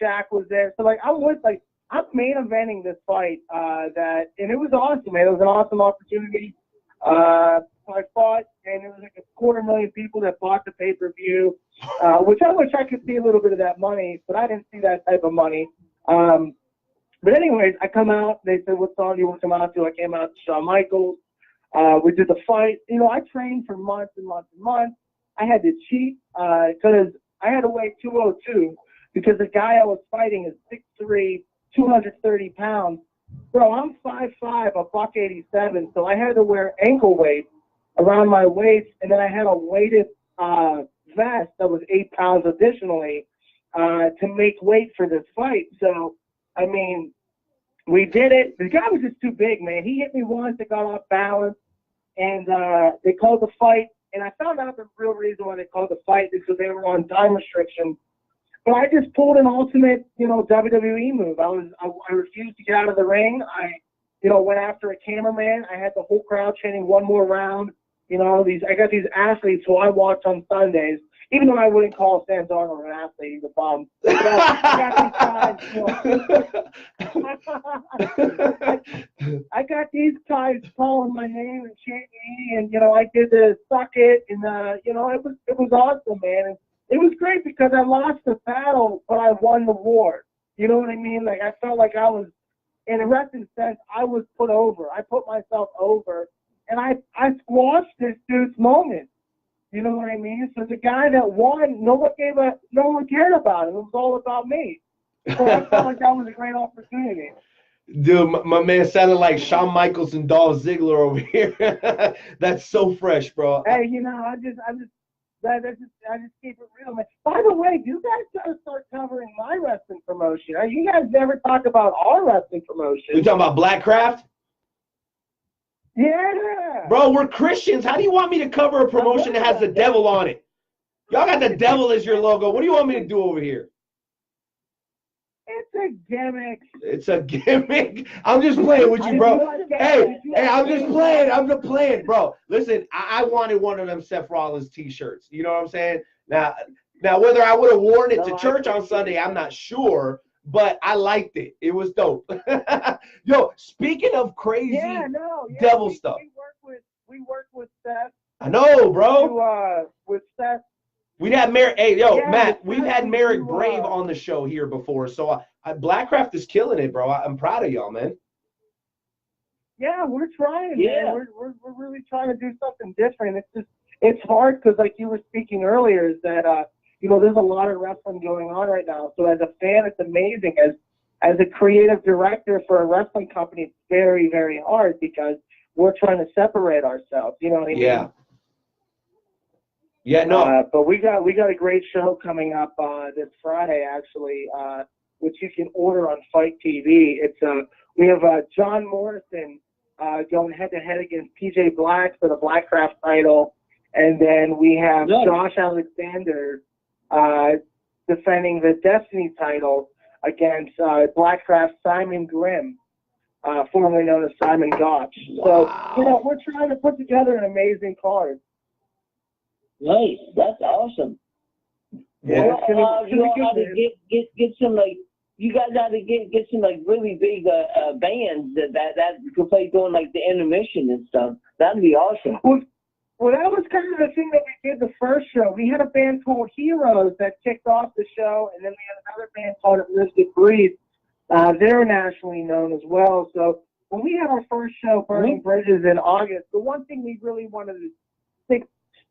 Shaq was there. So I'm main eventing this fight, and it was awesome, man. It was an awesome opportunity. I fought, and it was like 250,000 people that bought the pay-per-view, which I wish I could see a little bit of that money, but I didn't see that type of money. But anyways, I come out, they said, "What song do you want to come out to?" I came out to Shawn Michaels. We did the fight. You know, I trained for months and months and months. I had to cheat because I had to weigh 202 because the guy I was fighting is 6'3", 230 pounds. Bro, I'm 5'5", a $187, so I had to wear ankle weight around my waist, and then I had a weighted vest that was 8 pounds additionally to make weight for this fight. So, I mean, we did it. The guy was just too big, man. He hit me once. It got off balance. And they called the fight. And I found out the real reason why they called the fight is because they were on time restriction. But I just pulled an ultimate, WWE move. I refused to get out of the ring. I went after a cameraman. I had the whole crowd chanting "one more round." I got these athletes who I watch on Sundays. Even though I wouldn't call Sam Darnold an athlete, he's a bum. But I got these guys calling my name and chanting me, and I did the suck it, and it was awesome, man. And it was great because I lost the battle, but I won the war. You know what I mean? Like, I felt like I was, in a wrestling sense, I was put over. I put myself over, and I squashed this dude's moment. You know what I mean? So the guy that won, no one cared about him. It was all about me. So I felt like that was a great opportunity. Dude, my man sounded like Shawn Michaels and Dolph Ziggler over here. That's so fresh, bro. Hey, I just keep it real, man. By the way, you guys gotta start covering my wrestling promotion. You guys never talk about our wrestling promotion. You talking about Blackcraft? Yeah. Bro, we're Christians. How do you want me to cover a promotion that has the devil on it? Y'all got the devil as your logo. What do you want me to do over here? It's a gimmick. It's a gimmick. I'm just playing with you, bro. Hey, I'm just playing. I'm just playing, bro. Listen, I wanted one of them Seth Rollins T-shirts. You know what I'm saying? Now, whether I would have worn it to church on Sunday, I'm not sure. But I liked it. It was dope. Yo, speaking of crazy devil stuff. We work with Seth. I know, bro. With Seth. We'd have Merrick. Hey, yo, Matt, we've had Merrick Brave on the show here before. So Blackcraft is killing it, bro. I'm proud of y'all, man. Yeah, we're trying, man. We're really trying to do something different. It's hard because, like you were speaking earlier, is that there's a lot of wrestling going on right now. So as a fan, it's amazing. As a creative director for a wrestling company, it's very, very hard because we're trying to separate ourselves. You know what I mean? Yeah. Yeah, no. But we got a great show coming up this Friday, actually, which you can order on Fight TV. We have John Morrison going head-to-head against PJ Black for the Blackcraft title. And then we have Josh Alexander defending the Destiny title against Blackcraft Simon Grimm, formerly known as Simon Gotch. Wow. So, we're trying to put together an amazing card. Nice. That's awesome. Yeah, you all got to get some, like, you guys got to get some, like, really big bands that could play during, like, the intermission and stuff. That'd be awesome. Well, that was kind of the thing that we did the first show. We had a band called Heroes that kicked off the show, and then we had another band called It Lives to Breathe. They're nationally known as well. So when we had our first show, Burning Bridges, in August, the one thing we really wanted to stick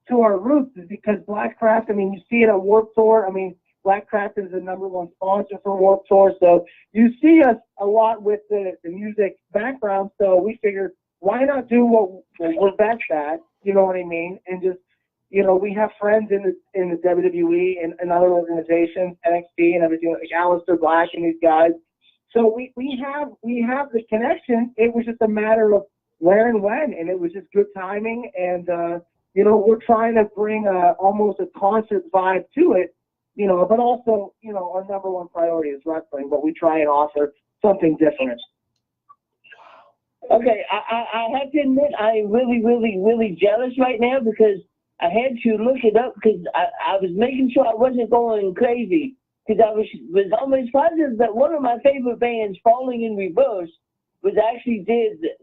to our roots is because Blackcraft, I mean, you see it at Warped Tour. I mean, Blackcraft is the #1 sponsor for Warped Tour. So you see us a lot with the music background. So we figured, why not do what we're best at? You know what I mean? And just, we have friends in the WWE and other organizations, NXT and everything, like Aleister Black and these guys. So we have the connection. It was just a matter of where and when, and it was just good timing. And we're trying to bring almost a concert vibe to it, but also, our #1 priority is wrestling, but we try and offer something different. Okay, I have to admit I'm really, really, really jealous right now because I had to look it up because I was making sure I wasn't going crazy because I was almost positive that one of my favorite bands, Falling in Reverse, was actually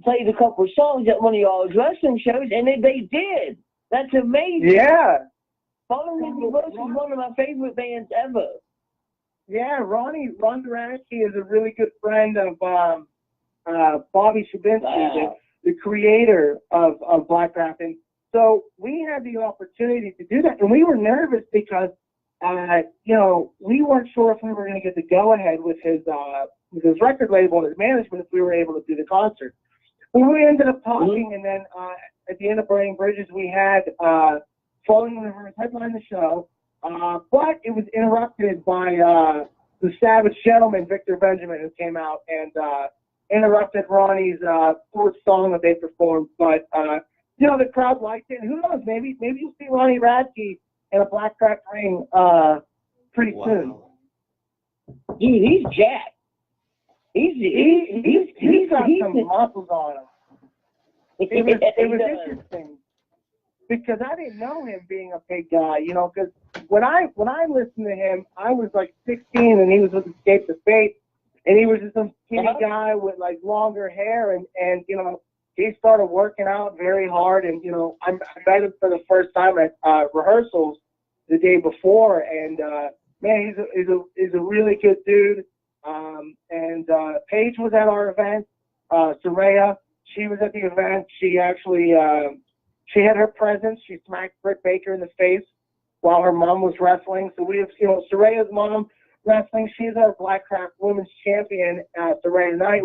played a couple of songs at one of y'all's wrestling shows, and they did. That's amazing. Yeah. Falling in Reverse is one of my favorite bands ever. Yeah, Ron Durantke is a really good friend of Bobby Shabinsky, the creator of Blackcraft. And so we had the opportunity to do that. And we were nervous because, we weren't sure if we were going to get the go-ahead with his record label and his management if we were able to do the concert. But we ended up talking, and then at the end of Burning Bridges, we had Falling in Reverse headline the show, but it was interrupted by the Savage Gentleman, Victor Benjamin, who came out and interrupted Ronnie's fourth song that they performed. But the crowd liked it, and who knows, maybe you'll see Ronnie Radke in a Blackcraft ring pretty soon. Dude, he's jacked. He's got some muscles on him. It was interesting because I didn't know him being a big guy, because when I listened to him, I was like 16 and he was with Escape the Fate, and he was just some skinny guy with like longer hair, and he started working out very hard, and I met him for the first time at rehearsals the day before, and man, he's a really good dude. And Paige was at our event. Saraya, she was at the event. She actually she had her presence. She smacked Britt Baker in the face while her mom was wrestling. So we have, Saraya's mom wrestling. She's our Blackcraft Women's Champion at Saraya Knight,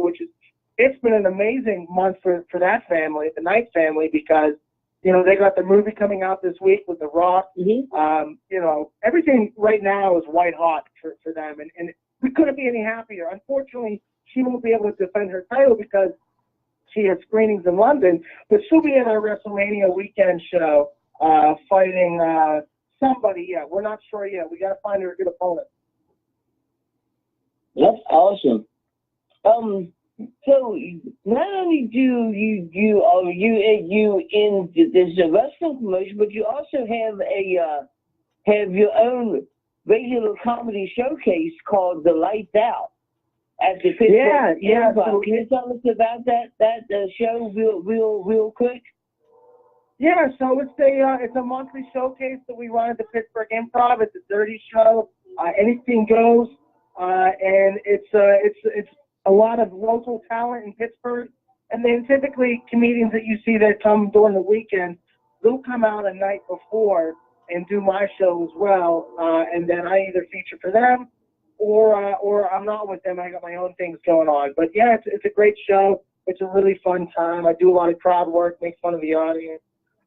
it's been an amazing month for that family, the Knight family, because they got the movie coming out this week with The Rock. Mm-hmm. Everything right now is white hot for them, and we couldn't be any happier. Unfortunately, she won't be able to defend her title because she has screenings in London, but she'll be at our WrestleMania weekend show fighting somebody. Yeah, we're not sure yet. We got to find her a good opponent. That's awesome. So not only do you in this wrestling promotion, but you also have your own regular comedy showcase called The Lights Out at the Pittsburgh Improv. So can you tell us about that show real quick? Yeah, so it's a monthly showcase that we run at the Pittsburgh Improv. It's a dirty show. Anything goes, and it's a lot of local talent in Pittsburgh. And then typically comedians that you see that come during the weekend, they'll come out a night before and do my show as well. And then I either feature for them or I'm not with them. I got my own things going on. But yeah, it's a great show. It's a really fun time. I do a lot of crowd work, make fun of the audience.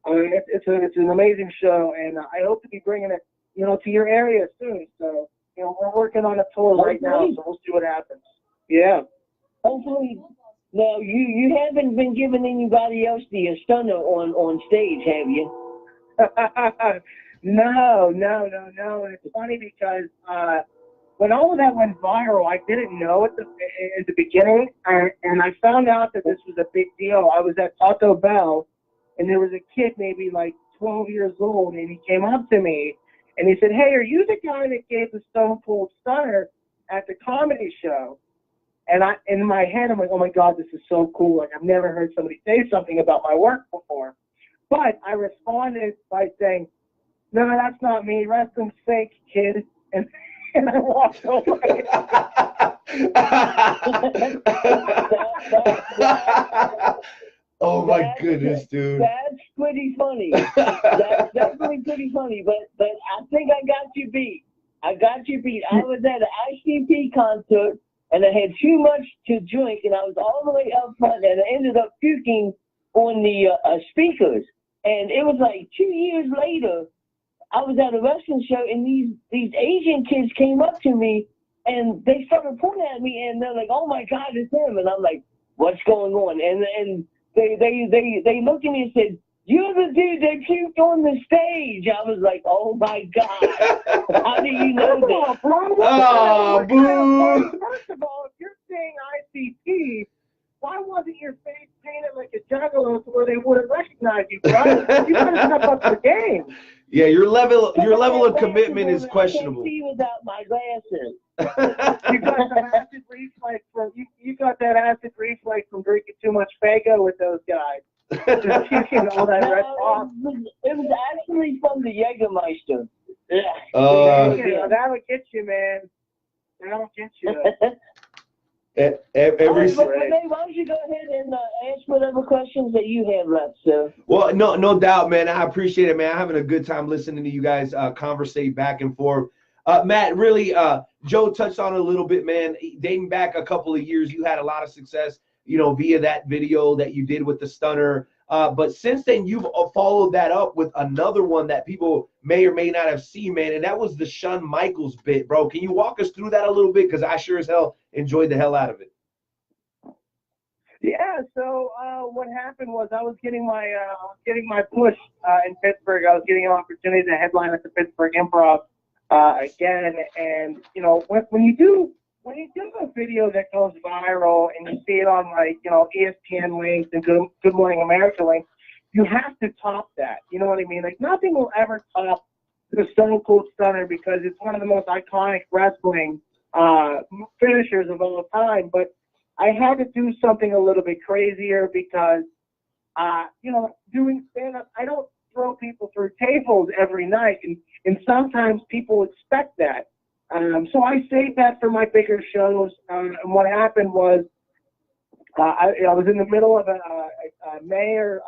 It's an amazing show, and I hope to be bringing it, to your area soon. So, we're working on a tour right now, so we'll see what happens. Yeah. Hopefully. Now, you haven't been giving anybody else the stunner on stage, have you? No. And it's funny because when all of that went viral, I didn't know at the beginning, and I found out that this was a big deal. I was at Taco Bell, and there was a kid maybe like 12 years old, and he came up to me, and he said, "Hey, are you the guy that gave the Stone Cold Stunner at the comedy show?" And in my head, I'm like, oh my God, this is so cool. Like, I've never heard somebody say something about my work before. But I responded by saying, no, that's not me. Wrestling's fake, kid. And I walked away. Oh my goodness, dude. That's pretty funny. That's definitely pretty funny. But I think I got you beat. I was at an ICP concert, and I had too much to drink, and I was all the way up front, and I ended up puking on the speakers. And it was like 2 years later, I was at a wrestling show, and these Asian kids came up to me, and they started pointing at me, and they're like, "Oh my God, it's him!" And I'm like, "What's going on?" And they looked at me and said, "You're the dude that puked on the stage." I was like, "Oh my God, how do you know that?" Oh, boo! First of all, if you're saying ICP, why wasn't your face painted like a juggalo to where they would have recognized you, bro? You gotta step up the game. Yeah, your level of commitment is questionable. I can't see without my glasses. You got that acid reflex you got that acid reflex from drinking too much Faygo with those guys. Just kicking all that red off. It was actually from the Jägermeister. That'll get you, man. That'll get you. Every Renee, why don't you go ahead and ask whatever questions that you have left, sir? Well, no doubt, man. I appreciate it, man. I'm having a good time listening to you guys conversate back and forth. Matt, really, Joe touched on it a little bit, man. Dating back a couple of years, you had a lot of success, via that video that you did with the stunner. But since then, you've followed that up with another one that people may or may not have seen, man, and that was the Shawn Michaels bit, bro. Can you walk us through that a little bit? Because I sure as hell enjoyed the hell out of it. Yeah, so what happened was I was getting my push in Pittsburgh. I was getting an opportunity to headline at the Pittsburgh Improv again, and when you do a video that goes viral and you see it on ESPN links and Good Morning America links, you have to top that. You know what I mean? Like, nothing will ever top the Stone Cold Stunner because it's one of the most iconic wrestling finishers of all time. But I had to do something a little bit crazier because, doing stand-up, I don't throw people through tables every night, and sometimes people expect that. So I saved that for my bigger shows. And what happened was I was in the middle of a mayor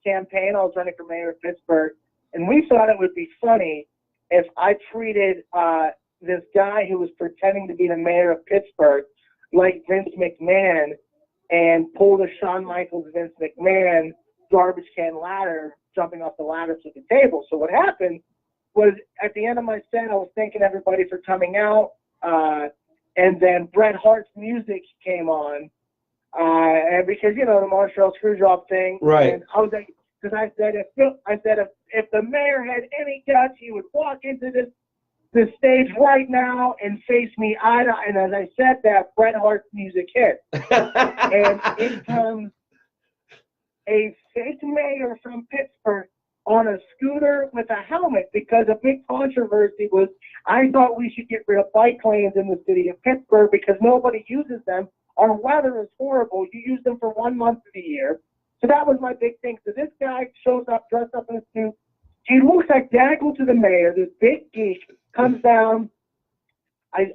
campaign. I was running for mayor of Pittsburgh, and we thought it would be funny if I treated this guy who was pretending to be the mayor of Pittsburgh like Vince McMahon and pulled a Shawn Michaels Vince McMahon garbage can ladder, jumping off the ladder to the table. So what happened was at the end of my set, I was thanking everybody for coming out, and then Bret Hart's music came on, and because the Montreal Screwjob thing, right? And I was like, because I said if the mayor had any guts, he would walk into this the stage right now and face me outta. And as I said that, Bret Hart's music hit. And in comes a fake mayor from Pittsburgh on a scooter with a helmet, because a big controversy was, I thought we should get rid of bike lanes in the city of Pittsburgh because nobody uses them. Our weather is horrible. You use them for 1 month of the year. So that was my big thing. So this guy shows up dressed up in a suit. He looks identical to the mayor. This big geek comes down. I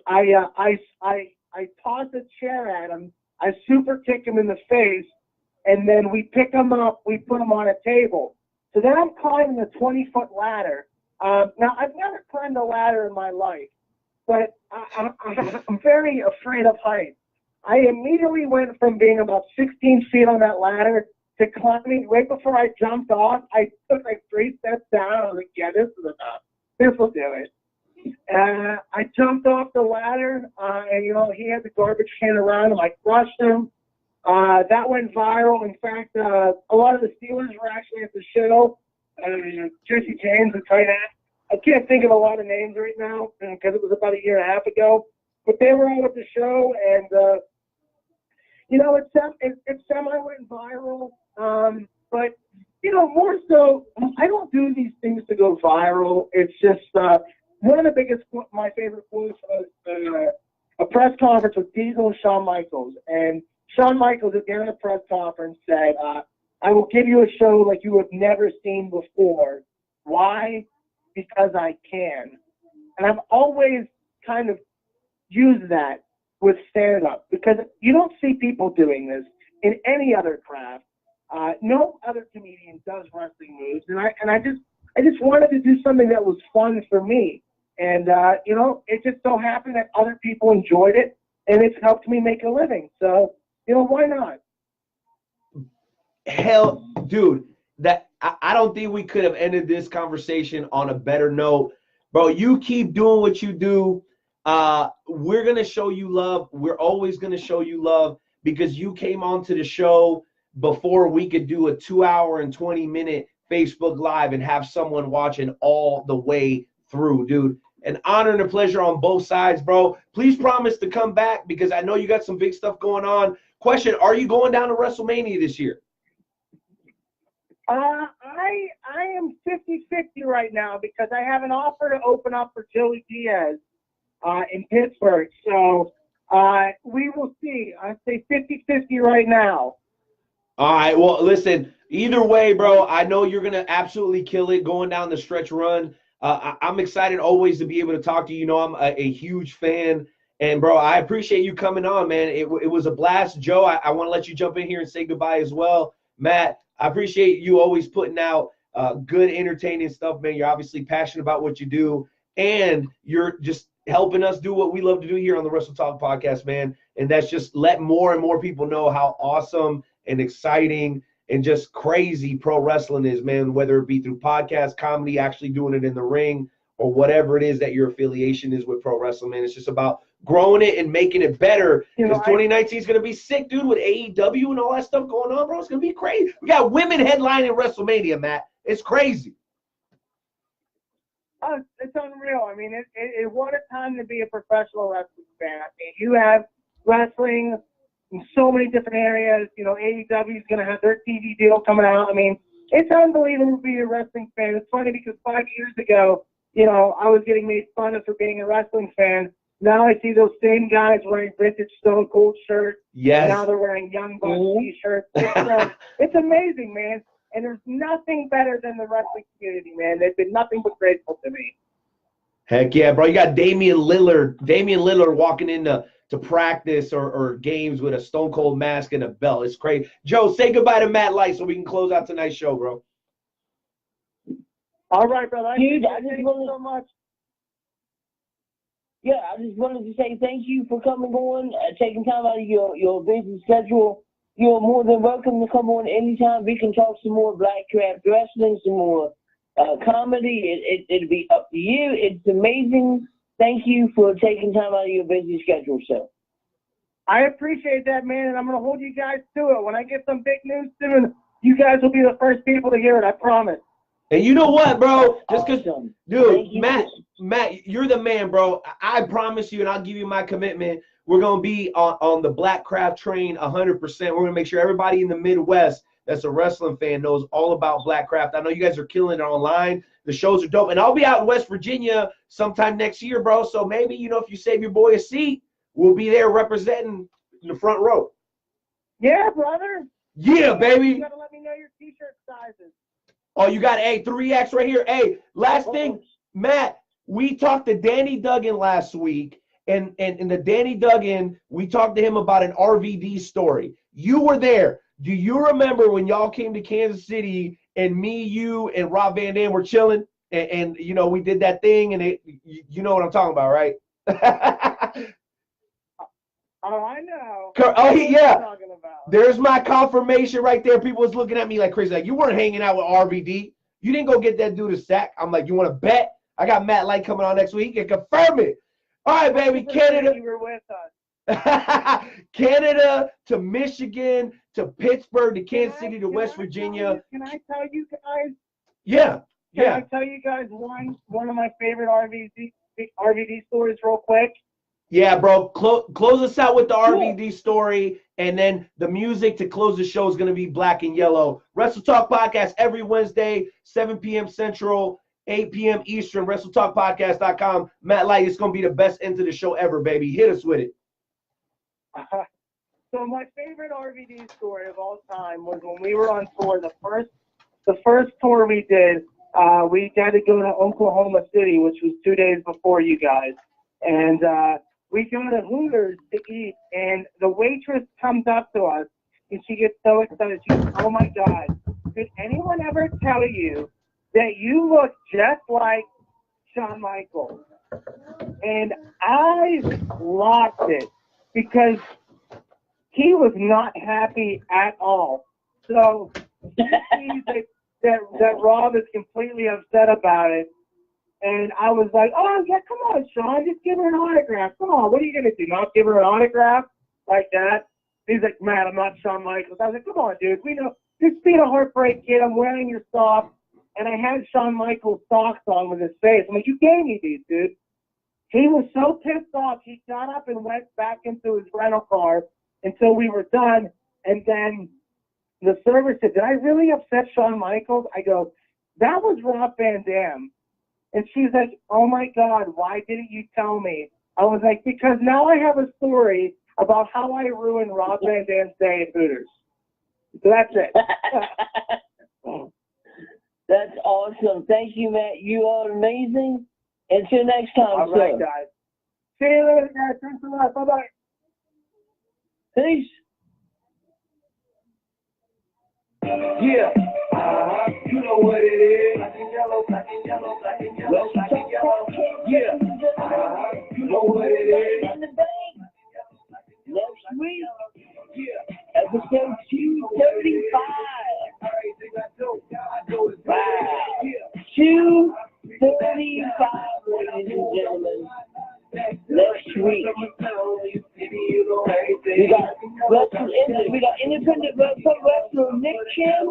toss a chair at him. I super kick him in the face, and then we pick him up. We put him on a table. So then I'm climbing a 20-foot ladder. Now, I've never climbed a ladder in my life, but I'm very afraid of heights. I immediately went from being about 16 feet on that ladder to climbing. Right before I jumped off, I took like 3 steps down. I was like, yeah, this is enough. This will do it. I jumped off the ladder, and, you know, he had the garbage can around him. I crushed him. That went viral. In fact, a lot of the Steelers were actually at the show. Jesse James, the tight end. I can't think of a lot of names right now because it was about 1.5 years ago. But they were all at the show, and, you know, it semi went viral. But, you know, more so, I don't do these things to go viral. It's just one of the biggest, my favorite quotes was a press conference with Diesel and Shawn Michaels. And Shawn Michaels at the end of the press conference said, I will give you a show like you have never seen before. Why? Because I can. And I've always kind of used that with stand-up, because you don't see people doing this in any other craft. No other comedian does wrestling moves. And I just wanted to do something that was fun for me. And, you know, it just so happened that other people enjoyed it, and it's helped me make a living. So, you know, why not? Hell, dude, that I don't think we could have ended this conversation on a better note. Bro, you keep doing what you do. We're going to show you love. We're always going to show you love because you came onto the show before we could do a 2-hour and 20-minute Facebook Live and have someone watching all the way through, dude. An honor and a pleasure on both sides, bro. Please promise to come back because I know you got some big stuff going on. Question, are you going down to WrestleMania this year? I am 50-50 right now because I have an offer to open up for Joey Diaz in Pittsburgh. So we will see. I say 50-50 right now. All right. Well, listen, either way, bro, I know you're going to absolutely kill it going down the stretch run. I'm excited always to be able to talk to you. You know, I'm a huge fan. And, bro, I appreciate you coming on, man. It was a blast. Joe, I want to let you jump in here and say goodbye as well. Matt, I appreciate you always putting out good, entertaining stuff, man. You're obviously passionate about what you do, and you're just helping us do what we love to do here on the Wrestle Talk podcast, man. And that's just let more and more people know how awesome and exciting and just crazy pro wrestling is, man, whether it be through podcast, comedy, actually doing it in the ring, or whatever it is that your affiliation is with pro wrestling, man. It's just about growing it and making it better. Because 2019 is going to be sick, dude, with AEW and all that stuff going on, bro. It's going to be crazy. We got women headlining WrestleMania, Matt. It's crazy. It's unreal. I mean, what a time to be a professional wrestling fan. I mean, you have wrestling in so many different areas. You know, AEW is going to have their TV deal coming out. I mean, it's unbelievable to be a wrestling fan. It's funny because 5 years ago, you know, I was getting made fun of for being a wrestling fan. Now I see those same guys wearing vintage Stone Cold shirts. Yes. Now they're wearing Young Bucks t-shirts. It's amazing, man. And there's nothing better than the wrestling community, man. They've been nothing but grateful to me. Heck yeah, bro. You got Damian Lillard walking into practice or games with a Stone Cold mask and a belt. It's crazy. Joe, say goodbye to Matt Light so we can close out tonight's show, bro. All right, brother. Dude, thank you so much. Yeah, I just wanted to say thank you for coming on, taking time out of your busy schedule. You're more than welcome to come on anytime. We can talk some more Black Craft Wrestling, some more comedy. It'll be up to you. It's amazing. Thank you for taking time out of your busy schedule, sir. I appreciate that, man, and I'm going to hold you guys to it. When I get some big news soon, you guys will be the first people to hear it, I promise. And you know what, bro? Just because, Awesome. dude, Matt, you're the man, bro. I promise you, and I'll give you my commitment. We're gonna be on the Black Craft train 100%. We're gonna make sure everybody in the Midwest that's a wrestling fan knows all about Black Craft. I know you guys are killing it online. The shows are dope, and I'll be out in West Virginia sometime next year, bro. So maybe, you know, if you save your boy a seat, we'll be there representing in the front row. Yeah, brother. Yeah, baby. You gotta let me know your t-shirt sizes. Oh, you got a 3X right here. Hey, last thing, Matt, we talked to Danny Duggan last week, and in the Danny Duggan, we talked to him about an RVD story. You were there. Do you remember when y'all came to Kansas City and me, you, and Rob Van Dam were chilling, and you know, we did that thing, and you know what I'm talking about, right? Oh, I know. Oh, yeah. There's my confirmation right there. People was looking at me like crazy. Like, you weren't hanging out with RVD. You didn't go get that dude a sack. I'm like, you want to bet? I got Matt Light coming on next week. He can confirm it. All right, baby. Canada. You were with us. Canada to Michigan to Pittsburgh to Kansas City to West Virginia. Can I tell you guys? Yeah. Can I tell you guys one of my favorite RVD stories real quick? Yeah, bro. Close us out with the RVD story, and then the music to close the show is going to be Black and Yellow. Wrestle Talk Podcast every Wednesday, 7 p.m. Central, 8 p.m. Eastern, WrestleTalkPodcast.com. Matt Light, it's going to be the best end to the show ever, baby. Hit us with it. So my favorite RVD story of all time was when we were on tour. The first tour we did, we had to go to Oklahoma City, which was 2 days before you guys. And we go to Hooters to eat, and the waitress comes up to us, and she gets so excited. She goes, "Oh, my God, did anyone ever tell you that you look just like Shawn Michaels?" And I lost it because he was not happy at all. So you see that Rob is completely upset about it. And I was like, "Oh, yeah, come on, Sean, just give her an autograph. Come on, what are you going to do, not give her an autograph like that?" He's like, "Man, I'm not Shawn Michaels." I was like, "Come on, dude. We know, just being a Heartbreak Kid, I'm wearing your socks." And I had Shawn Michaels socks on with his face. I'm like, "You gave me these, dude." He was so pissed off, he got up and went back into his rental car until we were done. And then the server said, "Did I really upset Shawn Michaels?" I go, "That was Rob Van Dam." And she's like, "Oh, my God, why didn't you tell me?" I was like, "Because now I have a story about how I ruined Rob Van Dam's day at Hooters." So that's it. That's awesome. Thank you, Matt. You are amazing. Until next time, All right, guys. See you later, guys. Thanks a lot. Bye-bye. Peace. Yeah. You know what it is. Black and yellow, black and yellow, black and yellow, black and yellow. Yeah. You know what it is. Next week, episode 235. Wow. 235, ladies and gentlemen. Next week, we got independent wrestler Nick Kim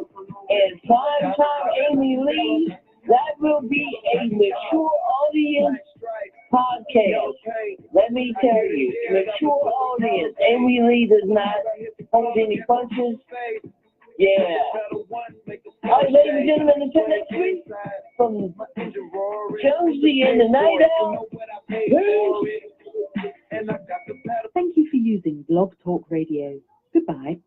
and primetime Amy Lee. That will be a mature audience podcast. Let me tell you, mature audience. Amy Lee does not hold any punches. Yeah. All right, ladies and gentlemen, until next week, from Jonesy and the Night Owl. Thank you for using Blog Talk Radio. Goodbye.